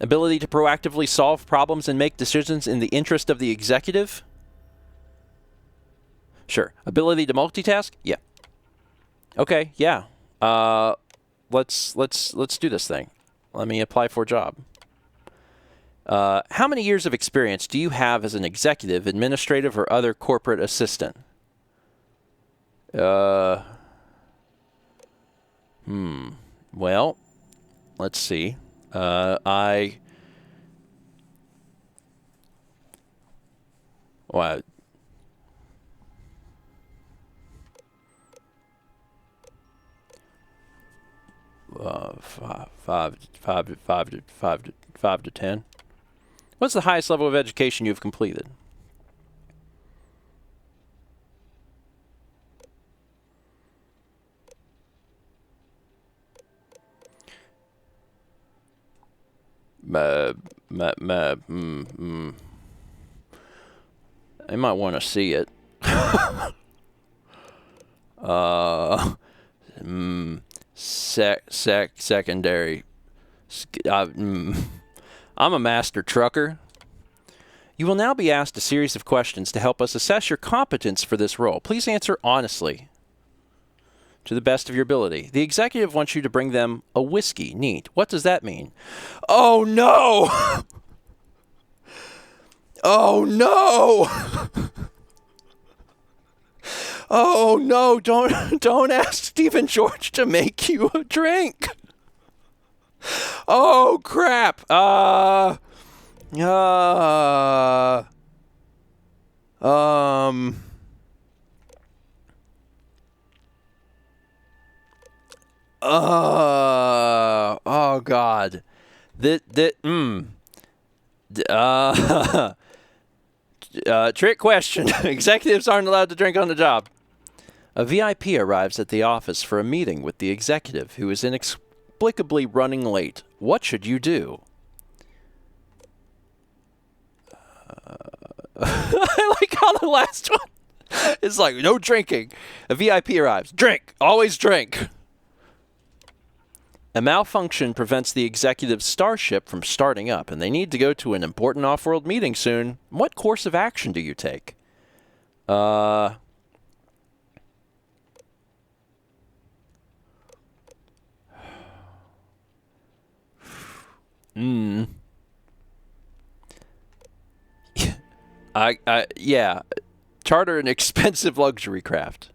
Ability to proactively solve problems and make decisions in the interest of the executive, sure. Ability to multitask, yeah. Okay, yeah. Let's do this thing. Let me apply for a job. How many years of experience do you have as an executive, administrative, or other corporate assistant? Well, let's see. Five to 10. What's the highest level of education you've completed? I might want to see it. Secondary. I'm a master trucker. You will now be asked a series of questions to help us assess your competence for this role. Please answer honestly, to the best of your ability. The executive wants you to bring them a whiskey. Neat. What does that mean? Oh, no! Oh, no! Oh, no, don't ask Stephen George to make you a drink. Oh, crap. Oh, God. Trick question. Executives aren't allowed to drink on the job. A VIP arrives at the office for a meeting with the executive who is inexplicably running late. What should you do? I like how the last one It's like, no drinking. A VIP arrives. Drink. Always drink. A malfunction prevents the executive's starship from starting up, and they need to go to an important off-world meeting soon. What course of action do you take? Yeah. Charter an expensive luxury craft.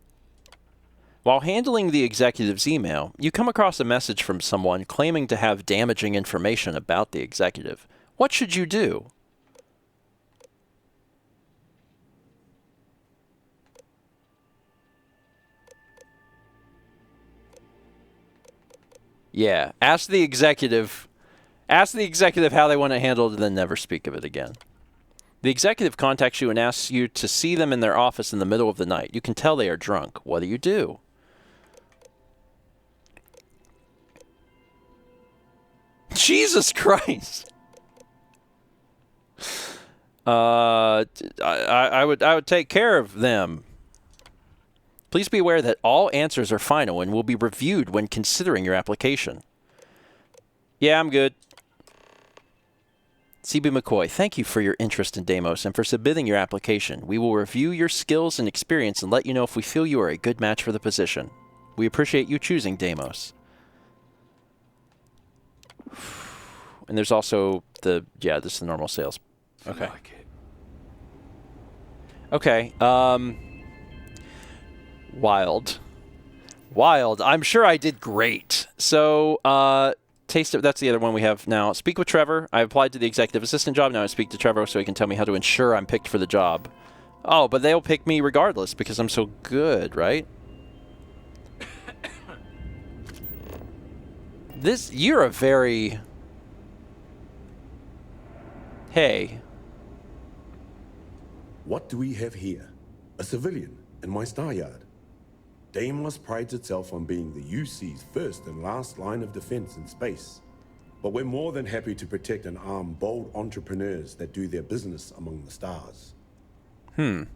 While handling the executive's email, you come across a message from someone claiming to have damaging information about the executive. What should you do? Yeah, ask the executive how they want it handled and then never speak of it again. The executive contacts you and asks you to see them in their office in the middle of the night. You can tell they are drunk. What do? Jesus Christ. I would take care of them. Please be aware that all answers are final and will be reviewed when considering your application. Yeah, I'm good. CB McCoy, thank you for your interest in Deimos and for submitting your application. We will review your skills and experience and let you know if we feel you are a good match for the position. We appreciate you choosing Deimos. And there's also this is the normal sales. Okay. Okay. Wild. I'm sure I did great. So, that's the other one we have now. Speak with Trevor. I applied to the executive assistant job. Now I speak to Trevor so he can tell me how to ensure I'm picked for the job. Oh, but they'll pick me regardless because I'm so good, right? You're a very... Hey. What do we have here? A civilian in my star yard. Deimos prides itself on being the UC's first and last line of defense in space. But we're more than happy to protect and arm bold entrepreneurs that do their business among the stars. I'm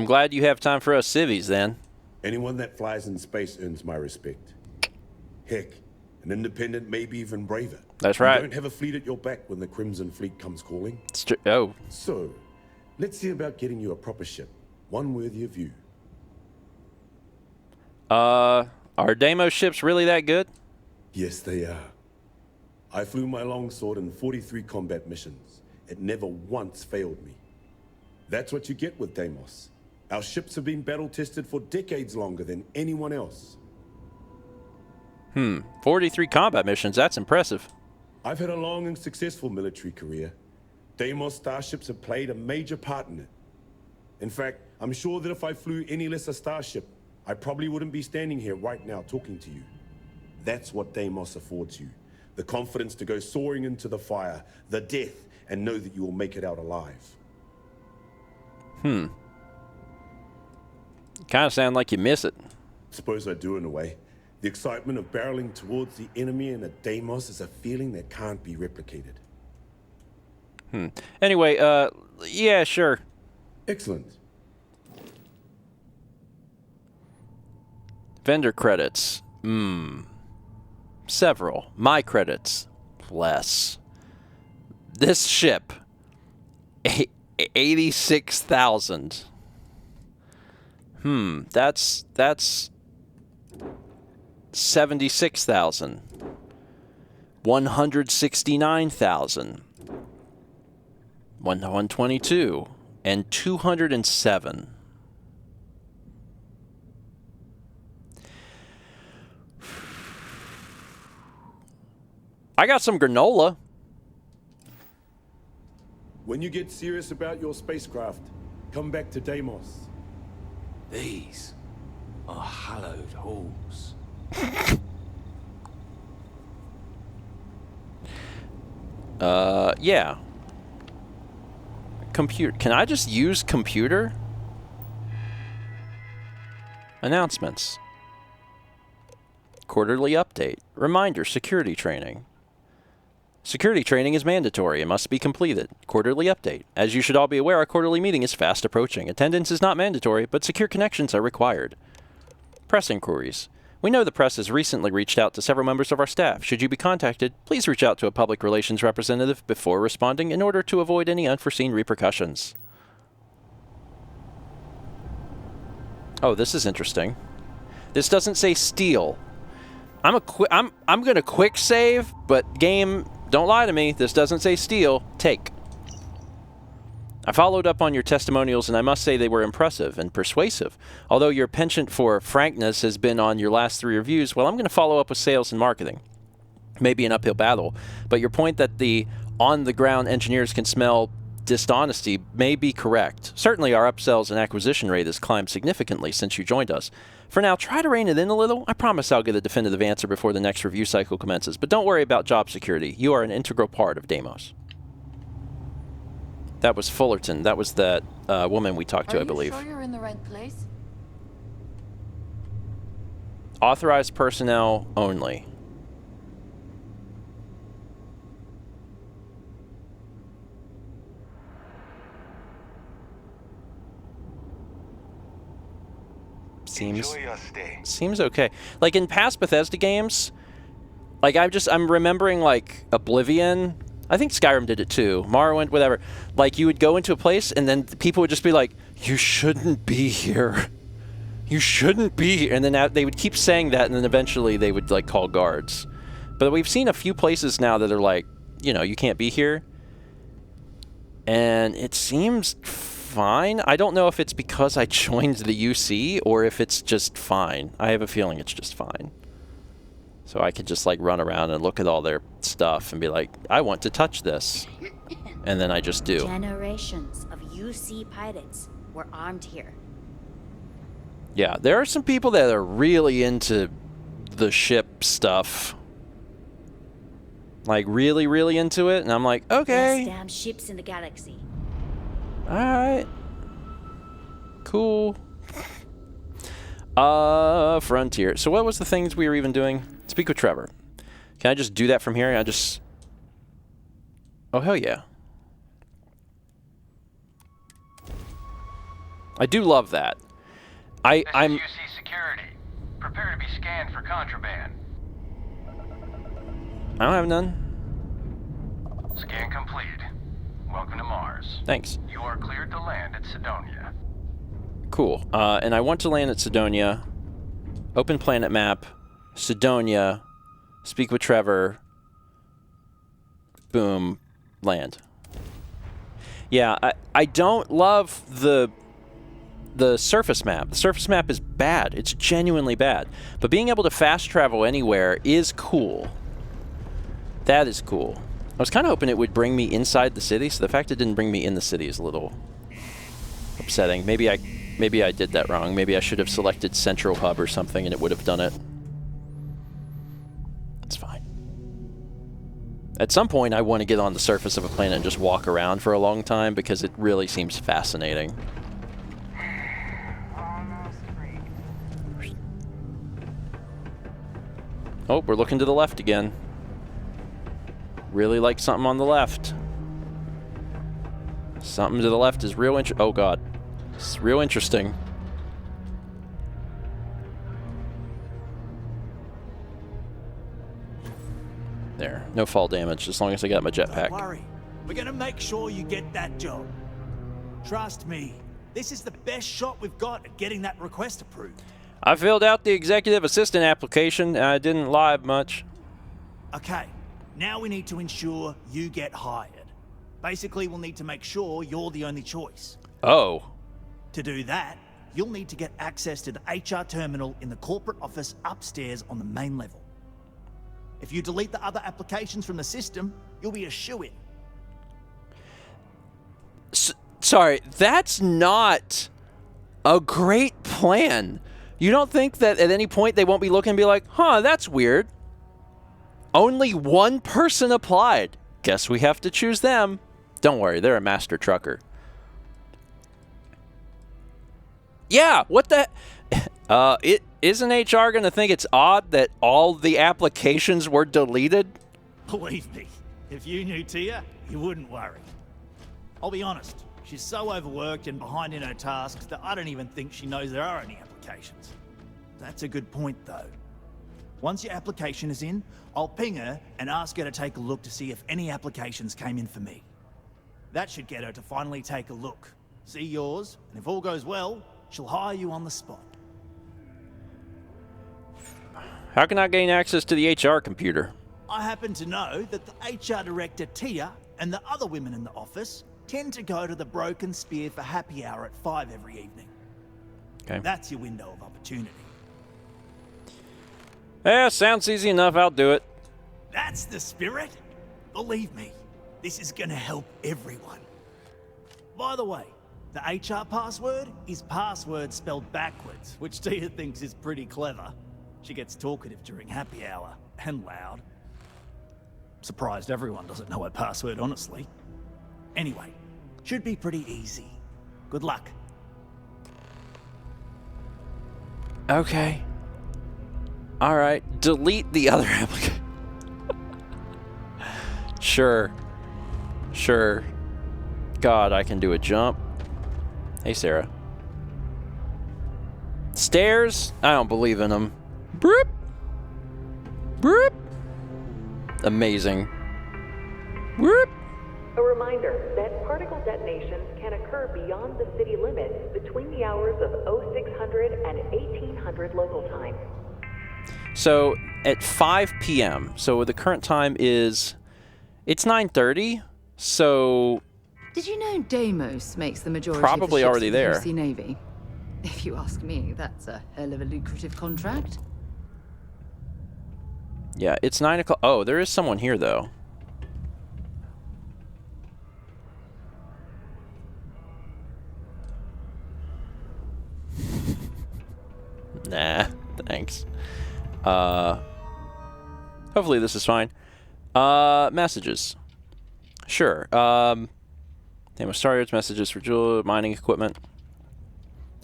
glad you have time for us civvies, then. Anyone that flies in space earns my respect. Heck, an independent may be even braver. That's right. You don't have a fleet at your back when the Crimson Fleet comes calling. Oh. So, let's see about getting you a proper ship. One worthy of you. Are Deimos ships really that good? Yes, they are. I flew my longsword in 43 combat missions. It never once failed me. That's what you get with Deimos. Our ships have been battle-tested for decades longer than anyone else. 43 combat missions, that's impressive. I've had a long and successful military career. Deimos starships have played a major part in it. In fact, I'm sure that if I flew any lesser starship, I probably wouldn't be standing here right now talking to you. That's what Deimos affords you. The confidence to go soaring into the fire, the death, and know that you will make it out alive. Kind of sound like you miss it. Suppose I do in a way. The excitement of barreling towards the enemy in a Deimos is a feeling that can't be replicated. Anyway, yeah, sure. Excellent. Vendor credits. Several. My credits. Less. This ship. 86,000. That's 76,000. 169,000. 122. And 207. I got some granola. When you get serious about your spacecraft, come back to Deimos. These are hallowed halls. Yeah. Computer. Can I just use computer? Announcements. Quarterly update. Reminder, security training. Security training is mandatory and must be completed. Quarterly update. As you should all be aware, our quarterly meeting is fast approaching. Attendance is not mandatory, but secure connections are required. Press inquiries. We know the press has recently reached out to several members of our staff. Should you be contacted, please reach out to a public relations representative before responding in order to avoid any unforeseen repercussions. Oh, this is interesting. This doesn't say steal. I'm going to quick save, but game, don't lie to me. This doesn't say steal. Take. I followed up on your testimonials, and I must say they were impressive and persuasive. Although your penchant for frankness has been on your last 3 reviews, well, I'm going to follow up with sales and marketing. Maybe an uphill battle, but your point that the on-the-ground engineers can smell dishonesty may be correct. Certainly our upsells and acquisition rate has climbed significantly since you joined us. For now, try to rein it in a little. I promise I'll get a definitive answer before the next review cycle commences, but don't worry about job security. You are an integral part of Deimos. That was Fullerton. That was that woman we talked to, I believe. Are you sure you're in the right place? Authorized personnel only. Seems okay. Like in past Bethesda games, like I'm remembering like Oblivion. I think Skyrim did it too. Morrowind, whatever. Like you would go into a place and then people would just be like, "You shouldn't be here. You shouldn't be here." And then they would keep saying that, and then eventually they would like call guards. But we've seen a few places now that are like, you know, you can't be here. And it seems fine. I don't know if it's because I joined the UC or if it's just fine. I have a feeling it's just fine. So I could just like run around and look at all their stuff and be like, I want to touch this. And then I just do. Generations of UC pilots were armed here. Yeah, there are some people that are really into the ship stuff. Like really, really into it. And I'm like, okay. Best damn ships in the galaxy. Alright. Cool. Frontier. So what was the things we were even doing? Speak with Trevor. Can I just do that from here? Oh, hell yeah. I do love that. This is UC Security. Prepare to be scanned for contraband. I don't have none. Scan completed. Welcome to Mars. Thanks. You are cleared to land at Sidonia. Cool. And I want to land at Sidonia. Open planet map. Sidonia. Speak with Trevor. Boom. Land. Yeah, I don't love the surface map. The surface map is bad. It's genuinely bad. But being able to fast travel anywhere is cool. That is cool. I was kind of hoping it would bring me inside the city, so the fact it didn't bring me in the city is a little upsetting. Maybe I did that wrong. Maybe I should have selected Central Hub or something and it would have done it. It's fine. At some point, I want to get on the surface of a planet and just walk around for a long time because it really seems fascinating. Oh, we're looking to the left again. Really like something on the left. Something to the left is real interesting. Oh, God. It's real interesting. There. No fall damage, as long as I got my jetpack. Don't worry. We're going to make sure you get that job. Trust me. This is the best shot we've got at getting that request approved. I filled out the executive assistant application, and I didn't lie much. Okay. Now we need to ensure you get hired. Basically, we'll need to make sure you're the only choice. Oh. To do that, you'll need to get access to the HR terminal in the corporate office upstairs on the main level. If you delete the other applications from the system, you'll be a shoo-in. Sorry, that's not a great plan. You don't think that at any point they won't be looking and be like, huh, that's weird. Only one person applied. Guess we have to choose them. Don't worry, they're a master trucker. Yeah, what the... Isn't HR going to think it's odd that all the applications were deleted? Believe me, If you knew Tia, you wouldn't worry. I'll be honest, she's so overworked and behind in her tasks that I don't even think she knows there are any applications. That's a good point, though. Once your application is in, I'll ping her and ask her to take a look to see if any applications came in for me. That should get her to finally take a look, see yours, and if all goes well, she'll hire you on the spot. How can I gain access to the HR computer? I happen to know that the HR director, Tia, and the other women in the office tend to go to the Broken Spear for happy hour at 5 every evening. Okay. That's your window of opportunity. Yeah, sounds easy enough. I'll do it. That's the spirit. Believe me, this is gonna help everyone. By the way, the HR password is password spelled backwards, which Tia thinks is pretty clever. She gets talkative during happy hour, and loud. Surprised everyone doesn't know her password, honestly. Anyway, should be pretty easy. Good luck. Okay. All right. Delete the other application. Sure. Sure. God, I can do a jump. Hey, Sarah. Stairs? I don't believe in them. Broop. Broop. Amazing. Broop. A reminder that particle detonations can occur beyond the city limits between the hours of 0600 and 1800 local time. So at 5 p.m. So the current time is, it's 9:30. So did you know Deimos makes the majority probably of the ships already of the there. UC Navy? If you ask me, that's a hell of a lucrative contract. Yeah, it's 9 o'clock. Oh, there is someone here though. Nah, thanks. Hopefully this is fine. Messages. Sure. Name of Starfield, messages for jewel mining equipment.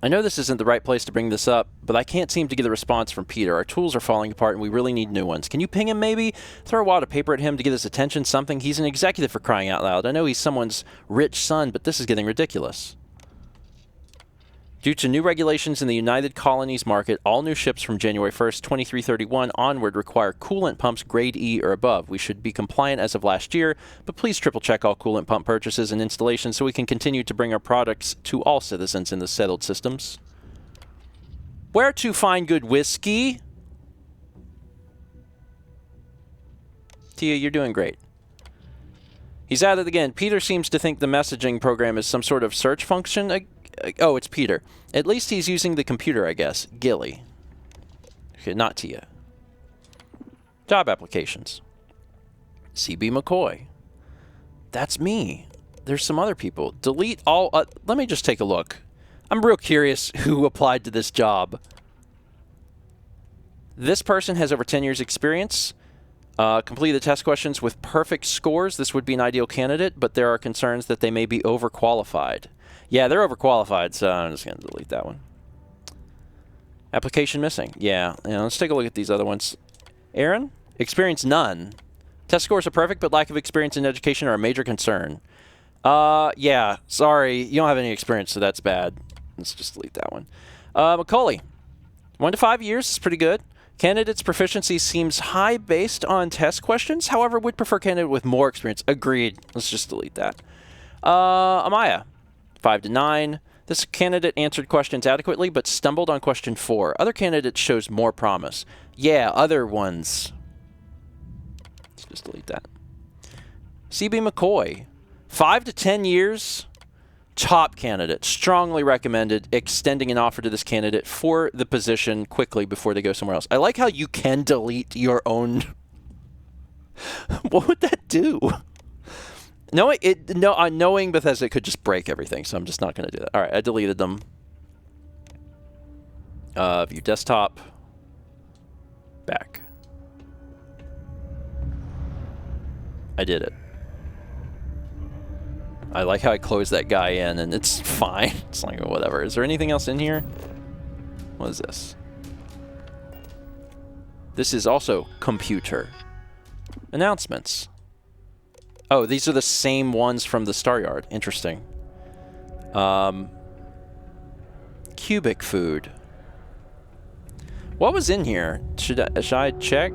I know this isn't the right place to bring this up, but I can't seem to get a response from Peter. Our tools are falling apart and we really need new ones. Can you ping him maybe? Throw a wad of paper at him to get his attention, something. He's an executive for crying out loud. I know he's someone's rich son, but this is getting ridiculous. Due to new regulations in the United Colonies market, all new ships from January 1st, 2331 onward require coolant pumps grade E or above. We should be compliant as of last year, but please triple check all coolant pump purchases and installations so we can continue to bring our products to all citizens in the settled systems. Where to find good whiskey? Tia, you're doing great. He's at it again. Peter seems to think the messaging program is some sort of search function. Oh, it's Peter. At least he's using the computer, I guess. Gilly. Okay, not Tia. Job applications. CB McCoy. That's me. There's some other people. Delete all... let me just take a look. I'm real curious who applied to this job. This person has over 10 years experience. Complete the test questions with perfect scores. This would be an ideal candidate, but there are concerns that they may be overqualified. Yeah, they're overqualified, so I'm just going to delete that one. Application missing. Yeah, let's take a look at these other ones. Aaron? Experience none. Test scores are perfect, but lack of experience in education are a major concern. Yeah, sorry. You don't have any experience, so that's bad. Let's just delete that one. Macaulay. 1 to 5 years is pretty good. Candidate's proficiency seems high based on test questions. However, would prefer candidate with more experience. Agreed. Let's just delete that. Amaya. 5 to 9. This candidate answered questions adequately, but stumbled on question 4. Other candidates shows more promise. Yeah, other ones. Let's just delete that. CB McCoy. 5 to 10 years. Top candidate. Strongly recommended extending an offer to this candidate for the position quickly before they go somewhere else. I like how you can delete your own... What would that do? Knowing Bethesda could just break everything, so I'm just not going to do that. All right, I deleted them. View desktop. Back. I did it. I like how I closed that guy in, and it's fine. It's like, whatever. Is there anything else in here? What is this? This is also computer. Announcements. Oh, these are the same ones from the Star Yard. Interesting. Cubic food. What was in here? Should I check?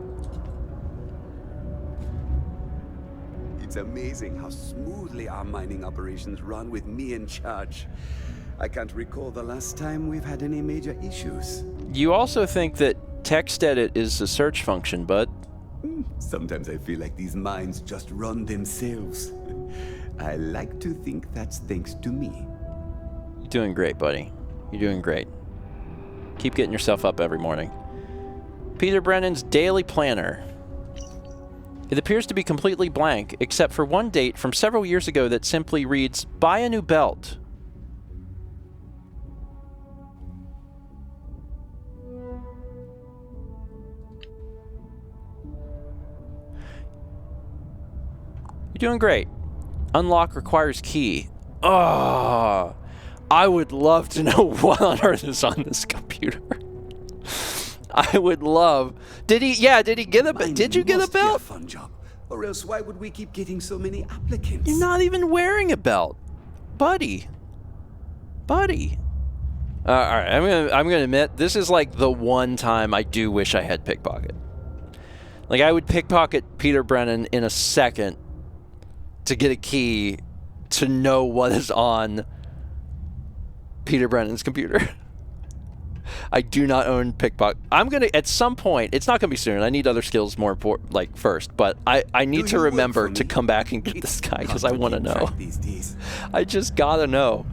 It's amazing how smoothly our mining operations run with me in charge. I can't recall the last time we've had any major issues. You also think that text edit is a search function, bud? Sometimes I feel like these mines just run themselves. I like to think that's thanks to me. You're doing great, buddy. You're doing great. Keep getting yourself up every morning. Peter Brennan's daily planner. It appears to be completely blank, except for one date from several years ago that simply reads, "Buy a new belt." You're doing great. Unlock requires key. Oh, I would love to know what on earth is on this computer. I would love. Did he get a? Did you get a belt? A fun job, or else why would we keep getting so many applicants? You're not even wearing a belt, buddy. Buddy. All right, I'm gonna admit this is like the one time I do wish I had pickpocket. Like I would pickpocket Peter Brennan in a second to get a key to know what is on Peter Brennan's computer. I do not own pickpocket. I'm gonna at some point. It's not gonna be soon. I need other skills more important, like first. But I need to remember to come back and get this guy because I want to know. I just gotta know.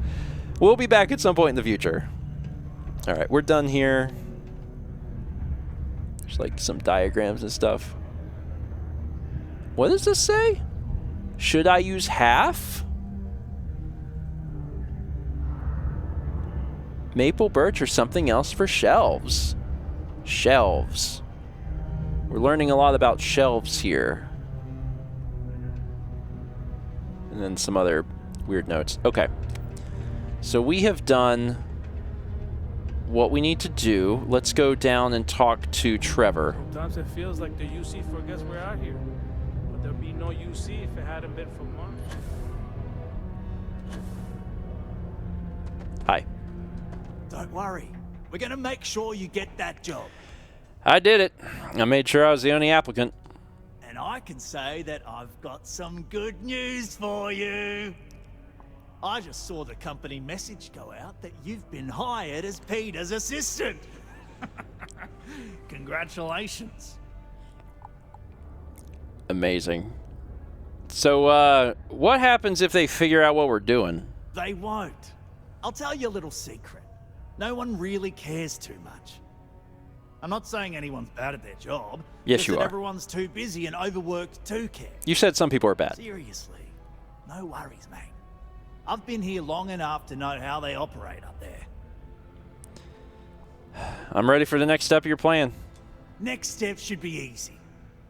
We'll be back at some point in the future. All right, we're done here. There's like some diagrams and stuff. What does this say? Should I use half? Maple birch or something else for shelves. Shelves. We're learning a lot about shelves here. And then some other weird notes. Okay. So we have done what we need to do. Let's go down and talk to Trevor. Sometimes it feels like the UC forgets we're out here. But there'd be no UC if it hadn't been for Mark. Hi. Don't worry. We're gonna make sure you get that job. I did it. I made sure I was the only applicant. And I can say that I've got some good news for you. I just saw the company message go out that you've been hired as Peter's assistant. Congratulations. Amazing. So, what happens if they figure out what we're doing? They won't. I'll tell you a little secret. No one really cares too much. I'm not saying anyone's bad at their job. Yes, you that are. Everyone's too busy and overworked to care. You said some people are bad. Seriously, no worries, mate. I've been here long enough to know how they operate up there. I'm ready for the next step of your plan. Next step should be easy.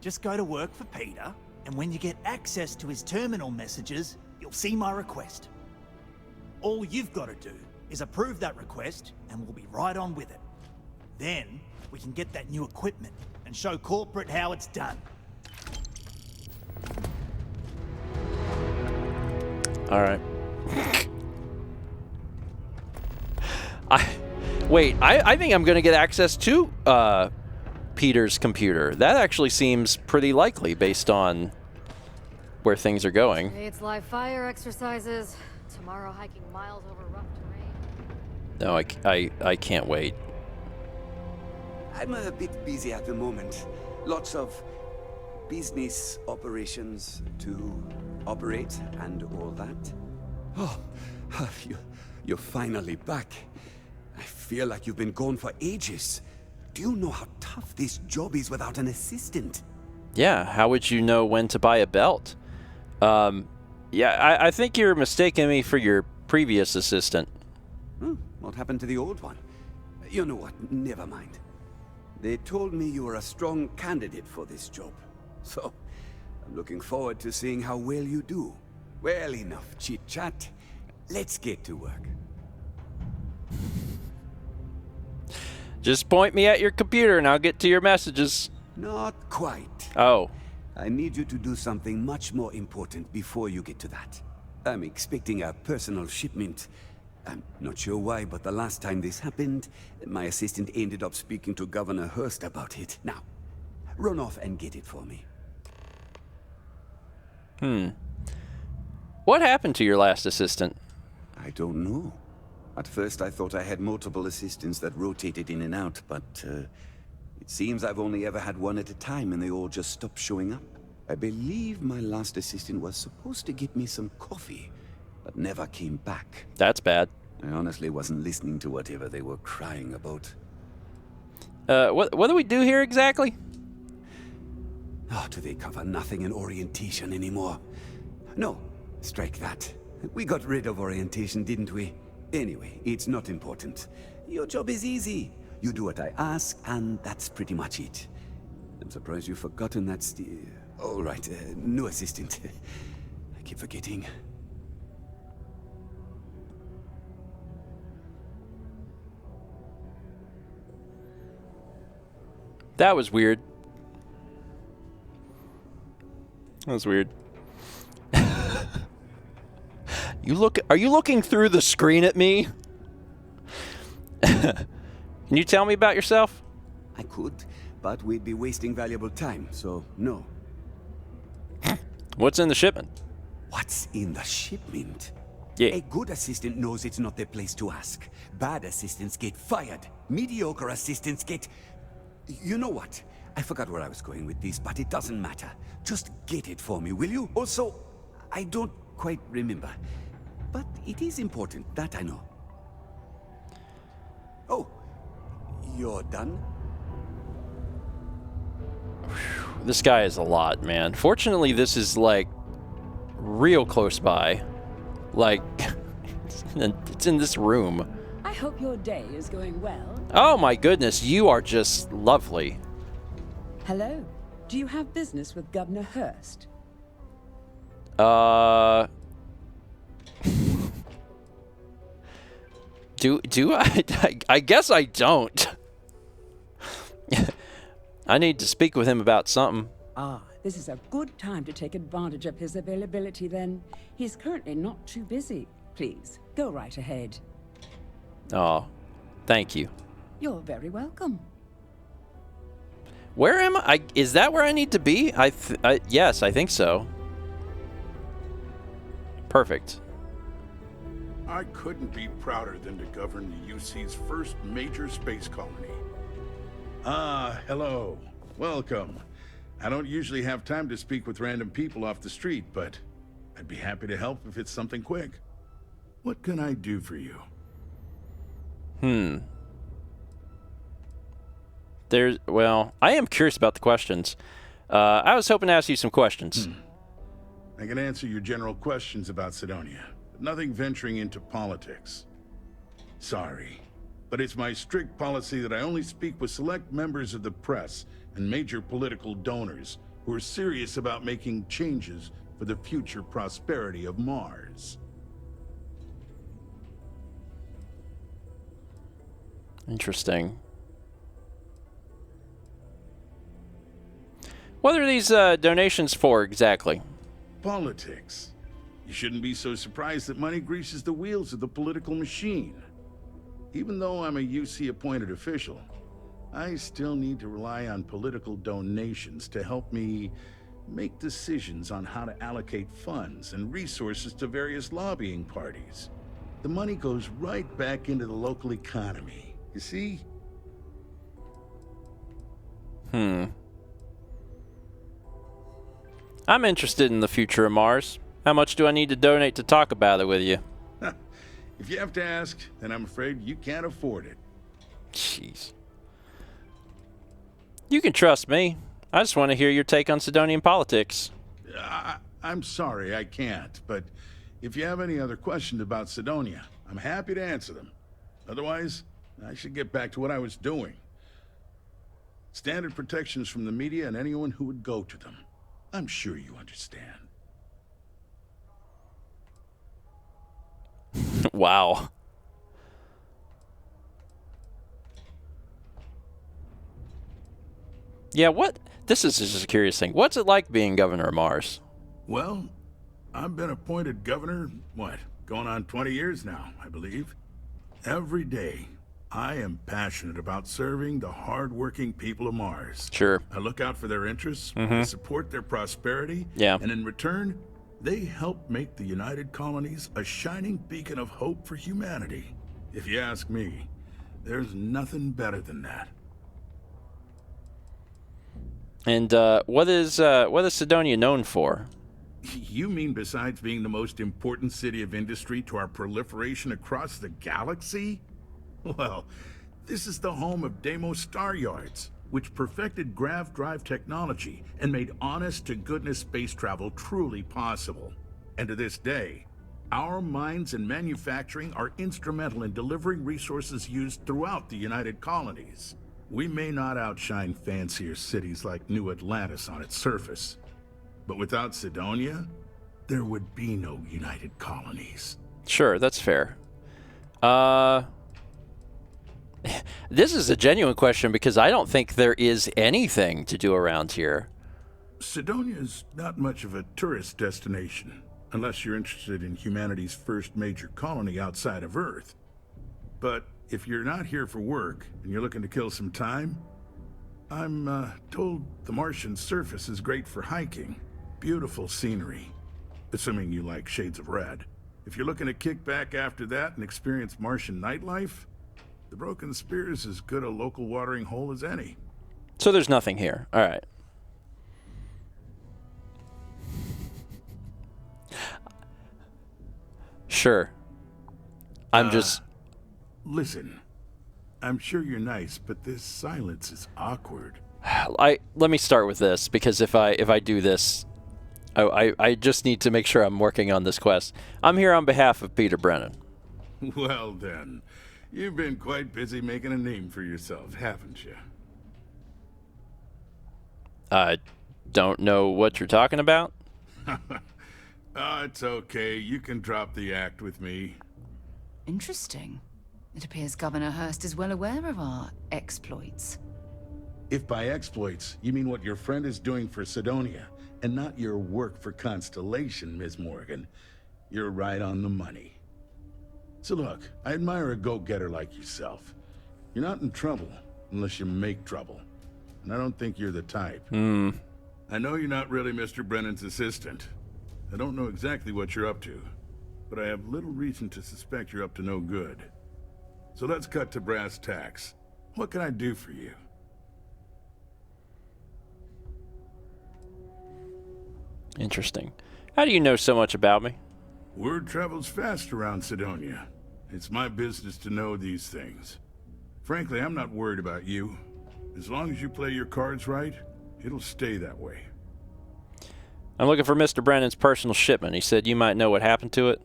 Just go to work for Peter, and when you get access to his terminal messages, you'll see my request. All you've got to do is approve that request, and we'll be right on with it. Then, we can get that new equipment and show corporate how it's done. All right. I think I'm going to get access to Peter's computer. That actually seems pretty likely based on where things are going. Today it's live fire exercises. Tomorrow hiking miles over rough terrain. No, I can't wait. I'm a bit busy at the moment. Lots of business operations to operate and all that. Oh, you're finally back. I feel like you've been gone for ages. Do you know how tough this job is without an assistant? Yeah, how would you know when to buy a belt? Yeah, I think you're mistaking me for your previous assistant. What happened to the old one? You know what, never mind. They told me you were a strong candidate for this job. So, I'm looking forward to seeing how well you do. Well, enough chit-chat. Let's get to work. Just point me at your computer and I'll get to your messages. Not quite. Oh. I need you to do something much more important before you get to that. I'm expecting a personal shipment. I'm not sure why, but the last time this happened, my assistant ended up speaking to Governor Hurst about it. Now, run off and get it for me. What happened to your last assistant? I don't know. At first I thought I had multiple assistants that rotated in and out, but it seems I've only ever had one at a time and they all just stopped showing up. I believe my last assistant was supposed to get me some coffee, but never came back. That's bad. I honestly wasn't listening to whatever they were crying about. What do we do here exactly? Oh, do they cover nothing in orientation anymore? No, strike that. We got rid of orientation, didn't we? Anyway, it's not important. Your job is easy. You do what I ask, and that's pretty much it. I'm surprised you've forgotten that all right, new assistant. I keep forgetting. That was weird. That was weird. Are you looking through the screen at me? Can you tell me about yourself? I could, but we'd be wasting valuable time, so no. What's in the shipment? What's in the shipment? Yeah. A good assistant knows it's not their place to ask. Bad assistants get fired. Mediocre assistants get... You know what? I forgot where I was going with this, but it doesn't matter. Just get it for me, will you? Also, I don't quite remember. But it is important, that I know. Oh, you're done? This guy is a lot, man. Fortunately, this is, like, real close by. Like, it's in this room. I hope your day is going well. Oh my goodness, you are just lovely. Hello. Do you have business with Governor Hurst? Do I? I guess I don't. I need to speak with him about something. Ah, this is a good time to take advantage of his availability then. He's currently not too busy. Please, go right ahead. Oh, thank you. You're very welcome. Where am I? Is that where I need to be? Yes, I think so. Perfect. I couldn't be prouder than to govern the UC's first major space colony. Ah, hello. Welcome. I don't usually have time to speak with random people off the street, but I'd be happy to help if it's something quick. What can I do for you? Well, I am curious about the questions. I was hoping to ask you some questions. I can answer your general questions about Sidonia, but nothing venturing into politics. Sorry, but it's my strict policy that I only speak with select members of the press and major political donors who are serious about making changes for the future prosperity of Mars. Interesting. What are these donations for exactly? Politics. You shouldn't be so surprised that money greases the wheels of the political machine. Even though I'm a UC-appointed official, I still need to rely on political donations to help me make decisions on how to allocate funds and resources to various lobbying parties. The money goes right back into the local economy, you see? I'm interested in the future of Mars. How much do I need to donate to talk about it with you? If you have to ask, then I'm afraid you can't afford it. Jeez. You can trust me. I just want to hear your take on Sidonian politics. I'm sorry, I can't, but if you have any other questions about Sidonia, I'm happy to answer them. Otherwise, I should get back to what I was doing. Standard protections from the media and anyone who would go to them. I'm sure you understand. Wow. Yeah, what? This is just a curious thing. What's it like being governor of Mars? Well, I've been appointed governor, going on 20 years now, I believe. Every day, I am passionate about serving the hard-working people of Mars. Sure. I look out for their interests, I support their prosperity, and in return, they help make the United Colonies a shining beacon of hope for humanity. If you ask me, there's nothing better than that. And what is Cydonia known for? You mean besides being the most important city of industry to our proliferation across the galaxy? Well, this is the home of Deimos Star Yards, which perfected grav drive technology and made honest-to-goodness space travel truly possible. And to this day, our mines and manufacturing are instrumental in delivering resources used throughout the United Colonies. We may not outshine fancier cities like New Atlantis on its surface, but without Cydonia, there would be no United Colonies. Sure, that's fair. This is a genuine question because I don't think there is anything to do around here. Cydonia is not much of a tourist destination, unless you're interested in humanity's first major colony outside of Earth. But if you're not here for work and you're looking to kill some time, I'm told the Martian surface is great for hiking. Beautiful scenery, assuming you like shades of red. If you're looking to kick back after that and experience Martian nightlife, the Broken Spear is as good a local watering hole as any. So there's nothing here. All right. Sure. Listen, I'm sure you're nice, but this silence is awkward. Let me start with this, because if I do this, I just need to make sure I'm working on this quest. I'm here on behalf of Peter Brennan. Well then, you've been quite busy making a name for yourself, haven't you? I don't know what you're talking about. It's okay. You can drop the act with me. Interesting. It appears Governor Hurst is well aware of our exploits. If by exploits, you mean what your friend is doing for Cydonia, and not your work for Constellation, Ms. Morgan, you're right on the money. So look, I admire a go-getter like yourself. You're not in trouble unless you make trouble. And I don't think you're the type. I know you're not really Mr. Brennan's assistant. I don't know exactly what you're up to, but I have little reason to suspect you're up to no good. So let's cut to brass tacks. What can I do for you? Interesting. How do you know so much about me? Word travels fast around Cydonia. It's my business to know these things. Frankly, I'm not worried about you. As long as you play your cards right, it'll stay that way. I'm looking for Mr. Brennan's personal shipment. He said you might know what happened to it.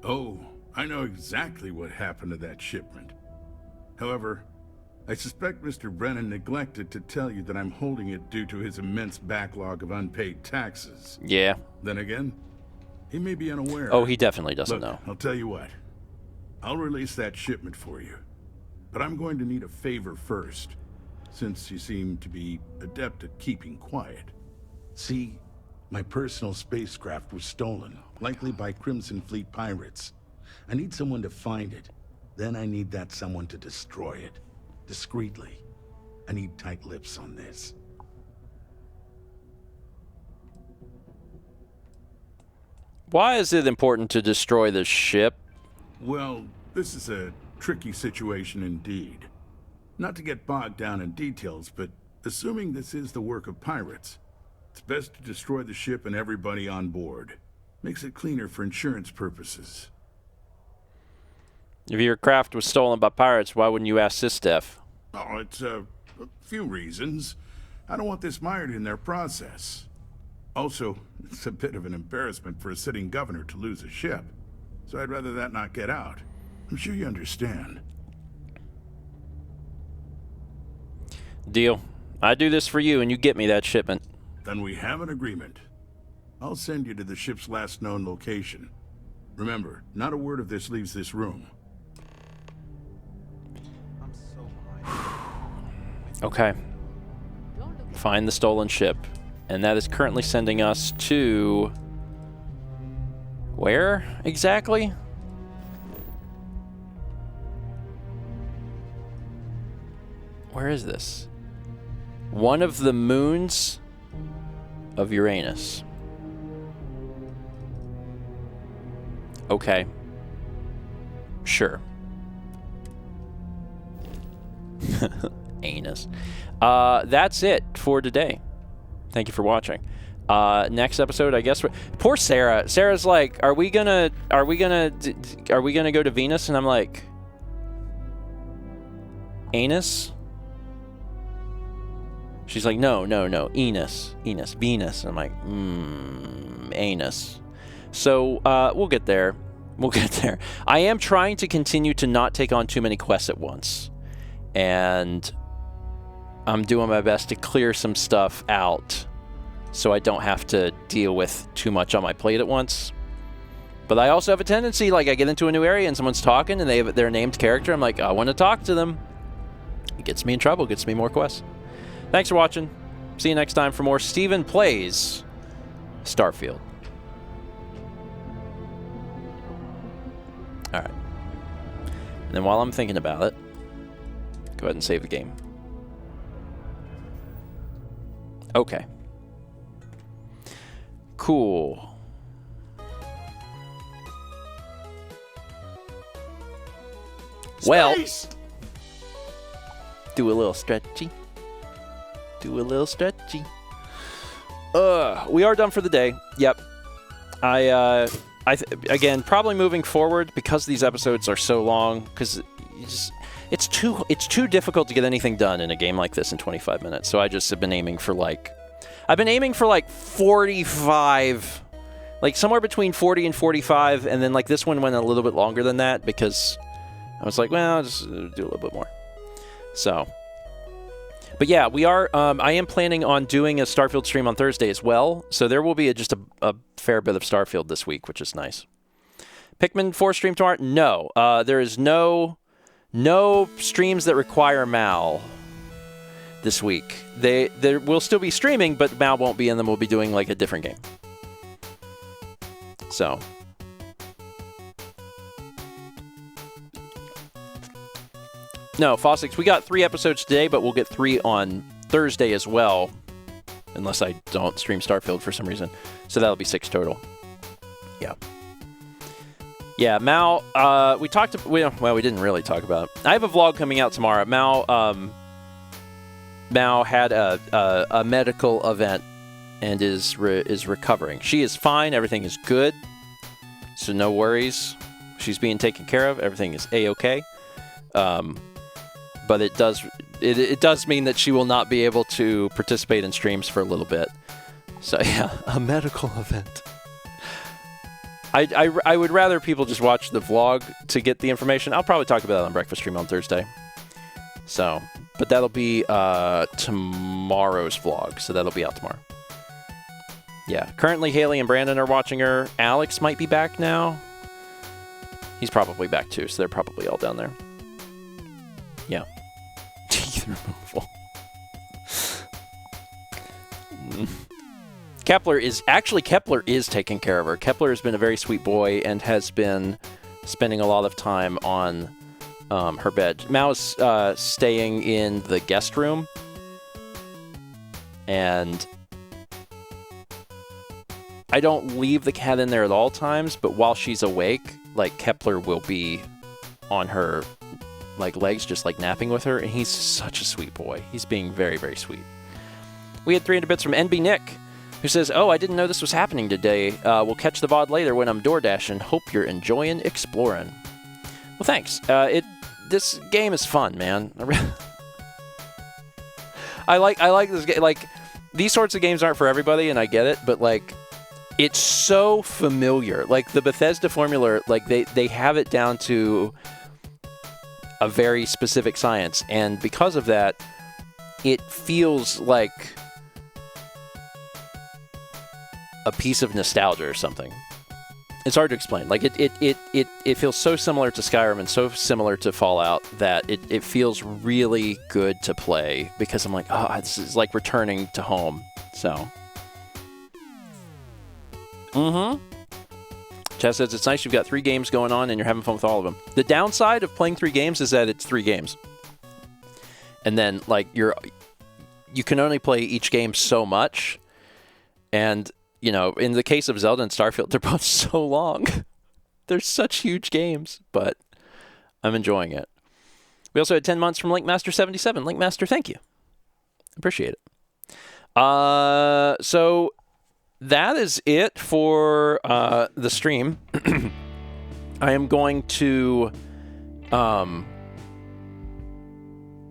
Oh, I know exactly what happened to that shipment. However, I suspect Mr. Brennan neglected to tell you that I'm holding it due to his immense backlog of unpaid taxes. Yeah. Then again, he may be unaware. Oh, he definitely doesn't Look, know. I'll tell you what. I'll release that shipment for you. But I'm going to need a favor first, since you seem to be adept at keeping quiet. See, my personal spacecraft was stolen, likely by Crimson Fleet pirates. I need someone to find it. Then I need that someone to destroy it. Discreetly. I need tight lips on this. Why is it important to destroy the ship? Well, this is a tricky situation indeed. Not to get bogged down in details, but assuming this is the work of pirates, it's best to destroy the ship and everybody on board. Makes it cleaner for insurance purposes. If your craft was stolen by pirates, why wouldn't you ask Sistef? Oh, it's a few reasons. I don't want this mired in their process. Also, it's a bit of an embarrassment for a sitting governor to lose a ship. So I'd rather that not get out. I'm sure you understand. Deal. I do this for you and you get me that shipment. Then we have an agreement. I'll send you to the ship's last known location. Remember, not a word of this leaves this room. Okay. Find the stolen ship. And that is currently sending us to... where exactly? Where is this? One of the moons of Uranus. Okay. Sure. Anus. That's it for today. Thank you for watching. Next episode, I guess. Poor Sarah. Sarah's like, "Are we gonna go to Venus?" And I'm like, "Anus." She's like, "No, Venus." And I'm like, anus. So we'll get there. We'll get there. I am trying to continue to not take on too many quests at once, and I'm doing my best to clear some stuff out so I don't have to deal with too much on my plate at once. But I also have a tendency, like, I get into a new area and someone's talking and they're a named character. I'm like, I want to talk to them. It gets me in trouble, gets me more quests. Thanks for watching. See you next time for more Steven Plays Starfield. All right. And then while I'm thinking about it, go ahead and save the game. Okay. Cool. Well, do a little stretchy. Do a little stretchy. We are done for the day. Yep. Again, probably moving forward, because these episodes are so long, because it's too difficult to get anything done in a game like this in 25 minutes. So I just have been aiming for like 45, like somewhere between 40 and 45, and then like this one went a little bit longer than that because I was like, well, I'll just do a little bit more. So, but yeah, we are. I am planning on doing a Starfield stream on Thursday as well, so there will be just a fair bit of Starfield this week, which is nice. Pikmin 4 stream tomorrow? No, there is no streams that require Mal this week. There will still be streaming, but Mal won't be in them. We'll be doing like a different game. So. No, Fossix, we got 3 episodes today, but we'll get 3 on Thursday as well. Unless I don't stream Starfield for some reason. So that'll be 6 total. Yeah. Yeah, Mal, we didn't really talk about it. I have a vlog coming out tomorrow. Mal had a medical event and is recovering. She is fine. Everything is good. So no worries. She's being taken care of. Everything is A-okay. But it does mean that she will not be able to participate in streams for a little bit. So yeah, a medical event. I would rather people just watch the vlog to get the information. I'll probably talk about it on Breakfast Stream on Thursday. So, but that'll be tomorrow's vlog, so that'll be out tomorrow. Yeah, currently Haley and Brandon are watching her. Alex might be back now. He's probably back too, so they're probably all down there. Yeah. Teeth removal. Kepler is taking care of her. Kepler has been a very sweet boy and has been spending a lot of time on her bed. Mao is staying in the guest room, and I don't leave the cat in there at all times, but while she's awake, like, Kepler will be on her like legs, just like napping with her, and he's such a sweet boy. He's being very, very sweet. We had 300 bits from NB Nick, who says, "Oh, I didn't know this was happening today. We'll catch the VOD later when I'm door dashing. Hope you're enjoying exploring." Well, thanks. This game is fun, man. I like this game. Like, these sorts of games aren't for everybody, and I get it, but like, it's so familiar. Like, the Bethesda formula, like they have it down to a very specific science, and because of that, it feels like a piece of nostalgia or something. It's hard to explain. Like it feels so similar to Skyrim and so similar to Fallout that it feels really good to play because I'm like, oh, this is like returning to home. So. Chaz says it's nice you've got 3 games going on and you're having fun with all of them. The downside of playing 3 games is that it's 3 games. And then like you can only play each game so much. And you know, in the case of Zelda and Starfield, they're both so long. They're such huge games, but I'm enjoying it. We also had 10 months from Linkmaster77. Linkmaster, thank you. Appreciate it. So that is it for the stream. I am going to I'm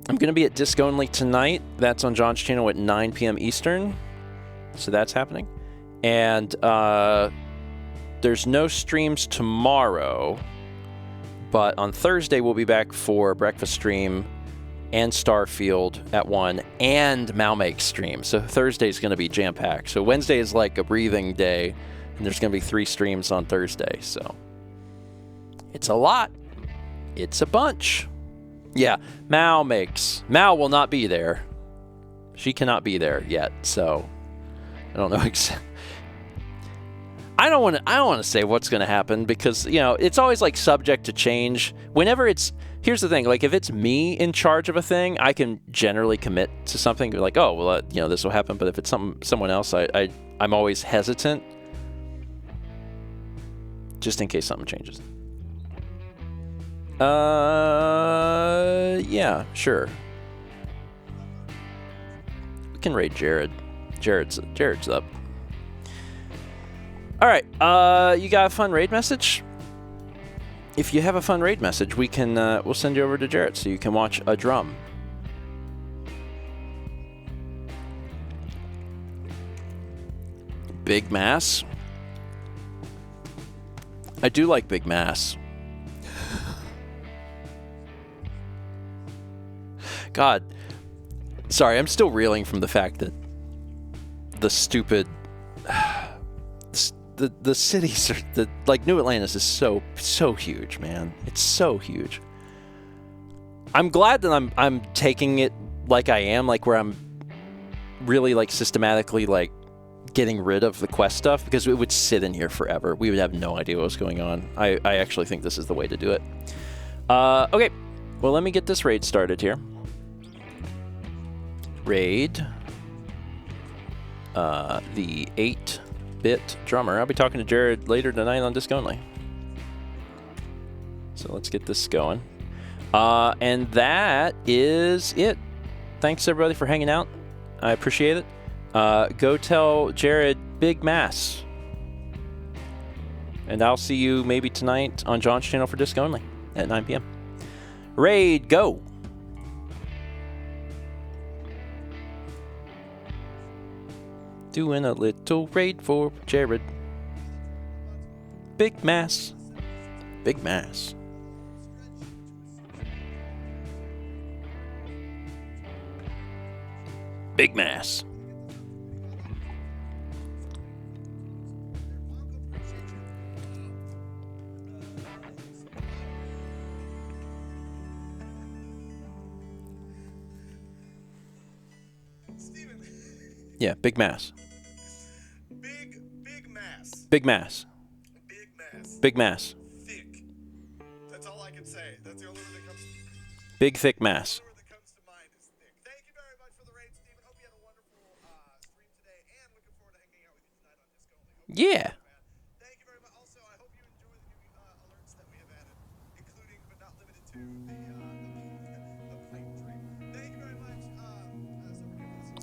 going to be at Disc Only tonight. That's on John's channel at 9 p.m. Eastern. So that's happening. And there's no streams tomorrow, but on Thursday we'll be back for breakfast stream and Starfield at 1 and Malmake stream. So Thursday's going to be jam-packed. So Wednesday is like a breathing day, and there's going to be 3 streams on Thursday. So it's a lot. It's a bunch. Yeah, Mal will not be there. She cannot be there yet, so I don't know exactly. I don't want to say what's going to happen because, you know, it's always like subject to change. Whenever here's the thing, like if it's me in charge of a thing, I can generally commit to something like, oh, well, you know, this will happen. But if it's someone else, I'm always hesitant just in case something changes. Yeah, sure. We can raid Jared. Jared's up. All right, you got a fun raid message? If you have a fun raid message, we can we'll send you over to Jarrett so you can watch a drum. Big Mass. I do like Big Mass. God, sorry, I'm still reeling from the fact that the stupid. The cities are like New Atlantis is so huge, man. It's so huge. I'm glad that I'm taking it like I am, like where I'm really like systematically like getting rid of the quest stuff because it would sit in here forever. We would have no idea what was going on. I actually think this is the way to do it. Okay, well let me get this raid started here. Raid. The 8-bit drummer. I'll be talking to Jared later tonight on Disc Only. So let's get this going. And that is it. Thanks everybody for hanging out. I appreciate it. Go tell Jared Big Mass. And I'll see you maybe tonight on John's channel for Disc Only at 9 p.m. Raid, go! Doing a little raid for Jared. Big Mass. Big Mass. Big Mass. Yeah, Big Mass. Big Mass. Big Mass. Big Mass. Big Mass. Thick. That's all I can say. That's the only word that comes to mind. Big thick mass. The only word that comes to mind is thick. Thank you very much for the raid, Steven. Hope you had a wonderful stream today, and looking forward to hanging out with you tonight on Disc Only. Yeah. Thank you very much. Also, I hope you enjoy the new alerts that we have added, including but not limited to the plane tree. Thank you very much.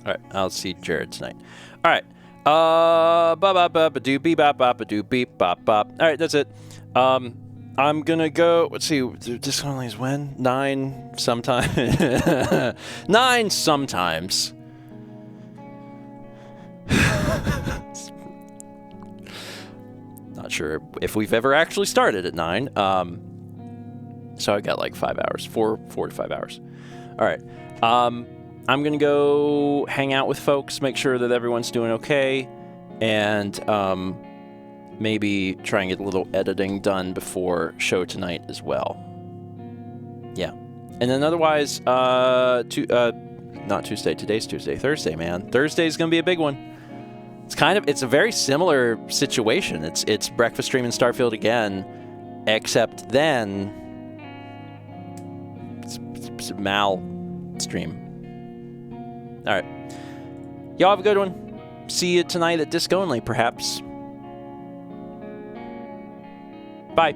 All right, I'll see Jared tonight. All right. Ba ba ba ba do beep bop bop ba do beep bop bop. All right, that's it. I'm gonna go. Let's see. Disc Only is when 9 sometime. 9 sometimes. Not sure if we've ever actually started at 9. So I got like 5 hours, 4 to 5 hours. All right. I'm going to go hang out with folks, make sure that everyone's doing okay, and maybe try and get a little editing done before show tonight as well. Yeah. And then otherwise, not Tuesday. Today's Tuesday. Thursday, man. Thursday's going to be a big one. It's a very similar situation. It's breakfast stream in Starfield again, except then it's a Mal stream. All right. Y'all have a good one. See you tonight at Disc Only, perhaps. Bye.